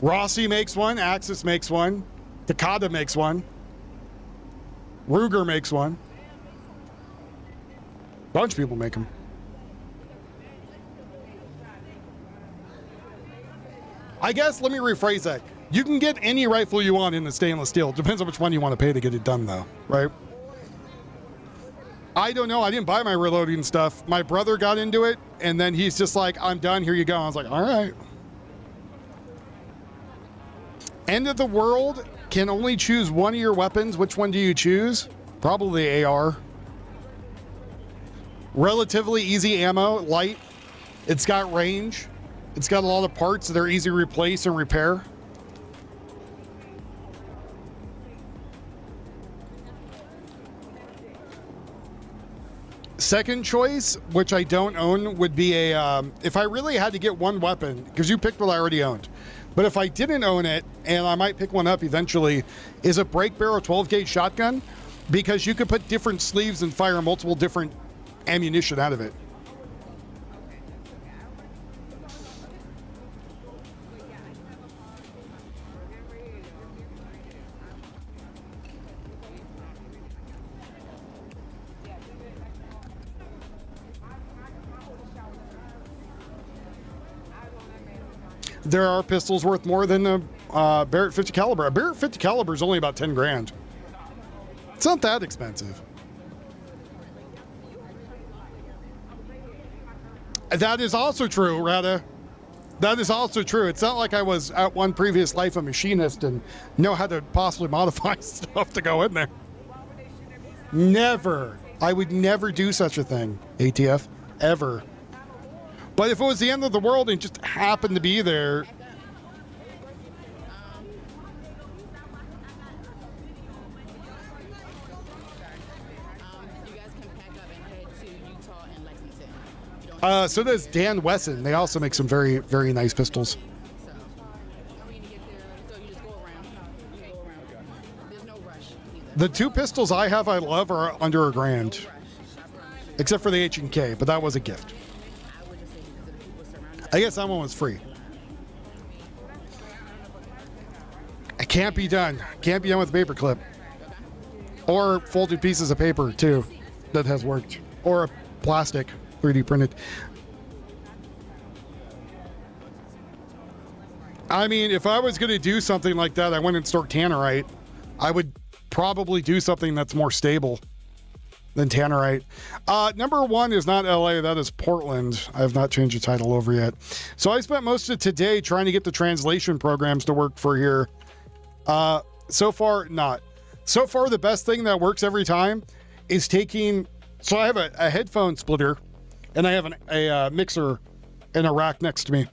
Rossi makes one, Axis makes one, Takata makes one, Ruger makes one. A bunch of people make them. I guess let me rephrase that. You can get any rifle you want in the stainless steel. Depends on which one you want to pay to get it done, though, right? I don't know. I didn't buy my reloading stuff. My brother got into it, and then he's just like, I'm done. Here you go. I was like, all right. End of the world can only choose one of your weapons. Which one do you choose? Probably AR. Relatively easy ammo, light. It's got range. It's got a lot of parts that are easy to replace and repair. Second choice, which I don't own, would be a, if I really had to get one weapon, because you picked what I already owned, but if I didn't own it, and I might pick one up eventually, is a break barrel 12 gauge shotgun, because you could put different sleeves and fire multiple different ammunition out of it. There are pistols worth more than the Barrett 50 caliber. A Barrett 50 caliber is only about 10 grand. It's not that expensive. That is also true, Rada. That is also true. It's not like I was at one previous life a machinist and know how to possibly modify stuff to go in there. Never. I would never do such a thing, ATF, ever. But if it was the end of the world and just happened to be there, so does Dan Wesson. They also make some very, very nice pistols. The two pistols I have I love are under $1,000. Except for the H&K, but that was a gift. I guess that one was free. It can't be done. Can't be done with a paperclip. Or folded pieces of paper, too. That has worked. Or a plastic, 3D printed. I mean, if I was going to do something like that, I went and store Tannerite. I would probably do something that's more stable than Tannerite. Number one is not LA, that is Portland. I have not changed the title over yet. So I spent most of today trying to get the translation programs to work for here. So far, not. So far, the best thing that works every time is taking, so I have a headphone splitter and I have a mixer in a rack next to me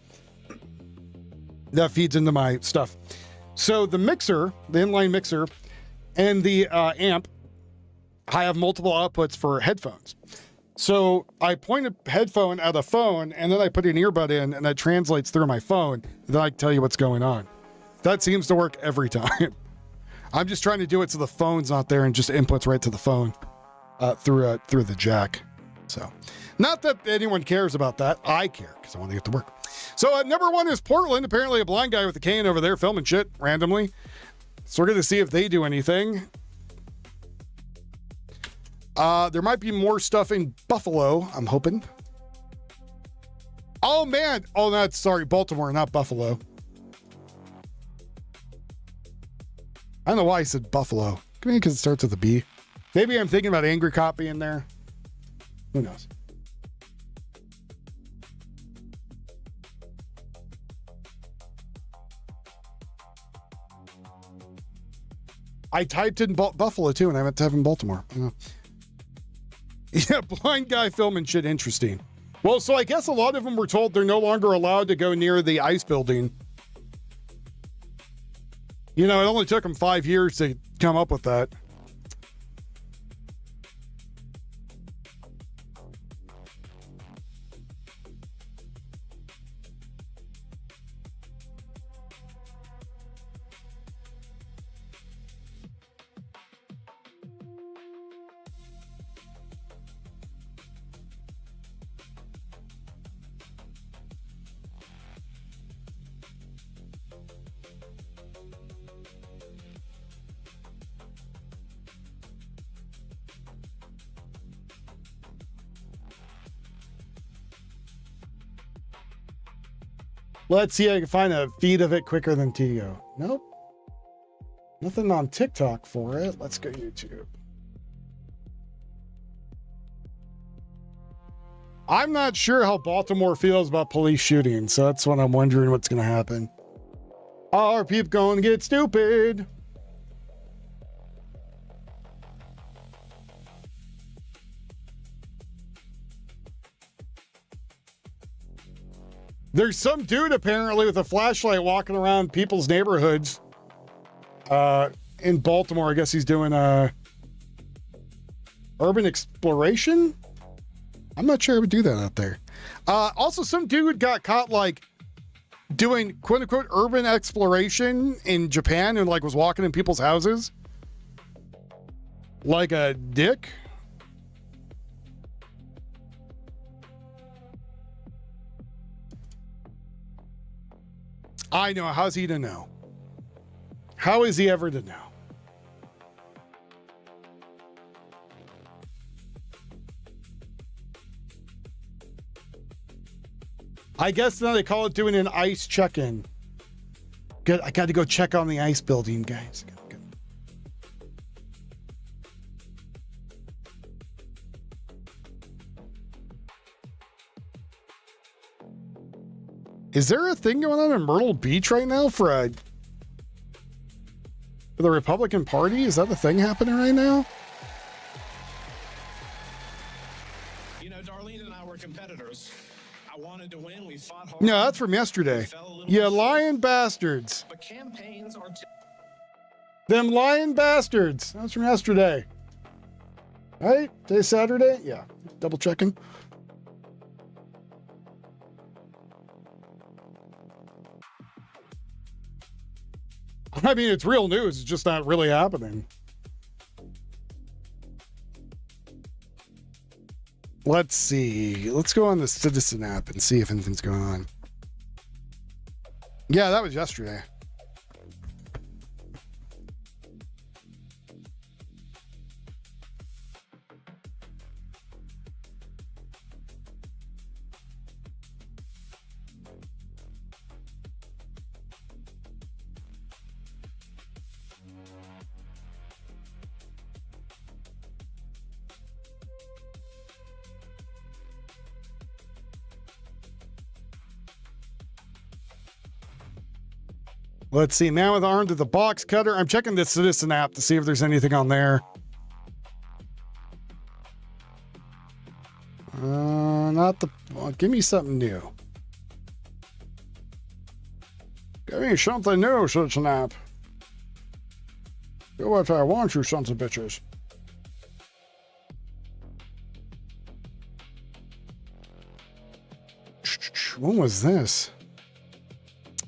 that feeds into my stuff. So the mixer, the inline mixer, and the amp, I have multiple outputs for headphones. So I point a headphone at a phone and then I put an earbud in and that translates through my phone. Then I can tell you what's going on. That seems to work every time. I'm just trying to do it so the phone's not there and just inputs right to the phone through the jack. So not that anyone cares about that. I care because I want to get to work. So number one is Portland. Apparently a blind guy with a cane over there filming shit randomly. So we're going to see if they do anything. There might be more stuff in Buffalo, I'm hoping. Oh, man. Oh, that's, sorry, Baltimore, not Buffalo. I don't know why I said Buffalo. Maybe because it starts with a B. Maybe I'm thinking about Angry Cop being there. Who knows? I typed in Buffalo, too, and I meant to have in Baltimore. Yeah, blind guy filming shit interesting. Well, so I guess a lot of them were told they're no longer allowed to go near the ice building. You know, it only took them 5 years to come up with that. Let's see if I can find a feed of it quicker than Tigo. Nope. Nothing on TikTok for it. Let's go YouTube. I'm not sure how Baltimore feels about police shooting, so that's what I'm wondering what's going to happen. Are people going to get stupid? There's some dude apparently with a flashlight walking around people's neighborhoods in Baltimore. I guess he's doing urban exploration. I'm not sure I would do that out there. Also, some dude got caught like doing quote unquote urban exploration in Japan and like was walking in people's houses like a dick. I know. How's he to know? How is he ever to know? I guess now they call it doing an ice check-in. Good. I got to go check on the ice building, guys. Is there a thing going on in Myrtle Beach right now for the Republican Party? Is that the thing happening right now? You know, Darlene and I were competitors. I wanted to win. We fought hard. No, that's from yesterday. You lying bastards. But campaigns are Them lying bastards. That's from yesterday. Right? Today's Saturday? Yeah. Double checking. I mean, it's real news. It's just not really happening. Let's see. Let's go on the Citizen app and see if anything's going on. Yeah, that was yesterday. Let's see. Man with arm to the box cutter. I'm checking the Citizen app to see if there's anything on there. Not the... Well, give me something new. Give me something new, Citizen app. Do what I want, you sons of bitches. When was this?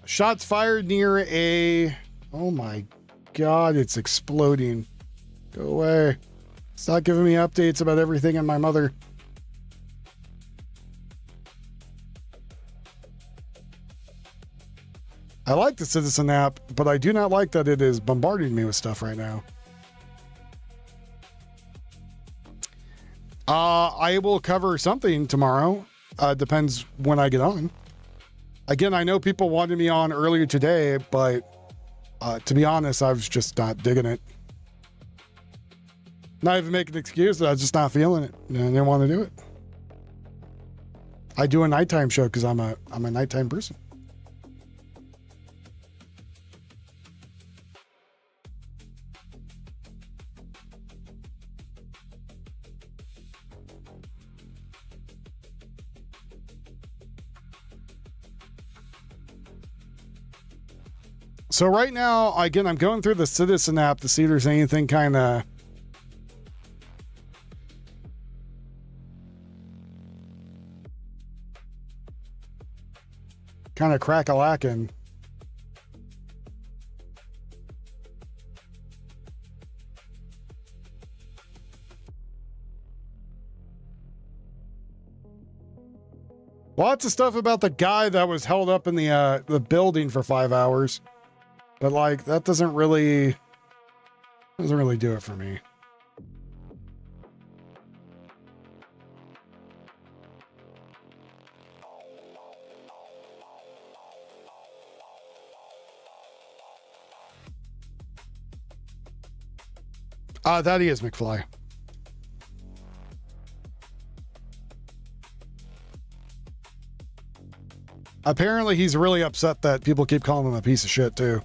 Shots fired near a... Oh my God, it's exploding. Go away. Stop giving me updates about everything and my mother. I like the Citizen app, but I do not like that it is bombarding me with stuff right now. I will cover something tomorrow. Depends when I get on. Again, I know people wanted me on earlier today, but to be honest, I was just not digging it. Not even making an excuse, I was just not feeling it. And I didn't want to do it. I do a nighttime show because I'm a nighttime person. So right now, again, I'm going through the Citizen app to see if there's anything kind of crack-a-lackin'. Lots of stuff about the guy that was held up in the building for 5 hours. But like, that doesn't really do it for me. That he is, McFly. Apparently, he's really upset that people keep calling him a piece of shit, too.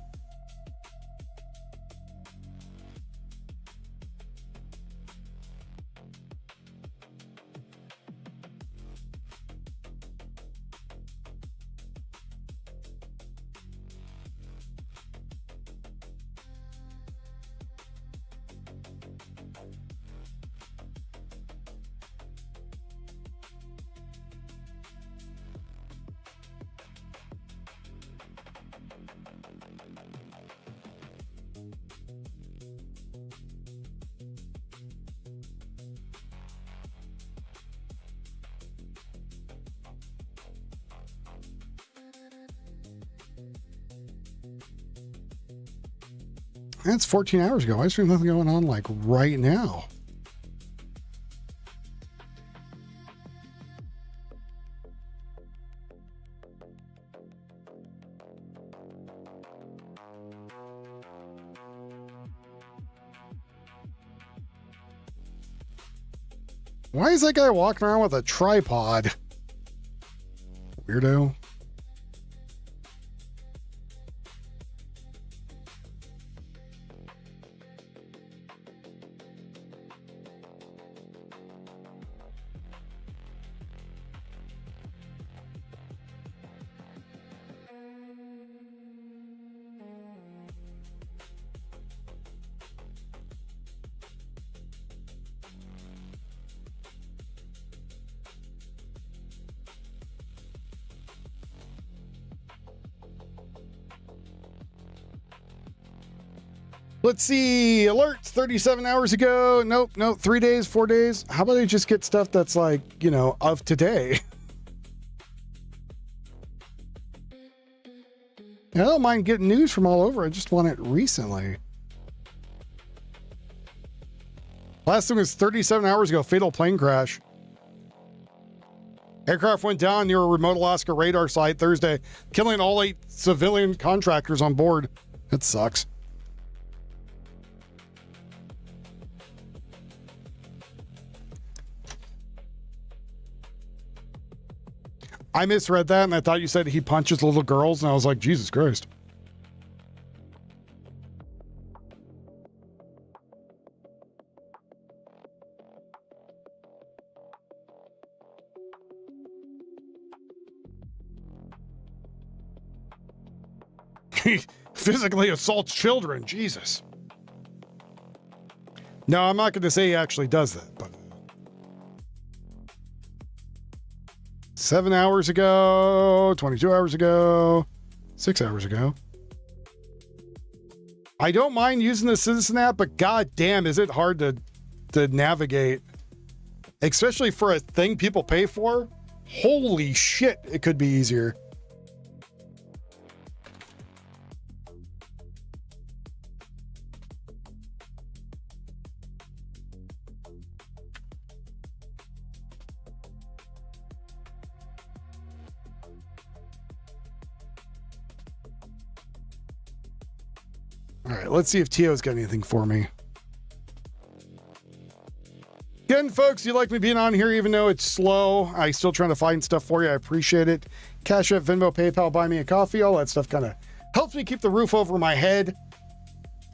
That's 14 hours ago. Why is there nothing going on like right now? Why is that guy walking around with a tripod? Weirdo. Let's see. Alerts 37 hours ago. Nope. 3 days, 4 days. How about they just get stuff that's like, of today? I don't mind getting news from all over. I just want it recently. Last thing was 37 hours ago. Fatal plane crash. Aircraft went down near a remote Alaska radar site Thursday, killing all 8 civilian contractors on board. That sucks. I misread that, and I thought you said he punches little girls, and I was like, Jesus Christ. He physically assaults children. Jesus. No, I'm not going to say he actually does that, but 7 hours ago, 22 hours ago, 6 hours ago. I don't mind using the Citizen app, but goddamn, is it hard to navigate, especially for a thing people pay for. Holy shit, it could be easier. All right, let's see if Tio's got anything for me. Again, folks, you like me being on here even though it's slow. I still trying to find stuff for you. I appreciate it. Cash App, Venmo, PayPal, buy me a coffee. All that stuff kind of helps me keep the roof over my head.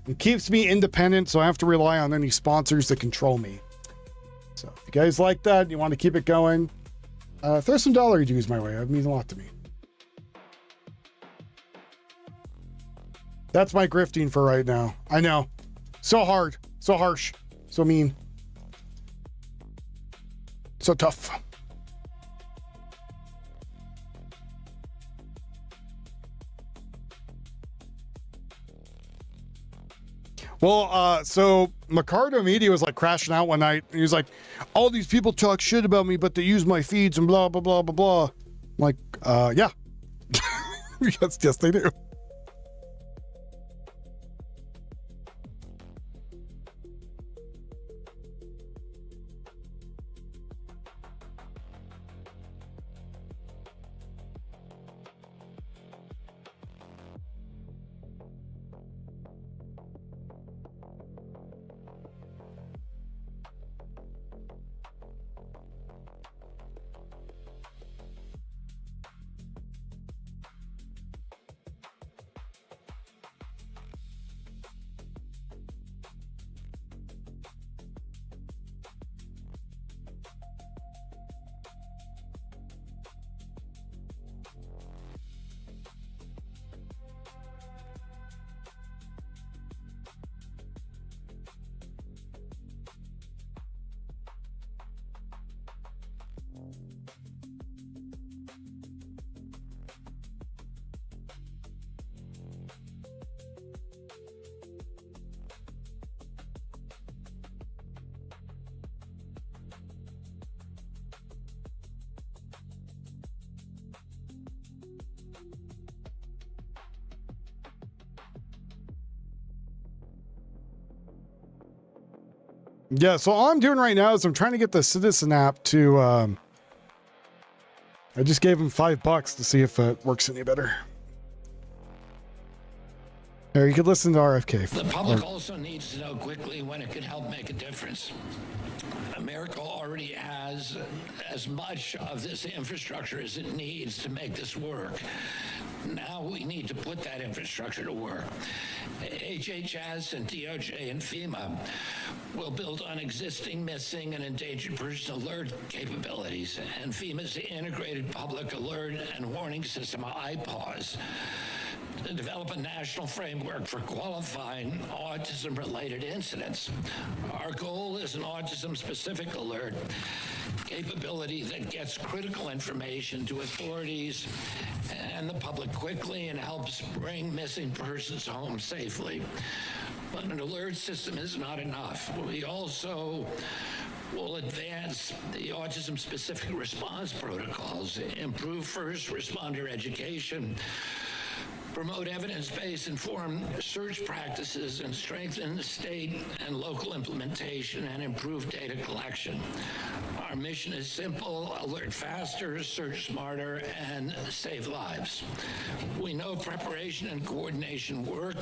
It keeps me independent, so I have to rely on any sponsors that control me. So if you guys like that and you want to keep it going, throw some dollar dues my way. It means a lot to me. That's my grifting for right now. I know. So hard. So harsh. So mean. So tough. Well, so Mercado Media was like crashing out one night. And he was like, all these people talk shit about me, but they use my feeds and blah, blah, blah, blah, blah. I'm like, yeah. yes, they do. Yeah, so all I'm doing right now is I'm trying to get the Citizen app to, I just gave him $5 to see if it works any better. There, you could listen to RFK. The public also needs to know quickly when it can help make a difference. America already has as much of this infrastructure as it needs to make this work. Now we need to put that infrastructure to work. HHS and DOJ and FEMA will build on existing missing and endangered person alert capabilities and FEMA's integrated public alert and warning system, IPAWS, to develop a national framework for qualifying autism-related incidents. Our goal is an autism-specific alert capability that gets critical information to authorities and the public quickly and helps bring missing persons home safely. But an alert system is not enough. We also will advance the autism-specific response protocols, improve first responder education, promote evidence-based informed search practices, and strengthen state and local implementation and improve data collection. Our mission is simple: alert faster, search smarter, and save lives. We know preparation and coordination work.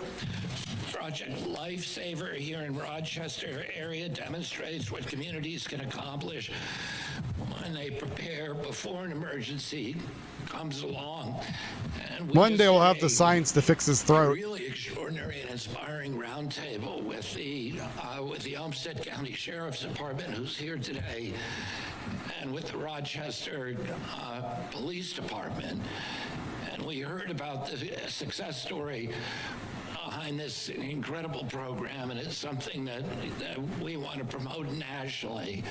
Project Lifesaver here in Rochester area demonstrates what communities can accomplish when they prepare before an emergency comes along. And one day we'll have the science to fix his throat. Really extraordinary and inspiring roundtable with the Olmsted County Sheriff's Department, who's here today, and with the Rochester Police Department. And we heard about the success story behind this incredible program, and it's something that we want to promote nationally.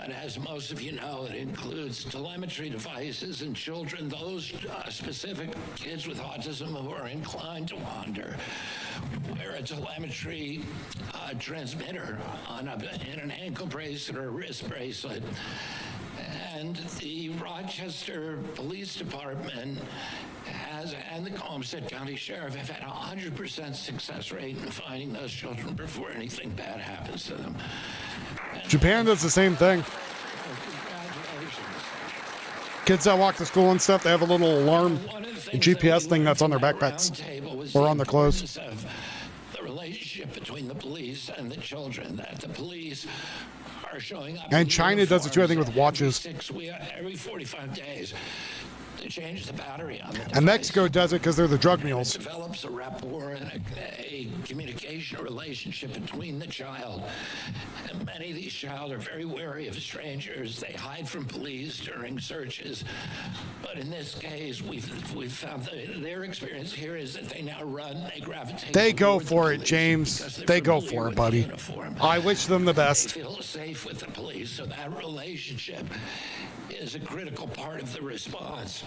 And as most of you know, it includes telemetry devices in children, those specific kids with autism who are inclined to wander, wear a telemetry transmitter in an ankle bracelet or a wrist bracelet. And the Rochester Police Department and the Olmsted County Sheriff have had a 100% success rate in finding those children before anything bad happens to them. Japan does the same thing. Kids that walk to school and stuff, they have a little alarm, a GPS thing that's on their backpacks or on their clothes. The relationship between the police and the children, that the police are showing up. And China does it too, I think, with watches. Every 45 days. To change the battery on the device. And Mexico does it because they're the drug mules. It develops a rapport and a communication relationship between the child. And many of these child are very wary of strangers. They hide from police during searches. But in this case, we've found that their experience here is that they now run, they gravitate. They go for it, James. They go for it, buddy. I wish them the best. They feel safe with the police, so that relationship is a critical part of the response.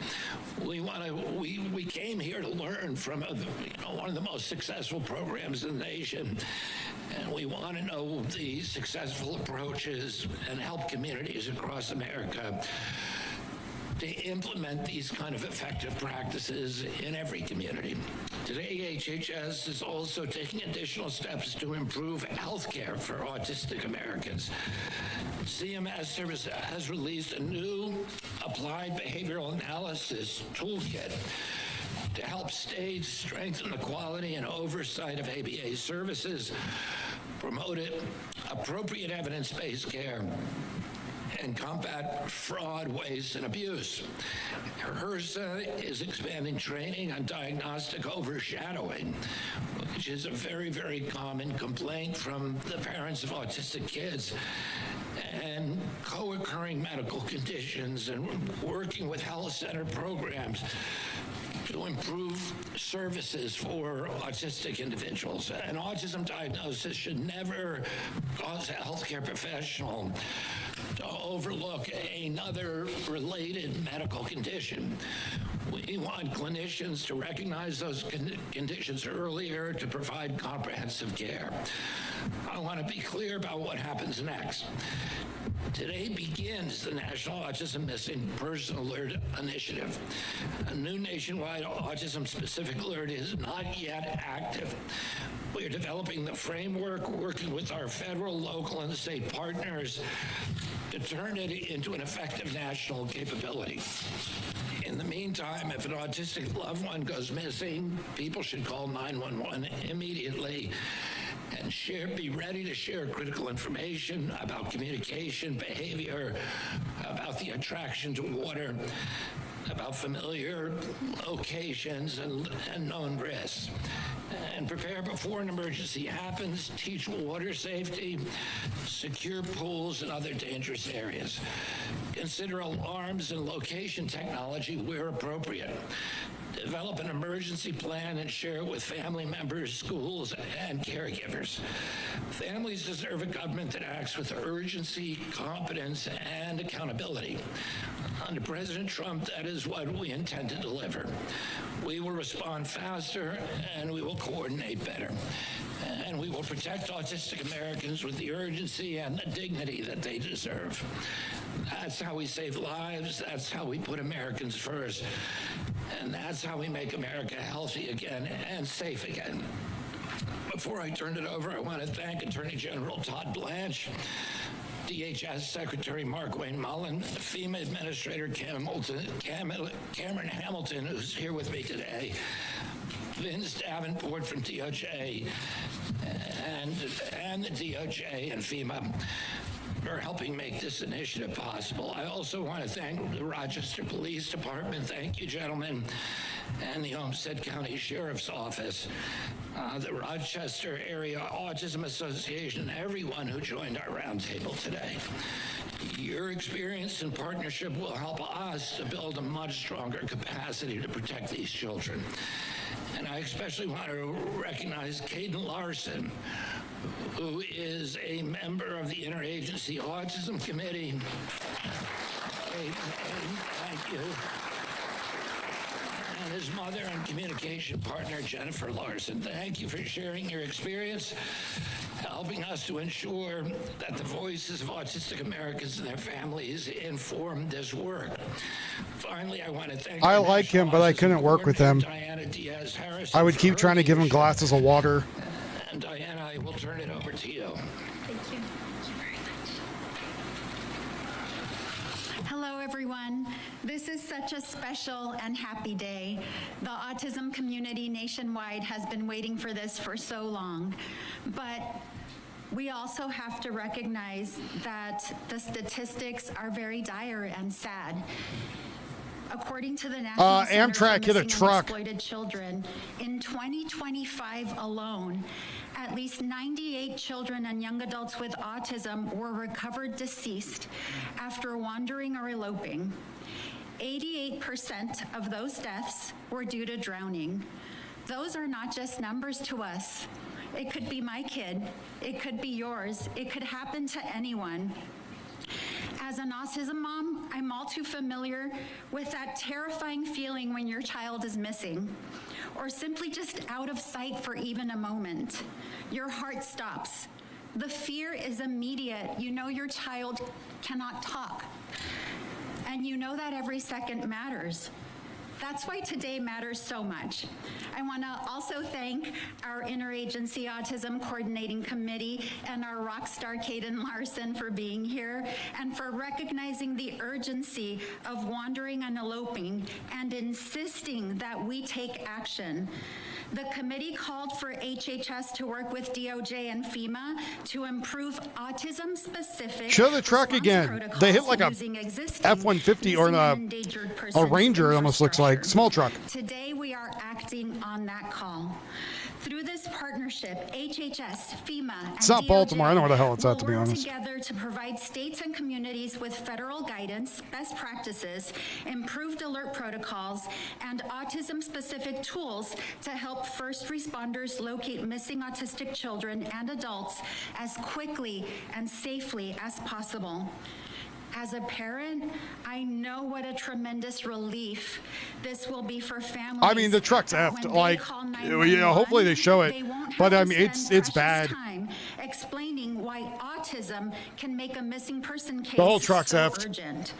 We came here to learn from one of the most successful programs in the nation, and we want to know the successful approaches and help communities across America to implement these kind of effective practices in every community. Today, HHS is also taking additional steps to improve health care for autistic Americans. CMS has released a new applied behavioral analysis toolkit to help states strengthen the quality and oversight of ABA services, promote appropriate evidence-based care, and combat fraud, waste, and abuse. HRSA is expanding training on diagnostic overshadowing, which is a very, very common complaint from the parents of autistic kids, and co-occurring medical conditions, and working with health center programs to improve services for autistic individuals. An autism diagnosis should never cause a healthcare professional to overlook another related medical condition. We want clinicians to recognize those conditions earlier to provide comprehensive care. I want to be clear about what happens next. Today begins the National Autism Missing Person Alert Initiative. A new nationwide autism-specific alert is not yet active. We are developing the framework, working with our federal, local, and state partners to turn it into an effective national capability. In the meantime, if an autistic loved one goes missing, people should call 911 immediately and be ready to share critical information about communication, behavior, about the attraction to water, about familiar locations and known risks. And prepare before an emergency happens, teach water safety, secure pools and other dangerous areas. Consider alarms and location technology where appropriate. Develop an emergency plan and share it with family members, schools, and caregivers. Families deserve a government that acts with urgency, competence, and accountability. Under President Trump, that is what we intend to deliver. We will respond faster, and we will coordinate better. And we will protect autistic Americans with the urgency and the dignity that they deserve. That's how we save lives. That's how we put Americans first. And that's how we make America healthy again and safe again. Before I turn it over, I want to thank Attorney General Todd Blanche, DHS Secretary Mark Wayne Mullen, FEMA Administrator Cameron Hamilton, who's here with me today, Vince Davenport from DOJ, and the DOJ and FEMA for helping make this initiative possible. I also want to thank the Rochester Police Department. Thank you, gentlemen, and the Olmsted County Sheriff's Office, the Rochester Area Autism Association, and everyone who joined our roundtable today. Your experience and partnership will help us to build a much stronger capacity to protect these children. And I especially want to recognize Caden Larson, who is a member of the Interagency Autism Committee. Caden, thank you. And his mother and communication partner, Jennifer Larson. Thank you for sharing your experience, helping us to ensure that the voices of autistic Americans and their families inform this work. Finally, I want to thank I like him, but I couldn't work with him. I would keep trying to give him glasses of water. And Diana, I will turn it over to you. Thank you. Hello, everyone. This is such a special and happy day. The autism community nationwide has been waiting for this for so long. But we also have to recognize that the statistics are very dire and sad. According to the National Center for Amtrak hit a Missing and truck. Exploited Children, in 2025 alone, at least 98 children and young adults with autism were recovered deceased after wandering or eloping. 88% of those deaths were due to drowning. Those are not just numbers to us. It could be my kid. It could be yours. It could happen to anyone. As an autism mom, I'm all too familiar with that terrifying feeling when your child is missing, or simply just out of sight for even a moment. Your heart stops. The fear is immediate. You know your child cannot talk, and you know that every second matters. That's why today matters so much. I want to also thank our Interagency Autism Coordinating Committee and our rock star Caden Larson for being here and for recognizing the urgency of wandering and eloping and insisting that we take action. The committee called for HHS to work with DOJ and FEMA to improve autism-specific Show the truck again. They hit like a F-150 or a Ranger, it almost looks like. Small truck. Today we are acting on that call. Through this partnership, HHS, FEMA, and It's not DOJ Baltimore. I know where the hell it's at, to be will work honest. together to provide states and communities with federal guidance, best practices, improved alert protocols, and autism-specific tools to help first responders locate missing autistic children and adults as quickly and safely as possible. As a parent, I know what a tremendous relief this will be for families. I mean, the truck's effed. Like, yeah, hopefully they show it. But I mean, it's bad. Time explaining why autism can make a missing person case The whole truck's so effed. urgent.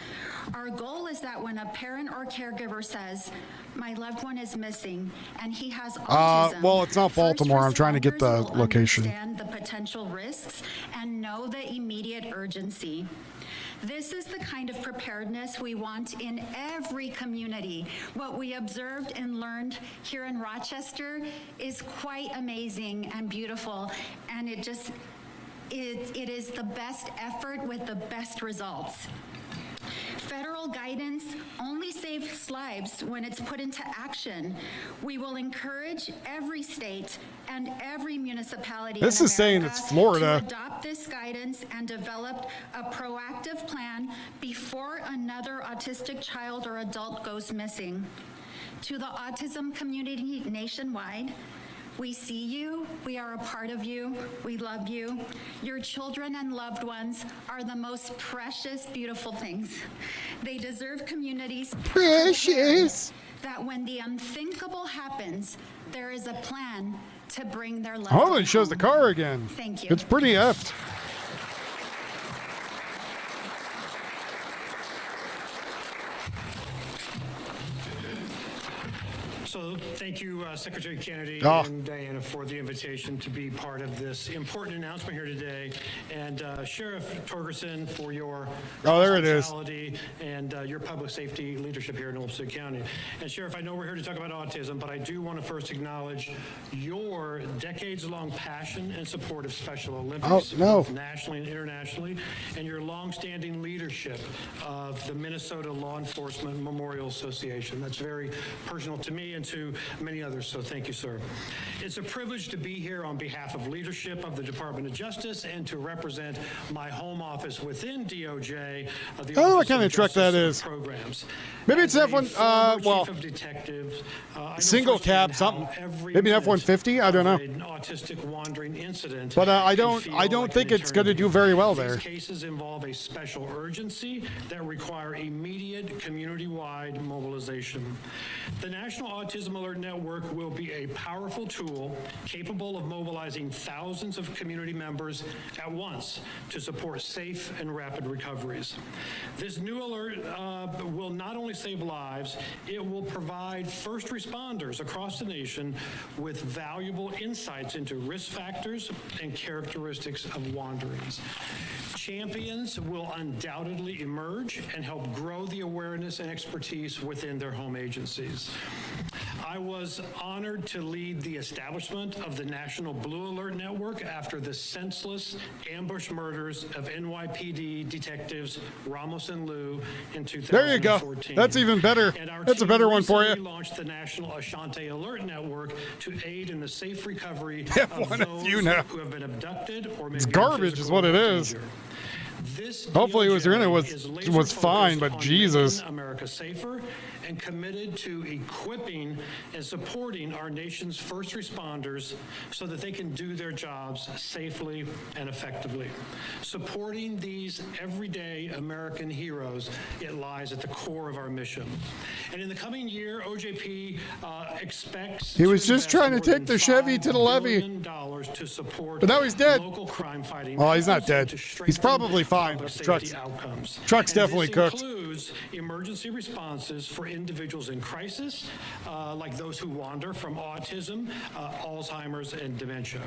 Our goal is that when a parent or caregiver says, "My loved one is missing and he has autism," well, it's not Baltimore. I'm trying to get the first responders will location. understand the potential risks and know the immediate urgency. This is the kind of preparedness we want in every community. What we observed and learned here in Rochester is quite amazing and beautiful, and it is the best effort with the best results. Federal guidance only saves lives when it's put into action. We will encourage every state and every municipality This in is saying America it's Florida. to adopt this guidance and develop a proactive plan before another autistic child or adult goes missing. To the autism community nationwide, we see you, we are a part of you, we love you. Your children and loved ones are the most precious, beautiful things. They deserve communities precious that when the unthinkable happens, there is a plan to bring their loved Oh, one it shows the home. car again. Thank you. It's pretty effed. So thank you, Secretary Kennedy Oh. and Diana, for the invitation to be part of this important announcement here today, and Sheriff Torgerson for your Oh, there it is. hospitality and your public safety leadership here in Olmsted County. And Sheriff, I know we're here to talk about autism, but I do want to first acknowledge your decades-long passion and support of Special Olympics, Oh, no. both nationally and internationally, and your longstanding leadership of the Minnesota Law Enforcement Memorial Association. That's very personal to me and to many others, so thank you, sir. It's a privilege to be here on behalf of leadership of the Department of Justice and to represent my home office within DOJ. The I don't know what Office kind of truck that Justice is. Programs. Maybe it's As a F1, former well, chief of detectives, I know single cab, firsthand how something. every Maybe an minute F-150. I don't know. of an autistic wandering incident But I can don't feel like think an it's going to eternity. do very well These there. cases involve a special urgency that require immediate community-wide mobilization. The National Autism Alert Network will be a powerful tool capable of mobilizing thousands of community members at once to support safe and rapid recoveries. This new alert will not only save lives, it will provide first responders across the nation with valuable insights into risk factors and characteristics of wanderings. Champions will undoubtedly emerge and help grow the awareness and expertise within their home agencies. I was honored to lead the establishment of the National Blue Alert Network after the senseless ambush murders of NYPD detectives Ramos and Liu in 2014. There you go. That's even better. And our That's a team better one for recently you. launched the National Ashante Alert Network to aid in the safe recovery Have of one of those you now. who have been abducted or may It's be in garbage is physical what it is. danger. This Hopefully it was in it DOJ was fine, but on Jesus. making America safer and committed to equipping and supporting our nation's first responders so that they can do their jobs safely and effectively. Supporting these everyday American heroes, it lies at the core of our mission. And in the coming year, OJP expects He was to just invest trying to more take than the Chevy to the $5 levee. billion to support But now he's dead. local crime fighting. Well, he's not efforts dead. to He's strengthen probably fine. public Truck's- safety outcomes. truck's And definitely this cooked. includes emergency responses for individuals in crisis, like those who wander from autism, Alzheimer's, and dementia.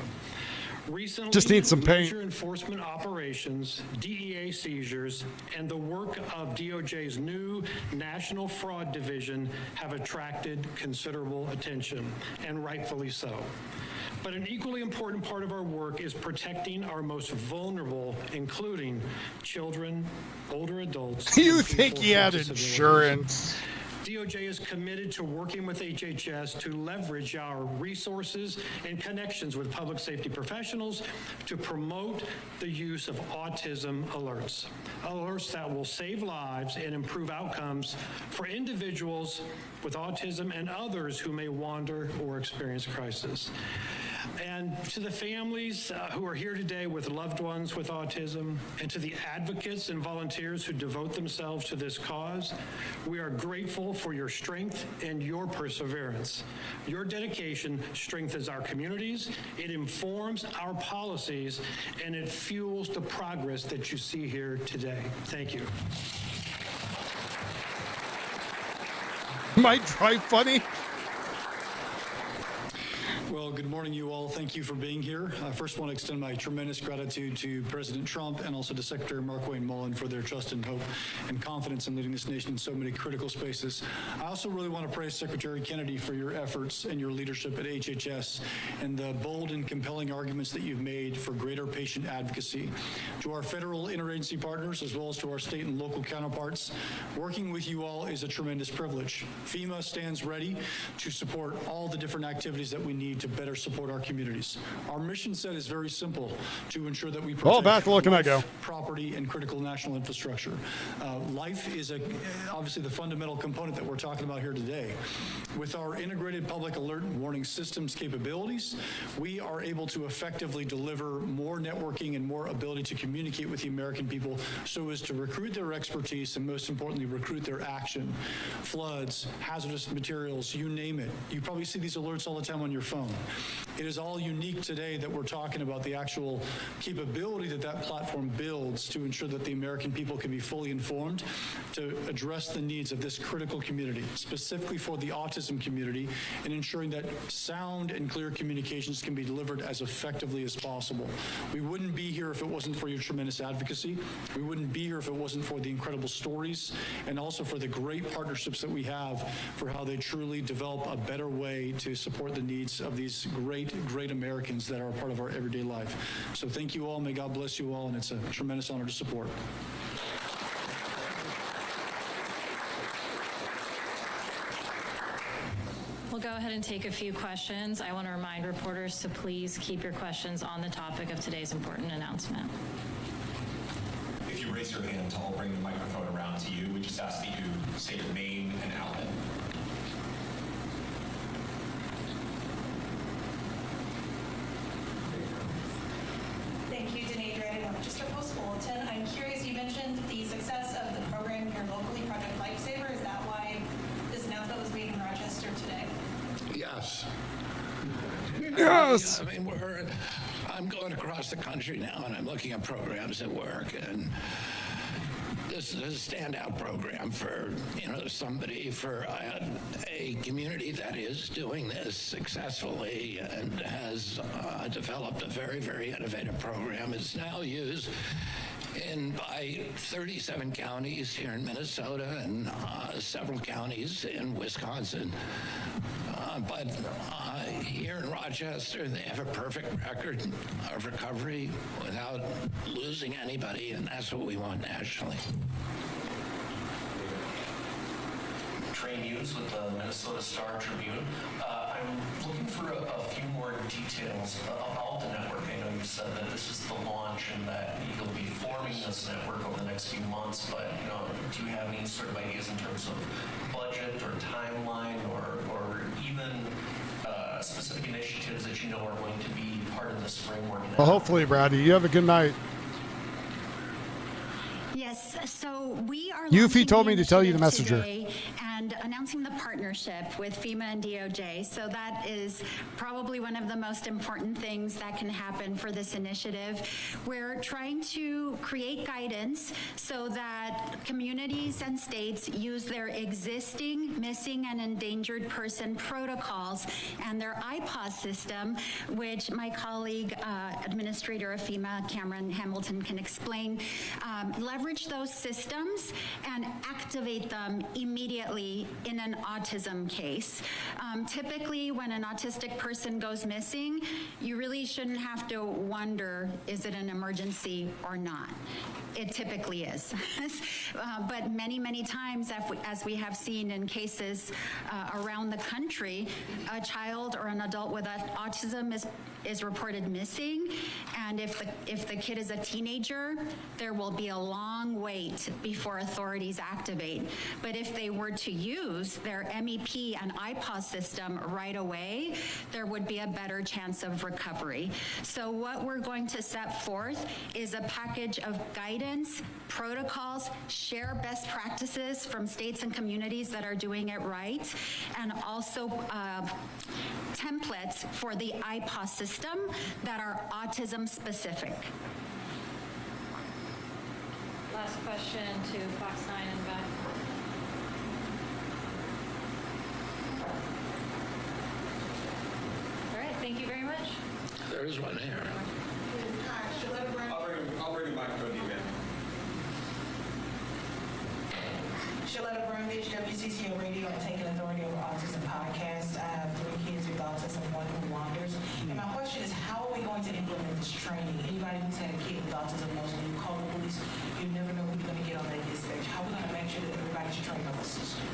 Recently, Just need some paint. major enforcement operations, DEA seizures, and the work of DOJ's new National Fraud Division have attracted considerable attention, and rightfully so. But an equally important part of our work is protecting our most vulnerable, including children, older adults. You and think people he had with disabilities. insurance? DOJ is committed to working with HHS to leverage our resources and connections with public safety professionals to promote the use of autism alerts. Alerts that will save lives and improve outcomes for individuals with autism and others who may wander or experience crisis. And to the families who are here today with loved ones with autism, and to the advocates and volunteers who devote themselves to this cause, we are grateful for your strength and your perseverance. Your dedication strengthens our communities, it informs our policies, and it fuels the progress that you see here today. Thank you. Might drive funny. Well, good morning, you all. Thank you for being here. I first want to extend my tremendous gratitude to President Trump and also to Secretary Mark Wayne Mullen for their trust and hope and confidence in leading this nation in so many critical spaces. I also really want to praise Secretary Kennedy for your efforts and your leadership at HHS and the bold and compelling arguments that you've made for greater patient advocacy. To our federal interagency partners, as well as to our state and local counterparts, working with you all is a tremendous privilege. FEMA stands ready to support all the different activities that we need to better support our communities. Our mission set is very simple: to ensure that we protect life, property, and critical national infrastructure. Life is obviously the fundamental component that we're talking about here today. With our integrated public alert and warning systems capabilities, we are able to effectively deliver more networking and more ability to communicate with the American people so as to recruit their expertise and, most importantly, recruit their action. Floods, hazardous materials, you name it. You probably see these alerts all the time on your phone. It is all unique today that we're talking about the actual capability that that platform builds to ensure that the American people can be fully informed to address the needs of this critical community, specifically for the autism community, and ensuring that sound and clear communications can be delivered as effectively as possible. We wouldn't be here if it wasn't for your tremendous advocacy. We wouldn't be here if it wasn't for the incredible stories and also for the great partnerships that we have for how they truly develop a better way to support the needs of these great Americans that are a part of our everyday life. So thank you all. May God bless you all, and it's a tremendous honor to support. We'll go ahead and take a few questions. I want to remind reporters to please keep your questions on the topic of today's important announcement. If you raise your hand, I'll bring the microphone around to you. We just ask that you say your name and outlet. Thank you, Denae Dredd, Rochester Post Bulletin. I'm curious, you mentioned the success of the program here locally, Project Lifesaver. Is that why this announcement was made in Rochester today? Yes. Yes. I mean, I'm going across the country now, and I'm looking at programs at work, and this is a standout program for, somebody for a community that is doing this successfully and has developed a very, very innovative program. It's now used by 37 counties here in Minnesota and several counties in Wisconsin. But here in Rochester, they have a perfect record of recovery without losing anybody, and that's what we want nationally. Trey News with the Minnesota Star Tribune. I'm looking for a few more details about the network. I know you said that this is the launch and that you'll be forming this network over the next few months, but do you have any sort of ideas in terms of budget or timeline or even specific initiatives that you know are going to be part of this framework? Well, hopefully, Brady, you have a good night. Yes, so we are Yuffie told me to tell you the messenger. today and announcing the partnership with FEMA and DOJ. So that is probably one of the most important things that can happen for this initiative. We're trying to create guidance so that communities and states use their existing missing and endangered person protocols and their IPAWS system, which my colleague, Administrator of FEMA, Cameron Hamilton, can explain, leverage those systems and activate them immediately in an autism case. Typically, when an autistic person goes missing, you really shouldn't have to wonder, is it an emergency or not? It typically is. But many times, as we have seen in cases around the country, a child or an adult with autism is reported missing, and if the kid is a teenager, there will be a long long wait before authorities activate. But if they were to use their MEP and IPAWS system right away, there would be a better chance of recovery. So what we're going to set forth is a package of guidance, protocols, share best practices from states and communities that are doing it right, and also templates for the IPAWS system that are autism specific. Last question to Fox 9 and back. All right, thank you very much. There is one here. I'll bring a microphone to you, ma'am. Shaletta Brundage, WCCO Radio and Taking Authority Over Autism podcast. I have 3 kids with autism, 1 who wanders. And my question is, how are we going to implement this training? Anybody who's had a kid with autism knows when you call the police, you never know who you're going to get on that dispatch. How are we going to make sure that everybody's trained on the system?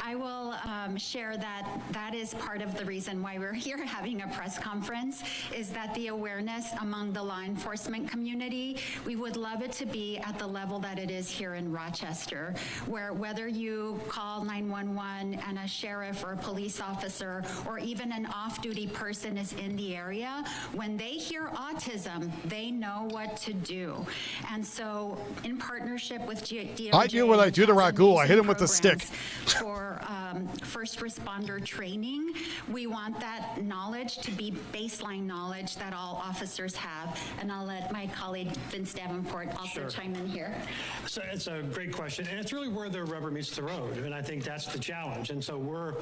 I will share that that is part of the reason why we're here having a press conference, is that the awareness among the law enforcement community, we would love it to be at the level that it is here in Rochester, where whether you call 911 and a sheriff or a police officer or even an off-duty person is in the area, when they hear autism, they know what to do. And so in partnership with DOJ, I do what I do to Raghul. I hit him with the stick. For first responder training, we want that knowledge to be baseline knowledge that all officers have. And I'll let my colleague Vince Davenport also chime in here. So it's a great question, and it's really where the rubber meets the road, and I think that's the challenge. And so we're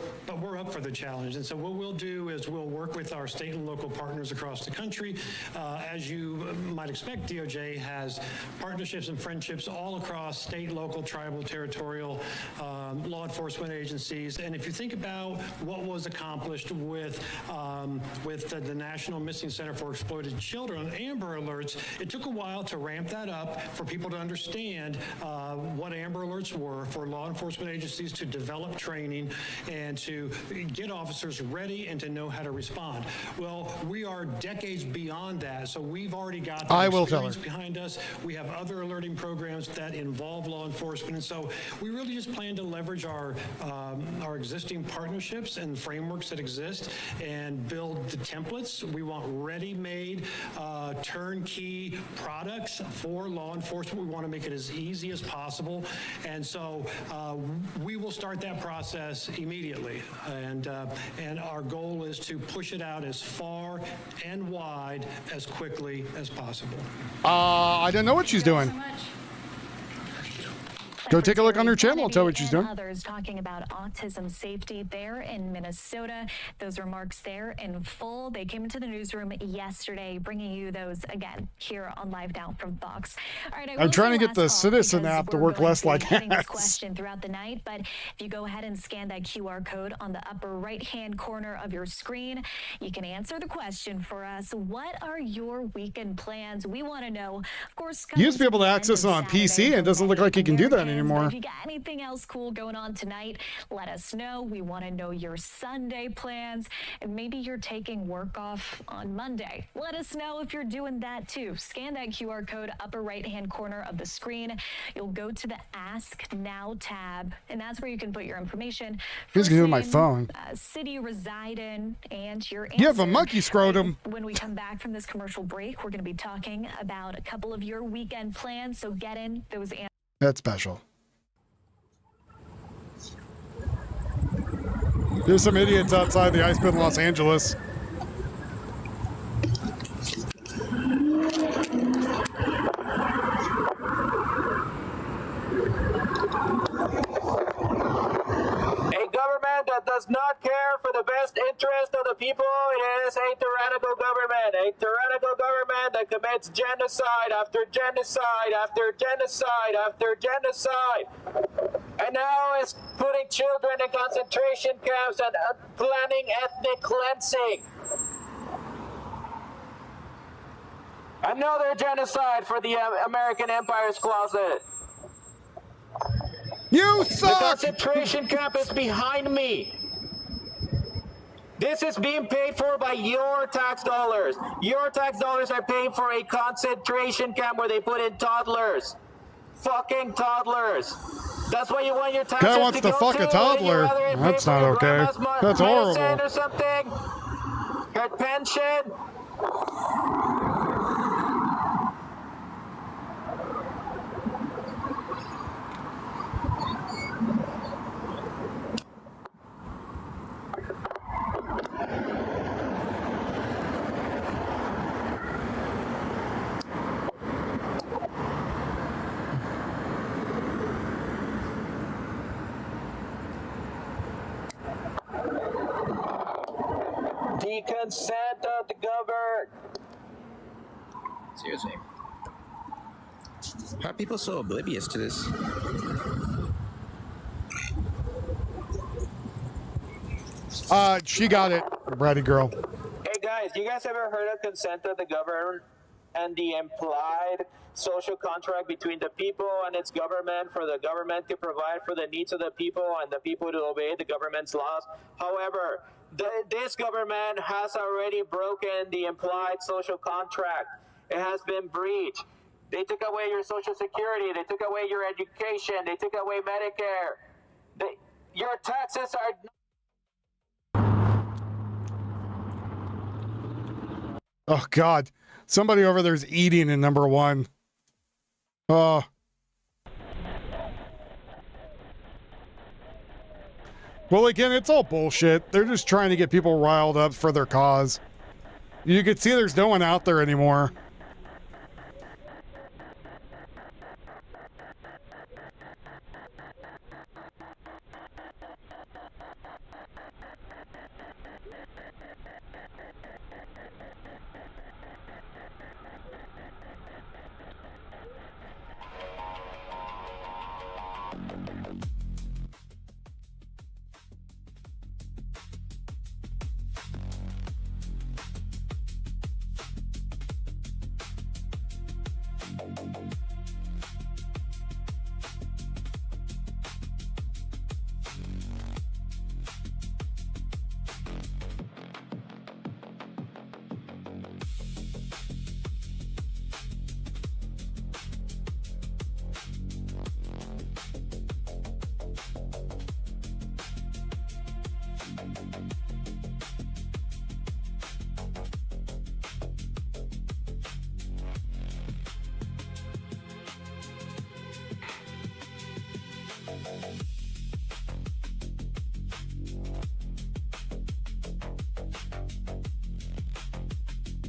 up for the challenge. And so what we'll do is we'll work with our state and local partners across the country. As you might expect, DOJ has partnerships and friendships all across state, local, tribal, territorial, law enforcement agencies. And if you think about what was accomplished with the National Missing Center for Exploited Children, Amber Alerts, it took a while to ramp that up for people to understand what Amber Alerts were, for law enforcement agencies to develop training and to get officers ready and to know how to respond. Well, we are decades beyond that, so we've already got the experience behind us. We have other alerting programs that involve law enforcement, and so we really just plan to leverage our existing partnerships and frameworks that exist and build the templates. We want ready-made, turnkey products for law enforcement. We want to make it as easy as possible, and so we will start that process immediately. And our goal is to push it out as far and wide as quickly as possible. I don't know what she's doing. Go take a look on her channel and tell what she's doing. Others talking about autism safety there in Minnesota. Those remarks there in full. They came into the newsroom yesterday, bringing you those again here on Live Now from Fox. All right, I'm trying to get the Citizen app to work less like this ads. question throughout the night, but if you go ahead and scan that QR code on the upper right-hand corner of your screen, you can answer the question for us. What are your weekend plans? We want to know. Of course, You used to be able to access it on PC, and it doesn't look like you can do that anymore. If you got anything else cool going on tonight, let us know. We want to know your Sunday plans, and maybe you're taking work off on Monday. Let us know if you're doing that too. Scan that QR code upper right-hand corner of the screen. You'll go to the Ask Now tab, and that's where you can put your information. Here's gonna do my phone. City you reside in, and your answer. You have a monkey scrotum. When we come back from this commercial break, we're going to be talking about a couple of your weekend plans, so get in those answers. That's special. There's some idiots outside the ice pit in Los Angeles. A government that does not care for the best interest of the people is a tyrannical government. A tyrannical government that commits genocide after genocide after genocide after genocide. And now is putting children in concentration camps and planning ethnic cleansing. Another genocide for the American Empire's closet. You suck! The concentration camp is behind me. This is being paid for by your tax dollars. Your tax dollars are paying for a concentration camp where they put in toddlers. Fucking toddlers. That's why you want your taxes Guy wants to go fuck a toddler. That's not okay. That's horrible. Or something. Her pension. The consent of the governed. Seriously. How are people so oblivious to this? She got it, bratty girl. Hey guys, you guys ever heard of consent of the governed and the implied social contract between the people and its government for the government to provide for the needs of the people and the people to obey the government's laws? However, this government has already broken the implied social contract. It has been breached. They took away your Social Security. They took away your education. They took away Medicare. Your taxes are... Oh, God. Somebody over there's eating in number one. Oh. Well, again, it's all bullshit. They're just trying to get people riled up for their cause. You can see there's no one out there anymore.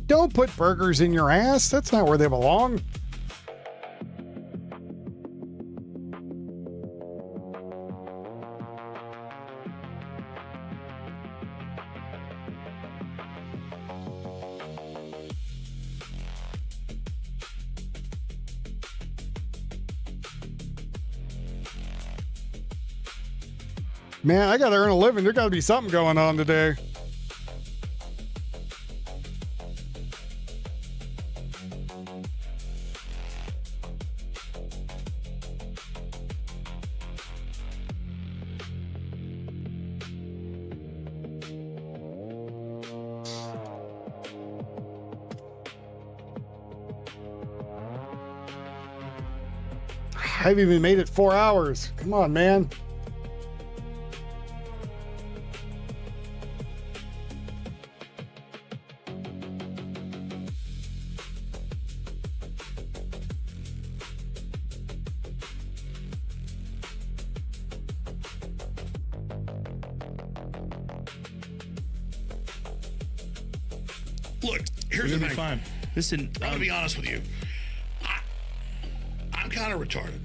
Don't put burgers in your ass. That's not where they belong. Man, I gotta earn a living. There gotta be something going on today. I haven't even made it 4 hours. Come on, man. Look, here's the thing. Listen, I'm gonna be honest with you. I'm kind of retarded.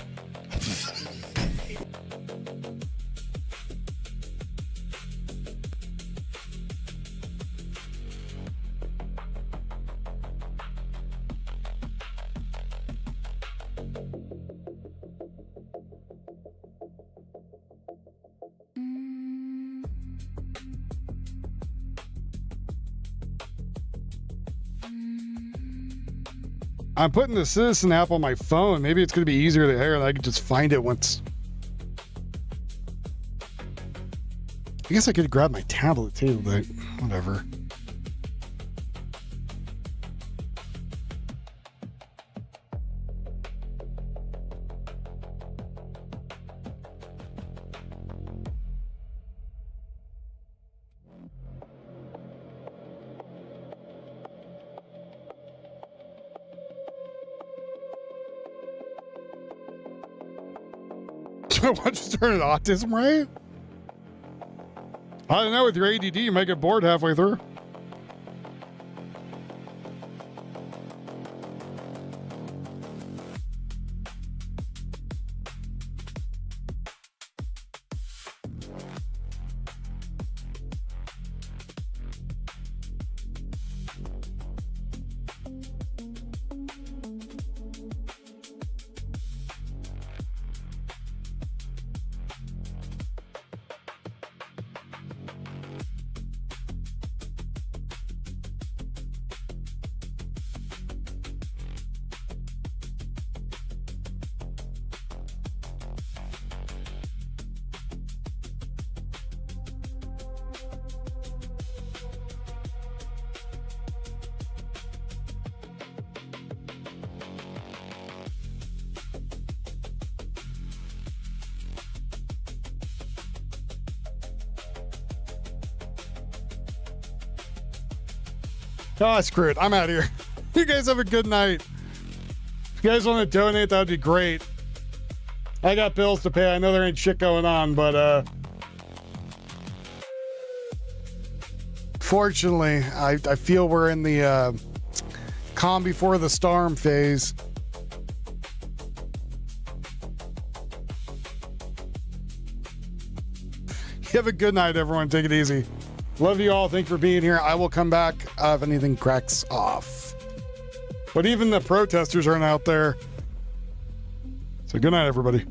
I'm putting the Citizen app on my phone. Maybe it's going to be easier to hear and I can just find it once. I guess I could grab my tablet too, but whatever. Why don't you start at autism, right? I don't know, with your ADD, you might get bored halfway through. Oh, screw it. I'm out of here. You guys have a good night. If you guys want to donate, that would be great. I got bills to pay. I know there ain't shit going on, but fortunately, I feel we're in the calm before the storm phase. You have a good night, everyone. Take it easy. Love you all. Thanks for being here. I will come back if anything cracks off. But even the protesters aren't out there. So good night, everybody.